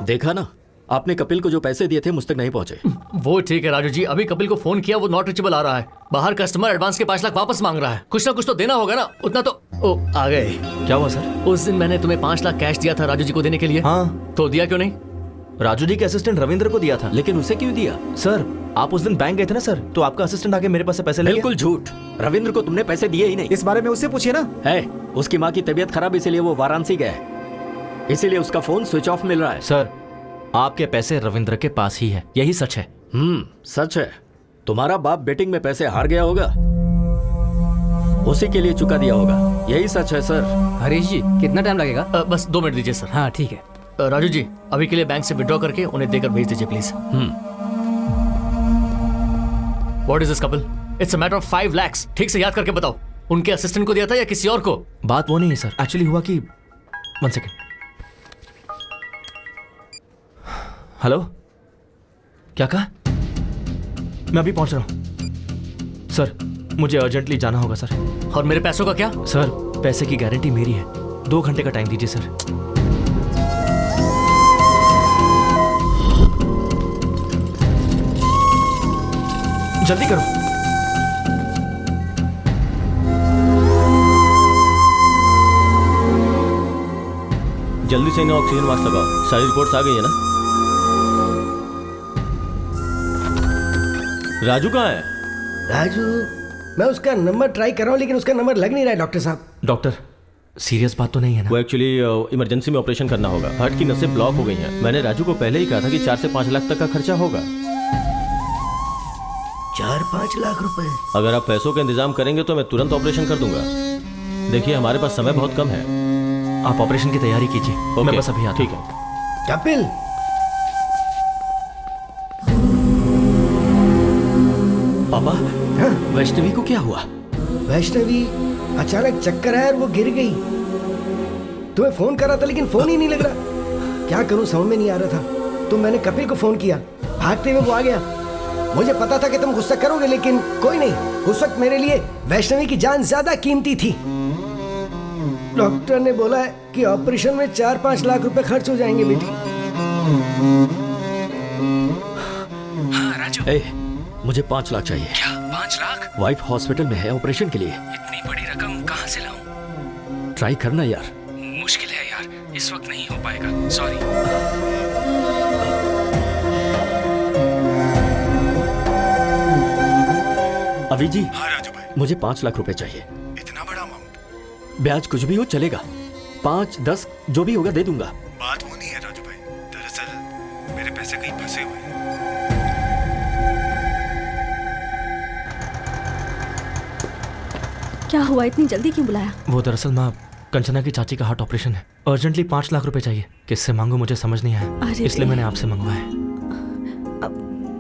देखा ना, आपने कपिल को जो पैसे दिए थे मुझ तक नहीं पहुंचे। वो ठीक है राजू जी, अभी कपिल को फोन किया, वो नॉट रीचेबल आ रहा है। बाहर कस्टमर एडवांस के 5 लाख वापस मांग रहा है। कुछ ना कुछ तो देना होगा ना, उतना तो। ओ, आ गए। क्या हुआ सर? उस दिन मैंने तुम्हें 5 लाख कैश दिया था राजू जी को देने के लिए। हाँ, तो दिया क्यों नहीं? राजू जी के असिस्टेंट रविंद्र को दिया था। लेकिन उसे क्यों दिया? सर, आप उस दिन बैंक गए थे ना सर, तो आपका असिस्टेंट आके मेरे पास से पैसे ले गया। बिल्कुल झूठ। रविंद्र को तुमने पैसे दिए ही नहीं। इस बारे में उससे पूछिए ना। है, उसकी माँ की तबीयत खराब, इसीलिए वो वाराणसी गया है, इसीलिए उसका फोन स्विच ऑफ मिल रहा है। सर, आपके पैसे रविंद्र के पास ही है, यही सच है। सच है। तुम्हारा बाप बेटिंग में पैसे हार गया होगा, उसी के लिए चुका दिया होगा, यही सच है सर। हरीश जी, कितना टाइम लगेगा? बस 2 मिनट दीजिए सर। हाँ ठीक है। राजू जी, अभी के लिए बैंक से विड्रॉ करके उन्हें देकर भेज दीजिए please. What is this Kapil? It's a matter of 5 lakhs। ठीक से याद करके बताओ, उनके असिस्टेंट को दिया था या किसी और को? बात वो नहीं है सर, एक्चुअली हुआ कि 1 सेकेंड। हेलो, क्या कहा? मैं अभी पहुंच रहा हूं सर, मुझे अर्जेंटली जाना होगा सर। और मेरे पैसों का क्या? सर, पैसे की गारंटी मेरी है, 2 घंटे का टाइम दीजिए सर। जल्दी करो। जल्दी से इन्हें ऑक्सीजन मास्क लगाओ। सारी रिपोर्ट्स आ गई है ना? राजू कहाँ है? राजू, मैं उसका नंबर ट्राई कर रहा हूँ लेकिन उसका नंबर लग नहीं रहा है डॉक्टर साहब। डॉक्टर, सीरियस बात तो नहीं है ना? वो एक्चुअली इमरजेंसी में ऑपरेशन करना होगा। हार्ट की नसें ब्लॉक हो गई हैं। मैंने राजू को पहले ही कहा था कि 4 से 5 लाख तक का खर्चा होगा। 4-5 लाख रुपए? अगर आप पैसों का इंतजाम करेंगे तो मैं तुरंत ऑपरेशन कर दूंगा। देखिए, हमारे पास समय बहुत कम है। आप ऑपरेशन की तैयारी कीजिए, मैं बस अभी आता हूं। ठीक है। कपिल, पापा, वैष्णवी को क्या हुआ? वैष्णवी अचानक चक्कर आया और वो गिर गई। तुम्हें फोन करा था लेकिन फोन ही नहीं लग रहा। क्या करूं समझ में नहीं आ रहा था, तो मैंने कपिल को फोन किया। भागते हुए वो आ गया। मुझे पता था कि तुम गुस्सा करोगे लेकिन कोई नहीं, उस वक्त मेरे लिए वैष्णवी की जान ज्यादा कीमती थी। डॉक्टर ने बोला है कि ऑपरेशन में 4-5 लाख रुपए खर्च हो जाएंगे बेटी। हाँ राजू, मुझे 5 लाख चाहिए। क्या 5 लाख? वाइफ हॉस्पिटल में है ऑपरेशन के लिए। इतनी बड़ी रकम कहाँ से लाऊं? ट्राई करना यार। मुश्किल है यार, इस वक्त नहीं हो पाएगा, सॉरी। अभी जी। हाँ राजू भाई, मुझे 5 लाख रुपए चाहिए। इतना बड़ा अमाउंट? ब्याज कुछ भी हो चलेगा, 5-10 जो भी होगा दे दूंगा। बात वो नहीं है राजू भाई, दरअसल मेरे पैसे कहीं फंसे हुए हैं। क्या हुआ, इतनी जल्दी क्यों बुलाया? वो दरअसल माँ, कंचना की चाची का हार्ट ऑपरेशन है। अर्जेंटली 5 लाख रुपए चाहिए। किससे मांगू मुझे समझ नहीं आया, इसलिए मैंने आपसे मंगवाया।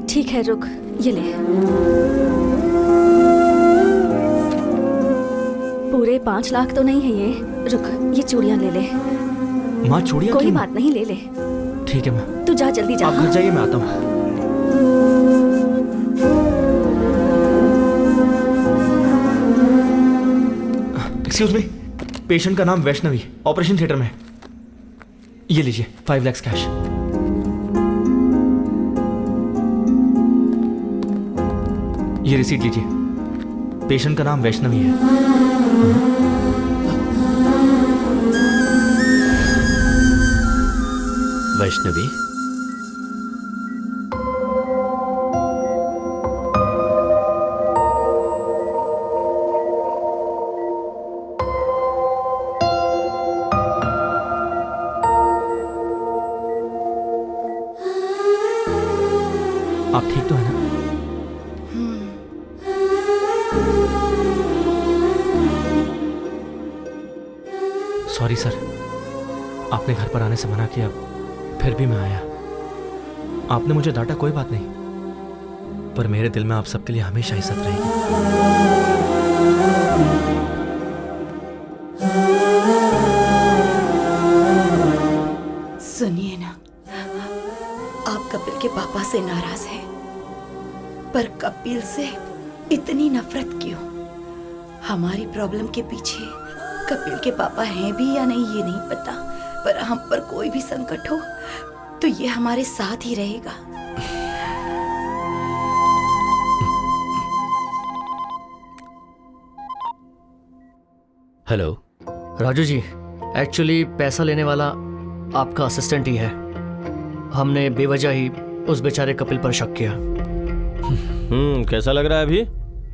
ठीक है, रुक, ये ले। पूरे 5 लाख तो नहीं है ये, रुक, ये चूड़ियां ले ले। माँ चूड़ियां? कोई बात नहीं, ले ले। ठीक है माँ। तू जा, जल्दी जा। आप घर जाइए, मैं आता हूँ। एक्सक्यूज मी, पेशेंट का नाम वैष्णवी, ऑपरेशन थिएटर में। ये लीजिए 5 लाख कैश। ये रिसीट लीजिए। पेशेंट का नाम वैष्णवी है। वैष्णवी, आप ठीक तो है ना? सॉरी सर, आपने घर पर आने से मना किया, फिर भी मैं आया। आपने मुझे डांटा, कोई बात नहीं, पर मेरे दिल में आप सबके लिए हमेशा इज्जत रहेगी। सुनिए ना, आप कपिल के पापा से नाराज हैं, पर कपिल से इतनी नफरत क्यों? हमारी प्रॉब्लम के पीछे कपिल के पापा हैं भी या नहीं ये नहीं पता, पर हम पर कोई भी संकट हो तो ये हमारे साथ ही रहेगा। हेलो राजू जी, एक्चुअली पैसा लेने वाला आपका असिस्टेंट ही है। हमने बेवजह ही उस बेचारे कपिल पर शक किया। कैसा लग रहा है अभी?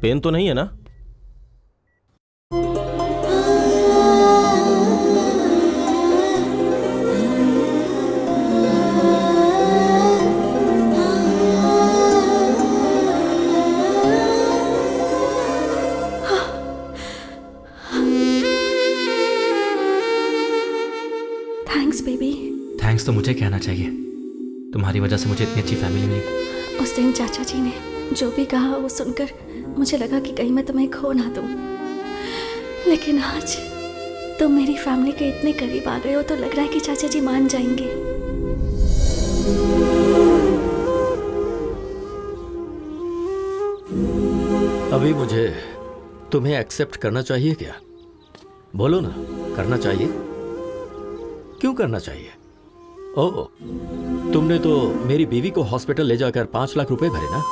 पेन तो नहीं है ना? Thanks baby. थैंक्स तो मुझे कहना चाहिए, तुम्हारी वजह से मुझे इतनी अच्छी फैमिली मिली। उस दिन चाचा जी ने जो भी कहा वो सुनकर मुझे लगा कि कहीं मैं तुम्हें खो ना दूं, लेकिन आज तुम मेरी फैमिली के इतने करीब आ गए हो तो लग रहा है कि चाचा जी मान जाएंगे। अभी मुझे तुम्हें एक्सेप्ट करना चाहिए क्या? बोलो ना, करना चाहिए? क्यों करना चाहिए? ओह, तुमने तो मेरी बीवी को हॉस्पिटल ले जाकर 5 लाख रुपए भरे ना?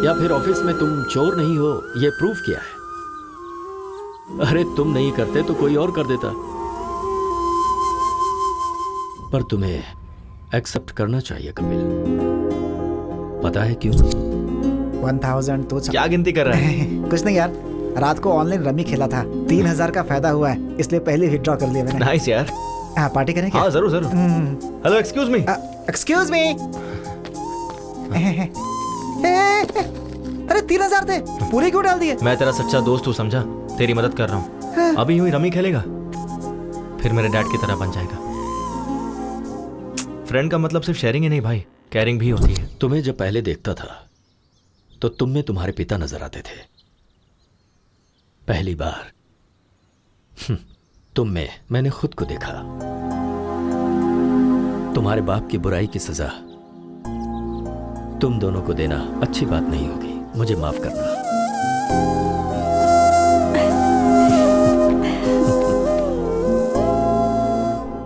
या फिर ऑफिस में तुम चोर नहीं हो ये प्रूफ किया है। अरे तुम नहीं करते तो कोई और कर देता, पर तुम्हें एक्सेप्ट करना चाहिए कपिल। पता है क्यों? 1000 तो क्या गिनती कर रहा है? कुछ नहीं यार, रात को ऑनलाइन रमी खेला था, 3000 का फायदा हुआ है, इसलिए पहले विड्रॉ कर लिया मैंने। नाइस यार। हाँ, पार्टी करें क्या? हाँ जरूर जरूर। Hello excuse me. Excuse me. अरे 3000 थे, पूरे क्यों डाल दिए? मैं तेरा सच्चा दोस्त हूँ, समझा? तेरी मदद कर रहा हूँ। अभी यूं ही रमी खेलेगा, फिर मेरे डैड की तरह बन जाएगा। फ्रेंड का मतलब सिर्फ शेयरिंग ही नहीं भाई, केयरिंग भी होती है। तुम्हें जब पहले देखता था तो तुम में तुम्हारे पिता नजर आते थे। पहली बार तुम में मैंने खुद को देखा। तुम्हारे बाप की बुराई की सजा तुम दोनों को देना अच्छी बात नहीं होगी, मुझे माफ करना।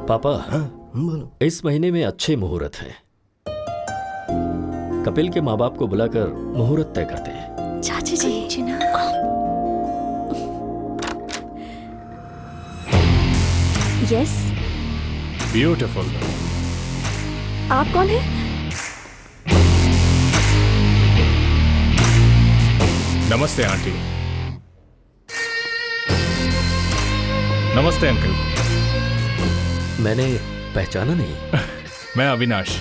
पापा, इस महीने में अच्छे मुहूर्त हैं। कपिल के माँ बाप को बुलाकर मुहूर्त तय करते हैं। चाची जी। यस। ब्यूटीफुल। आप कौन है? नमस्ते आंटी। नमस्ते अंकल। मैंने पहचाना नहीं। मैं अविनाश,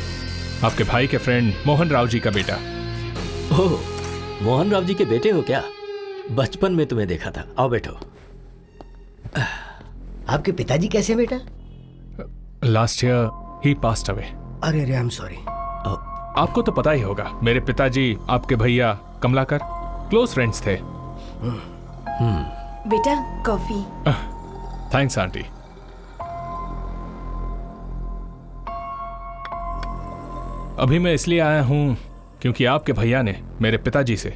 आपके भाई के फ्रेंड मोहन राव जी का बेटा। ओह, मोहन राव जी के बेटे हो क्या? बचपन में तुम्हें देखा था। आओ बैठो। आपके पिताजी कैसे बेटा? लास्ट ईयर ही पास्ड अवे। अरे अरे, आई एम सॉरी। आपको तो पता ही होगा, मेरे पिताजी आपके भैया कमलाकर क्लोज फ्रेंड्स थे। बेटा कॉफी। Thanks aunty. अभी मैं इसलिए आया हूं क्योंकि आपके भैया ने मेरे पिताजी से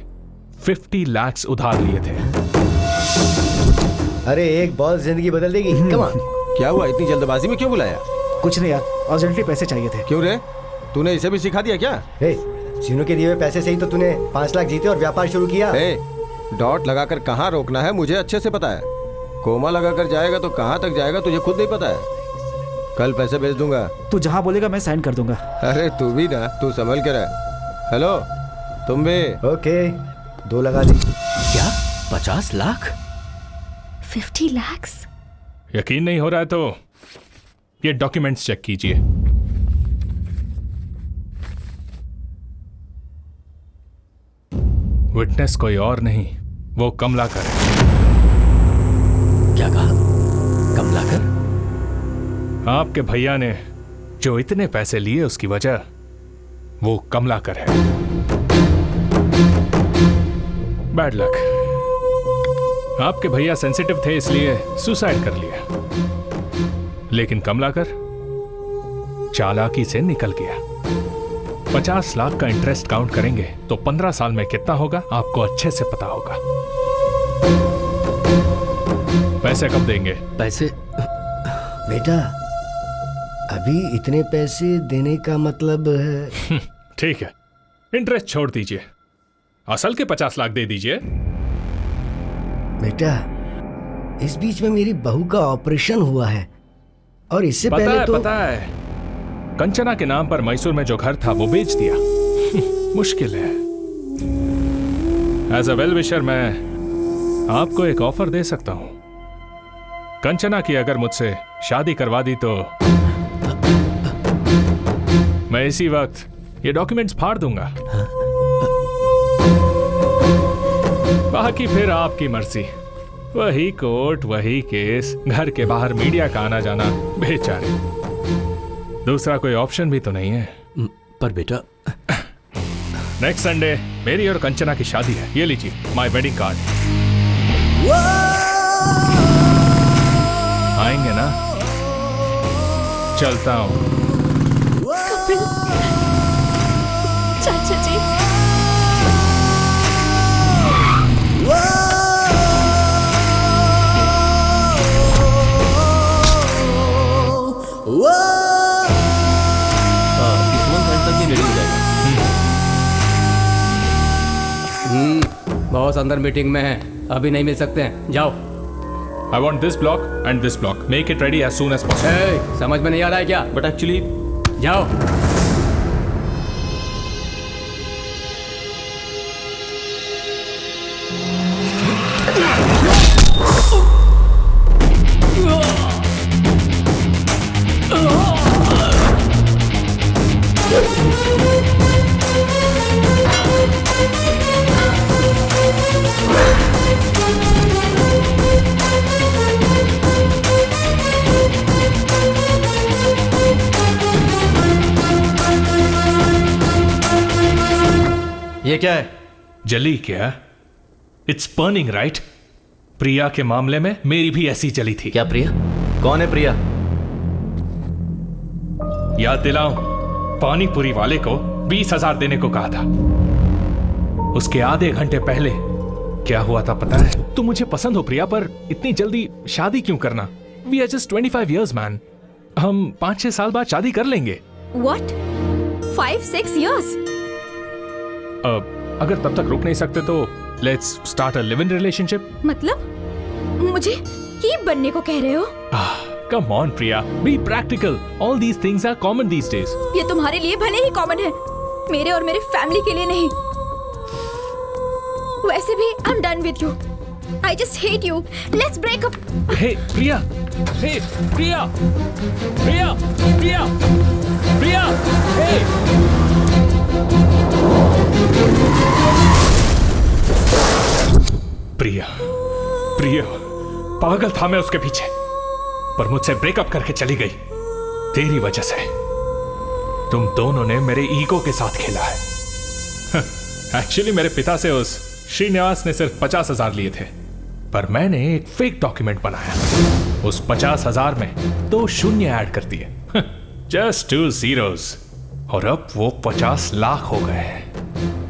50 लाख उधार लिए थे। अरे एक बॉल जिंदगी बदल देगी। Come on. क्या हुआ, इतनी जल्दबाजी में क्यों बुलाया? कुछ नहीं यार, अर्जेंटली पैसे चाहिए थे। क्यों रे, तूने इसे भी सिखा दिया क्या? सीनू के दिए हुए पैसे से ही तो तूने 5 लाख जीते और व्यापार शुरू किया। डॉट लगाकर कहाँ रोकना है मुझे अच्छे से पता है। कोमा लगाकर जाएगा तो कहाँ तक जाएगा तुझे खुद नहीं पता है। कल पैसे भेज दूंगा। तू जहाँ बोलेगा मैं साइन कर दूंगा। अरे तू भी ना, तू संभल के रह। हेलो तुम भी? ओके, 2 लगा दी। क्या 50 लाख? 50 लाख? यकीन नहीं हो रहा है तो ये डॉक्यूमेंट्स चेक कीजिए। विटनेस कोई और नहीं, वो कमलाकर है। क्या कहा? कमलाकर? आपके भैया ने जो इतने पैसे लिए उसकी वजह वो कमलाकर है। Bad luck. आपके भैया सेंसिटिव थे इसलिए सुसाइड कर लिया, लेकिन कमलाकर चालाकी से निकल गया। 50 लाख का इंटरेस्ट काउंट करेंगे तो 15 साल में कितना होगा आपको अच्छे से पता होगा। पैसे कब देंगे? पैसे बेटा, अभी इतने पैसे देने का मतलब है। ठीक है, इंटरेस्ट छोड़ दीजिए, असल के 50 लाख दे दीजिए। बेटा, इस बीच में मेरी बहू का ऑपरेशन हुआ है और इससे पहले तो पता है, कंचना के नाम पर मैसूर में जो घर था वो बेच दिया। मुश्किल है। एज अ वेल विशर मैं आपको एक ऑफर दे सकता हूं। कंचना की अगर मुझसे शादी करवा दी तो मैं इसी वक्त ये डॉक्यूमेंट्स फाड़ दूंगा। बाकी फिर आपकी मर्जी। वही कोर्ट, वही केस, घर के बाहर मीडिया का आना जाना, बेचारे। दूसरा कोई ऑप्शन भी तो नहीं है। पर बेटा, नेक्स्ट संडे मेरी और कंचना की शादी है। ये लीजिए माय वेडिंग कार्ड। आएंगे ना? चलता हूं। कपिल, चाचा जी। इस मंथ एंड तक ये रेडी हो जाएगा। बॉस अंदर मीटिंग में है, अभी नहीं मिल सकते हैं, जाओ। I want this block and this block. Make it ready as soon as possible. Hey, समझ में नहीं आ रहा है क्या? बट एक्चुअली जाओ। ये क्या है? जली क्या? It's burning right? प्रिया के मामले में मेरी भी ऐसी जली थी। क्या प्रिया? कौन है प्रिया? याद दिलाऊं, पानीपुरी वाले को 20,000 देने को कहा था। उसके आधे घंटे पहले क्या हुआ था पता है? तुम मुझे पसंद हो प्रिया, पर इतनी जल्दी शादी क्यों करना? We are just 25 years man. हम 5-6 साल बाद शादी कर लेंगे। What? 5-6 years? अगर तब तक रुक नहीं सकते तो let's start a live in relationship. मतलब मुझे कीप बनने को कह रहे हो? Come on Priya, be practical. All these things are common these days. ये तुम्हारे लिए भले ही कॉमन है, मेरे और मेरे फैमिली के लिए नहीं। वैसे भी I am done with you. I just hate you. Let's break up. Hey Priya, hey Priya, Priya, Priya, Priya, hey. Priya, Priya, पागल था मैं उसके पीछे, पर मुझसे ब्रेकअप करके चली गई तेरी वजह से। तुम दोनों ने मेरे ईगो के साथ खेला है। एक्चुअली मेरे पिता से उस श्रीनिवास ने सिर्फ 50,000 लिए थे, पर मैंने एक फेक डॉक्यूमेंट बनाया। उस 50,000 में 2 शून्य ऐड कर दिए, जस्ट 2 zeros, और अब वो 50 लाख हो गए हैं।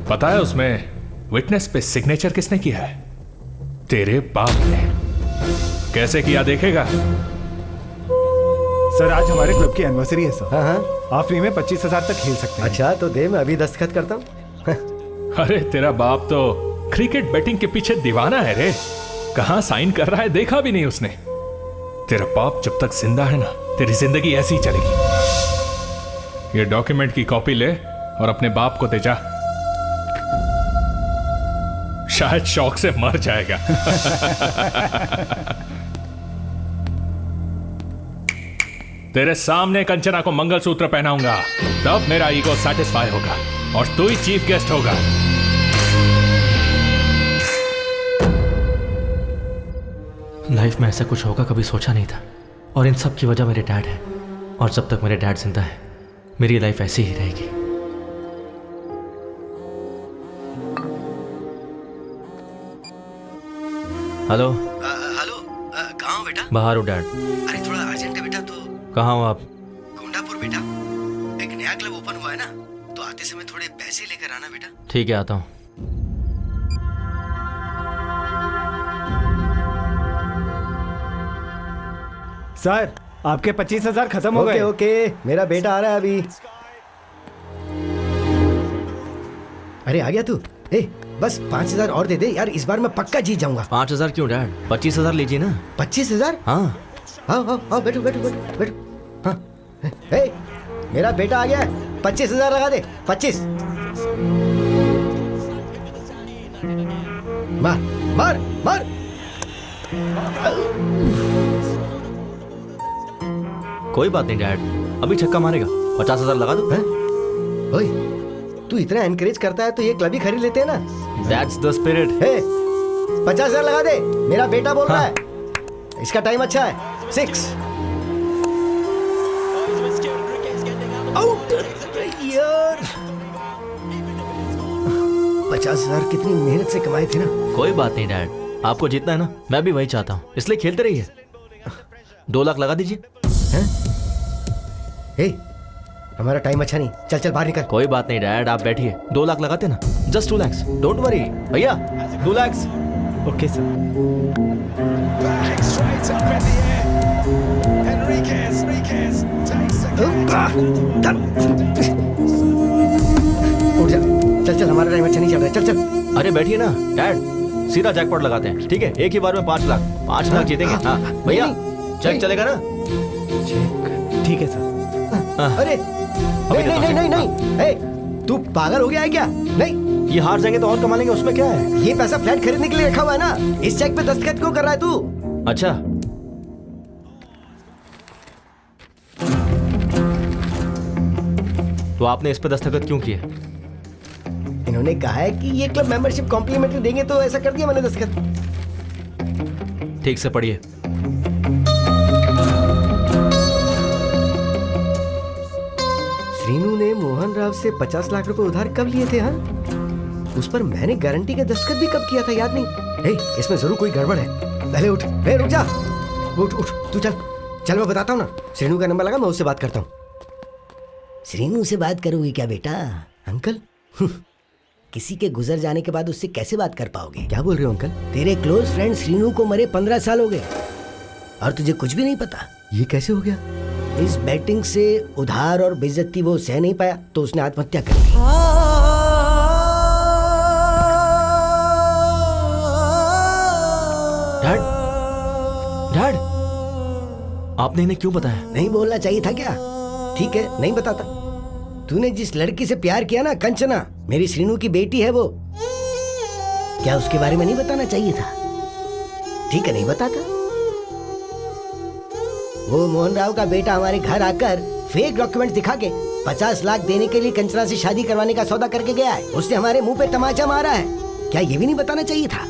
पता है उसमें विटनेस पे सिग्नेचर किसने किया है? तेरे बाप ने। कैसे किया देखेगा? सर आज हमारे क्लब की एनिवर्सरी है सर। हाँ। आप फ्री में 25,000 तक खेल सकते हैं। अच्छा तो दे, मैं अभी दस्तखत करता हूँ। अरे तेरा बाप तो क्रिकेट बैटिंग के पीछे दीवाना है रे। कहां साइन कर रहा है देखा भी नहीं उसने। तेरा बाप जब तक जिंदा है ना, तेरी जिंदगी ऐसी ही चलेगी। ये डॉक्यूमेंट की कॉपी ले और अपने बाप को दे जा, शायद शौक से मर जाएगा। तेरे सामने कंचना को मंगलसूत्र पहनाऊंगा, तब मेरा ईगो सेटिस्फाई होगा और तू ही चीफ गेस्ट होगा। लाइफ में ऐसा कुछ होगा कभी सोचा नहीं था, और इन सब की वजह मेरे डैड है। और जब तक मेरे डैड जिंदा है मेरी लाइफ ऐसी ही रहेगी। हेलो हेलो, कहाँ हो बेटा? बाहर हो डैड। अरे थोड़ा अर्जेंट है बेटा। तो कहाँ हो आप? गोंडापुर बेटा, एक नया क्लब ओपन हुआ है ना, तो आते समय थोड़े पैसे लेकर आना बेटा। ठीक है, आता हूँ। सर आपके 25,000 खत्म हो गए। ओके, मेरा बेटा आ रहा है अभी। अरे आ गया तू? बस 5,000 और दे दे यार, इस बार मैं पक्का जीत जाऊंगा। 5,000 क्यों डैड? 25,000 लीजिए ना। 25,000? हाँ। आओ बैठो बैठो बैठो बैठो। हाँ, मेरा बेटा आ गया है। 25,000 लगा दे। 25। मार मार मार। कोई बात नहीं डैड, अभी छक्का मारेगा। 50,000 लगा दो। ओए, तू इतना एनकरेज करता है तो ये क्लब ही खरीद लेते हैं ना। That's the spirit. 50,000 लगा दे, मेरा बेटा बोल रहा है। इसका टाइम अच्छा है। 6 आउट यार। 50,000 कितनी मेहनत से कमाए थे ना। कोई बात नहीं डैड, आपको जीतना है ना, मैं भी वही चाहता हूँ, इसलिए खेलते रहिए। 2 लाख लगा दीजिए। हमारा टाइम अच्छा नहीं, चल चल बाहर निकल। कोई बात नहीं डैड, आप बैठिए। 2 लाख लगाते ना, जस्ट 2 lakhs, डोंट वरी भैया। 2 lakhs। Okay sir. उठ जा, चल चल, हमारा टाइम अच्छा नहीं चल रहा है। चल चल। अरे बैठिए ना डैड, सीधा जैकपॉट लगाते हैं, ठीक है? एक ही बार में 5 लाख, 5 लाख जीतेंगे। हाँ भैया, चेक चलेगा ना? ठीक है सर। अरे नहीं नहीं नहीं नहीं नहीं, ए, तू पागल हो गया है क्या? नहीं, ये हार जाएंगे तो और कमा लेंगे, उसमें क्या है? ये पैसा फ्लैट खरीदने के लिए रखा हुआ है ना, इस चेक पे दस्तखत क्यों कर रहा है तू? अच्छा, तो आपने इस पे दस्तखत क्यों किए? इन्होंने कहा है कि ये क्लब मेंबरशिप कॉम्प्लीमेंट्री देंगे, तो ऐसा कर दिया मैंने दस्तखत। ठीक से पढ़िए। श्रीनू ने मोहन राव से 50 लाख रुपए उधार कब लिए थे? हाँ, उस पर मैंने गारंटी का दस्तखत भी कब किया था, याद नहीं? हे, इसमें जरूर कोई गड़बड़ है। पहले उठ, हे रुक जा, उठ उठ, तू चल चल, मैं बताता हूँ ना। श्रीनू का नंबर लगा, मैं उससे बात करता हूँ। श्रीनू से बात करोगे क्या बेटा? अंकल किसी के गुजर जाने के बाद उससे कैसे बात कर पाओगे? क्या बोल रहे हो अंकल? तेरे क्लोज फ्रेंड श्रीनू को मरे 15 साल हो गए और तुझे कुछ भी नहीं पता? ये कैसे हो गया? इस बैटिंग से उधार और बेइज्जती वो सह नहीं पाया, तो उसने आत्महत्या कर ली। डैड, डैड, आपने इन्हें क्यों बताया? नहीं बोलना चाहिए था क्या? ठीक है, नहीं बताता। तूने जिस लड़की से प्यार किया ना, कंचना, मेरी श्रीनू की बेटी है वो, क्या उसके बारे में नहीं बताना चाहिए था? ठीक है, नहीं बताता। वो मोहन राव का बेटा हमारे घर आकर फेक डॉक्यूमेंट्स दिखा के 50 लाख देने के लिए कंचना से शादी करवाने का सौदा करके गया है। उसने हमारे मुंह पे तमाचा मारा है, क्या ये भी नहीं बताना चाहिए था?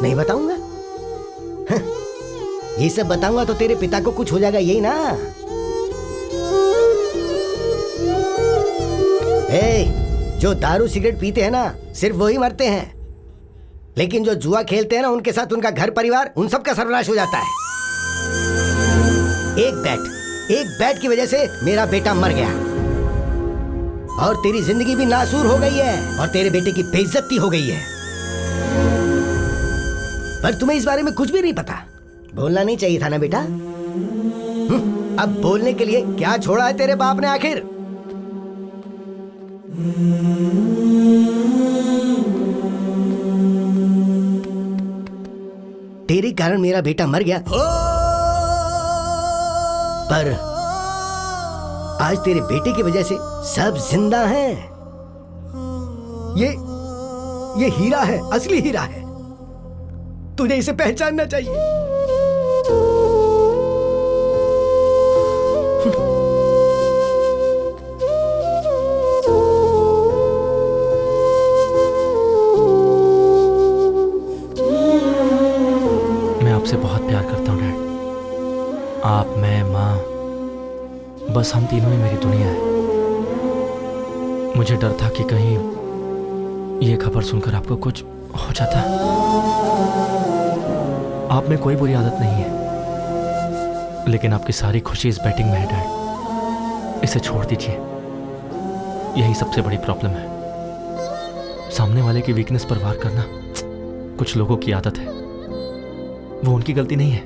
नहीं बताऊंगा? ये सब बताऊंगा तो तेरे पिता को कुछ हो जाएगा, यही ना? जो दारू सिगरेट पीते हैं ना, सिर्फ वही मरते हैं, लेकिन जो जुआ खेलते हैं ना, उनके साथ उनका घर परिवार, उन सब का सर्वनाश हो जाता है। एक बैट की वजह से मेरा बेटा मर गया और तेरी जिंदगी भी नासूर हो गई है और तेरे बेटे की बेइज्जती हो गई है। पर तुम्हें इस बारे में कुछ भी नहीं पता। बोलना नहीं चाहिए था ना बेटा? अब बोलने के लिए क्या छोड़ा है तेरे बाप ने आखिर? तेरे कारण मेरा बेटा मर गया, पर आज तेरे बेटे की वजह से सब जिंदा हैं। ये हीरा है, असली हीरा है। तुझे इसे पहचानना चाहिए। आपसे बहुत प्यार करता हूँ डैड। आप, मैं, माँ, बस हम तीनों ही मेरी दुनिया है। मुझे डर था कि कहीं ये खबर सुनकर आपको कुछ हो जाता। आप में कोई बुरी आदत नहीं है, लेकिन आपकी सारी खुशी इस बैटिंग में है डैड। इसे छोड़ दीजिए, यही सबसे बड़ी प्रॉब्लम है। सामने वाले की वीकनेस पर वार करना कुछ लोगों की आदत है, वो उनकी गलती नहीं है।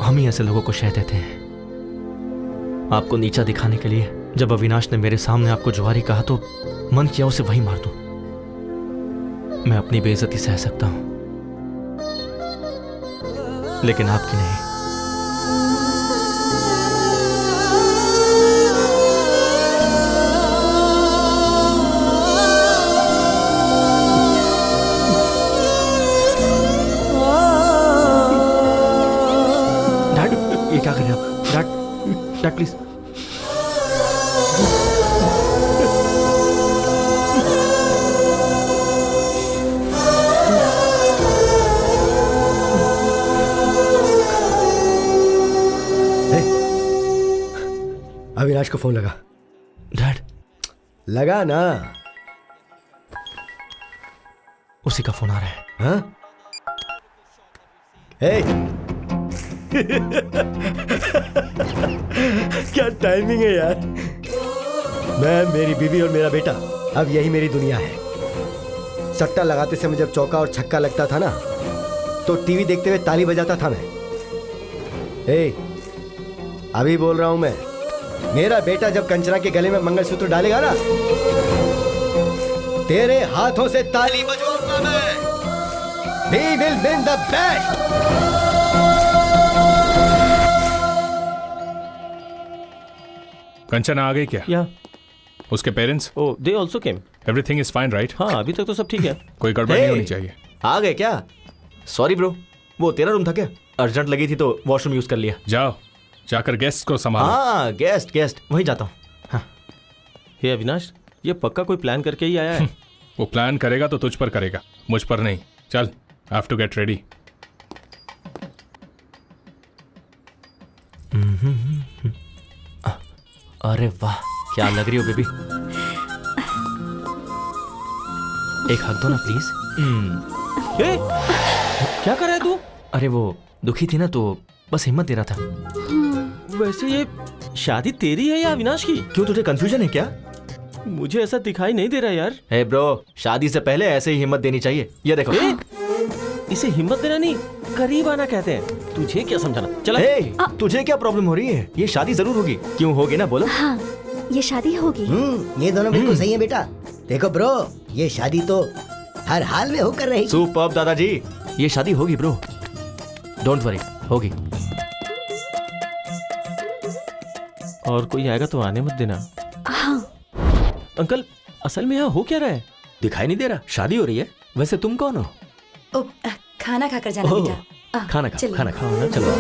हम ही ऐसे लोगों को शह देते हैं। आपको नीचा दिखाने के लिए जब अविनाश ने मेरे सामने आपको जुआरी कहा तो मन किया उसे वही मार दूं। मैं अपनी बेइज्जती सह सकता हूं, लेकिन आपकी नहीं। क्या कर रहे हैं आप? Dad please. अविनाश को फोन लगा। डैड लगा ना? उसी का फोन आ रहा है। हाँ? क्या टाइमिंग है यार। मैं, मेरी बीवी और मेरा बेटा, अब यही मेरी दुनिया है। सट्टा लगाते समय जब चौका और छक्का लगता था ना, तो टीवी देखते हुए ताली बजाता था मैं। अभी बोल रहा हूं मैं, मेरा बेटा जब कंचना के गले में मंगलसूत्र डालेगा ना, तेरे हाथों से ताली बजाऊंगा मैं। We will win the bet. Kanchana आ गई क्या? या उसके parents? Oh they also came. Everything is fine right? हाँ अभी तक तो सब ठीक है। कोई गड़बड़ नहीं होनी चाहिए। आ गए क्या? सॉरी ब्रो, वो तेरा रूम था क्या? अर्जेंट लगी थी तो वॉशरूम यूज कर लिया। जाओ, जाकर गेस्ट को संभालो। हाँ गेस्ट वहीं जाता हूँ। हाँ। हे अविनाश, ये पक्का कोई प्लान करके ही आया है। वो प्लान करेगा तो तुझ पर करेगा, मुझ पर नहीं। चल, हैव टू गेट रेडी। अरे वाह, क्या लग रही हो बेबी। एक हक दो ना प्लीज। क्या कर रहा है तू? अरे वो दुखी थी ना तो बस हिम्मत दे रहा था। वैसे ये शादी तेरी है या अविनाश की? क्यों, तुझे कंफ्यूजन है क्या? मुझे ऐसा दिखाई नहीं दे रहा यार। हे ब्रो, शादी से पहले ऐसे ही हिम्मत देनी चाहिए। ये देखो। इसे हिम्मत देना नहीं, करीब आना कहते हैं। तुझे क्या समझाना? चला। तुझे क्या प्रॉब्लम हो रही है? ये शादी जरूर होगी। क्यों होगी ना, बोलो। हाँ, ये शादी होगी। ये दोनों बिल्कुल सही है बेटा। देखो ब्रो, ये शादी तो हर हाल में होकर रहेगी। सुपर्ब दादाजी, ये शादी होगी ब्रो, डोंट वरी, होगी। और कोई आएगा तो आने मत देना। हाँ। अंकल, असल में यहाँ हो क्या रहा है? दिखाई नहीं दे रहा? शादी हो रही है। वैसे तुम कौन हो? ओ, खाना खाकर जाना बेटा। खाना खा। चलो।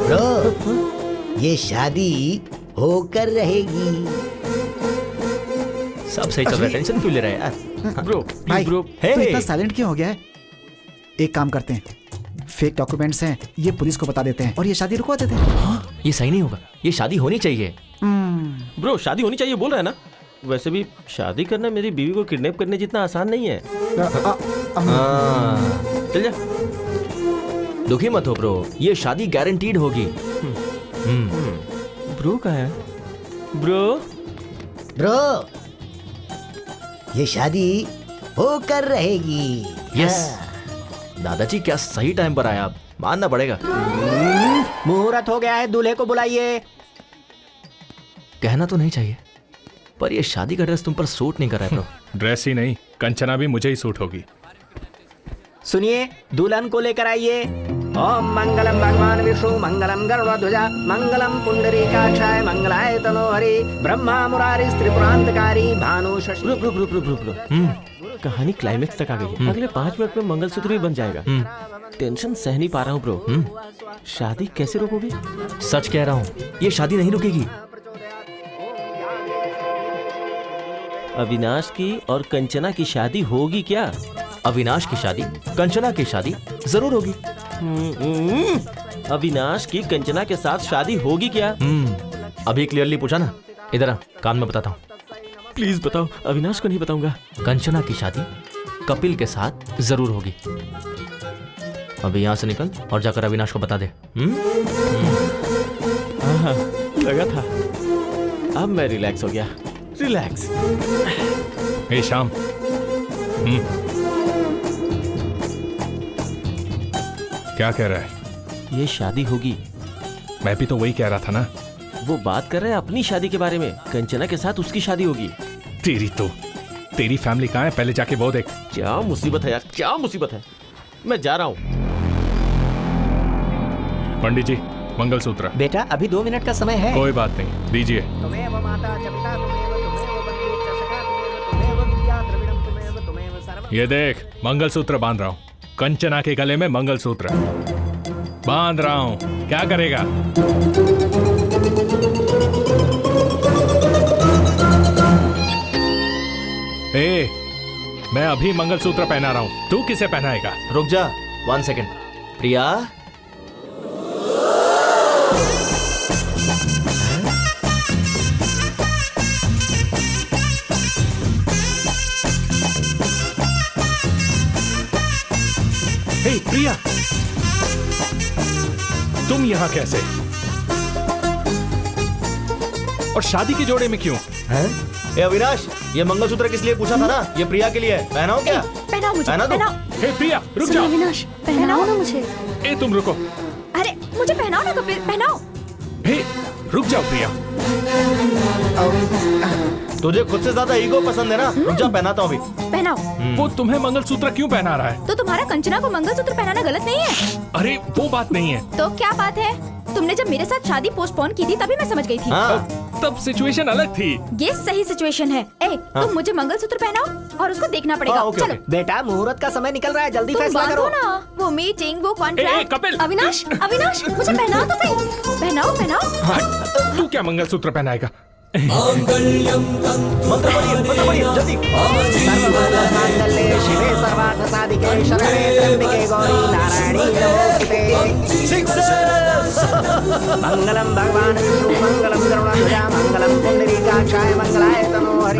ब्रो, ये शादी होकर रहेगी। सब सही चल रहा है, टेंशन क्यों ले रहा है यार? ब्रो भाई, ब्रो, तो इतना साइलेंट क्यों हो गया है? एक काम करते हैं, फेक डॉक्यूमेंट्स हैं, ये पुलिस को बता देते हैं और ये शादी रुकवा देते हैं। हाँ, ये सही नहीं होगा, ये शादी होनी चाहिए। ब्रो शादी होनी चाहिए बोल रहा है ना? वैसे भी शादी करना मेरी बीवी को किडनैप करने जितना आसान नहीं है। चल जा। दुखी मत हो ब्रो, ये शादी गारंटीड होगी। ब्रो कहाँ है? ब्रो ये शादी होकर रहेगी। यस। दादाजी क्या सही टाइम पर आया, आप मानना पड़ेगा। मुहूर्त हो गया है, दूल्हे को बुलाइए। कहना तो नहीं चाहिए, पर ये शादी का ड्रेस तुम पर सूट नहीं कर रहा है ब्रो। ड्रेस ही नहीं, कंचना भी मुझे ही सूट होगी। सुनिए, दुल्हन को लेकर आइए। ओम मंगलम भगवान विष्णु, मंगलम गरुड़ध्वजा, मंगलम पुंडरीकाक्षाय, मंगलाय तनोहरि, ब्रह्मा मुरारी त्रिपुरांतकारी, भानु शशि। ब्रो कहानी क्लाइमेक्स तक आ गई है। अगले 5 मिनट में मंगलसूत्र भी बन जाएगा। टेंशन सह नहीं पा रहा हूँ ब्रो। शादी कैसे रोकोगे? सच कह रहा हूँ, ये शादी नहीं रुकेगी। अविनाश की और कंचना की शादी होगी क्या? अविनाश की शादी, कंचना की शादी जरूर होगी। अविनाश की कंचना के साथ शादी होगी क्या? अभी क्लियरली पूछा ना, इधर आ, कान में बताता हूँ। प्लीज बताओ, अविनाश को नहीं बताऊंगा। कंचना की शादी कपिल के साथ जरूर होगी। अभी यहाँ से निकल और जाकर अविनाश को बता दे। हाँ, लगा था। अब मैं रिलैक्स हो गया। रिलैक्स। हे शाम, क्या कह रहा है? ये शादी होगी। मैं भी तो वही कह रहा था ना। वो बात कर रहे हैं अपनी शादी के बारे में। कंचना के साथ उसकी शादी होगी। तेरी फैमिली कहाँ है? पहले जाके वो देख। क्या मुसीबत है यार, क्या मुसीबत है। मैं जा रहा हूँ। पंडित जी, मंगलसूत्र। बेटा अभी 2 मिनट का समय है। कोई बात नहीं, दीजिए। ये देख, मंगलसूत्र बांध रहा हूँ। कंचना के गले में मंगलसूत्र बांध रहा हूँ। क्या करेगा? मैं अभी मंगलसूत्र पहना रहा हूँ, तू किसे पहनाएगा? रुक जा, 1 सेकेंड। प्रिया, प्रिया, तुम यहाँ कैसे? और शादी के जोड़े में क्यों? ए अविनाश, ये मंगलसूत्र किस लिए पूछा था ना? ये प्रिया के लिए है। पहनाओ क्या? पहनाओ मुझे, पहना दो। हे प्रिया, रुक जाओ। अविनाश, पहनाओ ना मुझे। ए तुम रुको। अरे मुझे पहनाओ ना कपिल, पहनाओ। हे रुक जाओ प्रिया। तुझे खुद से ज्यादा ईगो पसंद है ना? रुक जा, पहनाता हूँ अभी। पहनाओ। वो तुम्हें मंगलसूत्र क्यों पहना रहा है? तो तुम्हारा कंचना को मंगलसूत्र पहनाना गलत नहीं है? अरे वो बात नहीं है। तो क्या बात है? तुमने जब मेरे साथ शादी पोस्टपोन की थी तभी मैं समझ गई थी। तब सिचुएशन अलग थी। ये सही सिचुएशन है। तुम मुझे मंगलसूत्र पहनाओ और उसको देखना पड़ेगा। चलो बेटा, मुहूर्त का समय निकल रहा है, जल्दी फैसला करो ना। वो मीटिंग, वो कॉन्ट्रैक्ट। कपिल! अविनाश, अविनाश, मुझे पहनाओ तो सही। पहनाओ, पहनाओ। तू क्या मंगलसूत्र पहनाएगा? मंत्र पढ़िए जल्दी। सर्वमंगलमांगल्ये शिवे सर्वार्थ साधिके शरणे त्र्यंबके गौरी नारायणी नमोस्तुते। मंगलम भगवान विष्णु मंगलम गरुड़ध्वजा मंगलम पुंडरीकाक्षाय मंगलाय तनोहरि।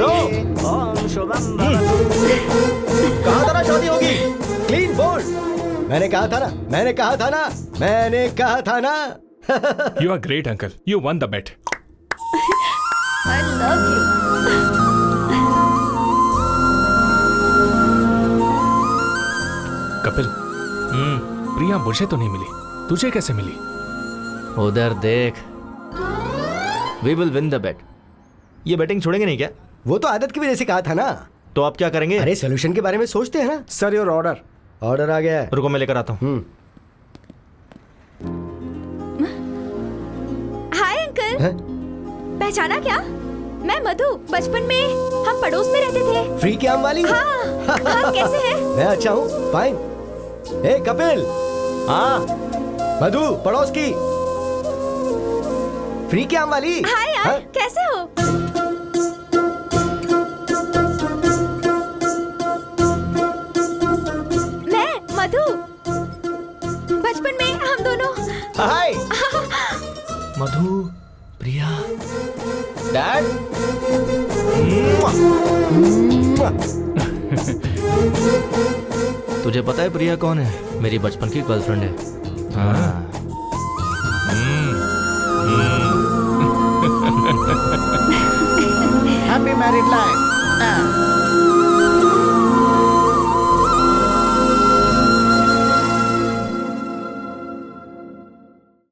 ओम शुभम भवतु। कहा था ना शादी होगी। Clean bowled. मैंने कहा था ना। You are great, uncle. You won the bet. I love you. Kapil, प्रिया मुझे तो नहीं मिली, तुझे कैसे मिली? उधर देख। We will win the bet. ये बैटिंग छोड़ेंगे नहीं क्या? वो तो आदत की वजह से कहा था ना। तो आप क्या करेंगे? अरे सोल्यूशन के बारे में सोचते हैं ना। Sir your order. ऑर्डर आ गया है। रुको मैं लेकर आता हूँ। Hi uncle. पहचाना क्या? मैं मधु। बचपन में हम पड़ोस में रहते थे। फ्री के आम वाली? हाँ, कैसे है? मैं अच्छा हूँ, फाइन। ए कपिल। हाँ मधु, पड़ोस की फ्री के आम वाली। हाय यार, कैसे हो? मैं मधु। बचपन में हम दोनों। हाय मधु, प्रिया, डैड। तुझे पता है प्रिया कौन है? मेरी बचपन की गर्लफ्रेंड है। हाँ। Happy married life.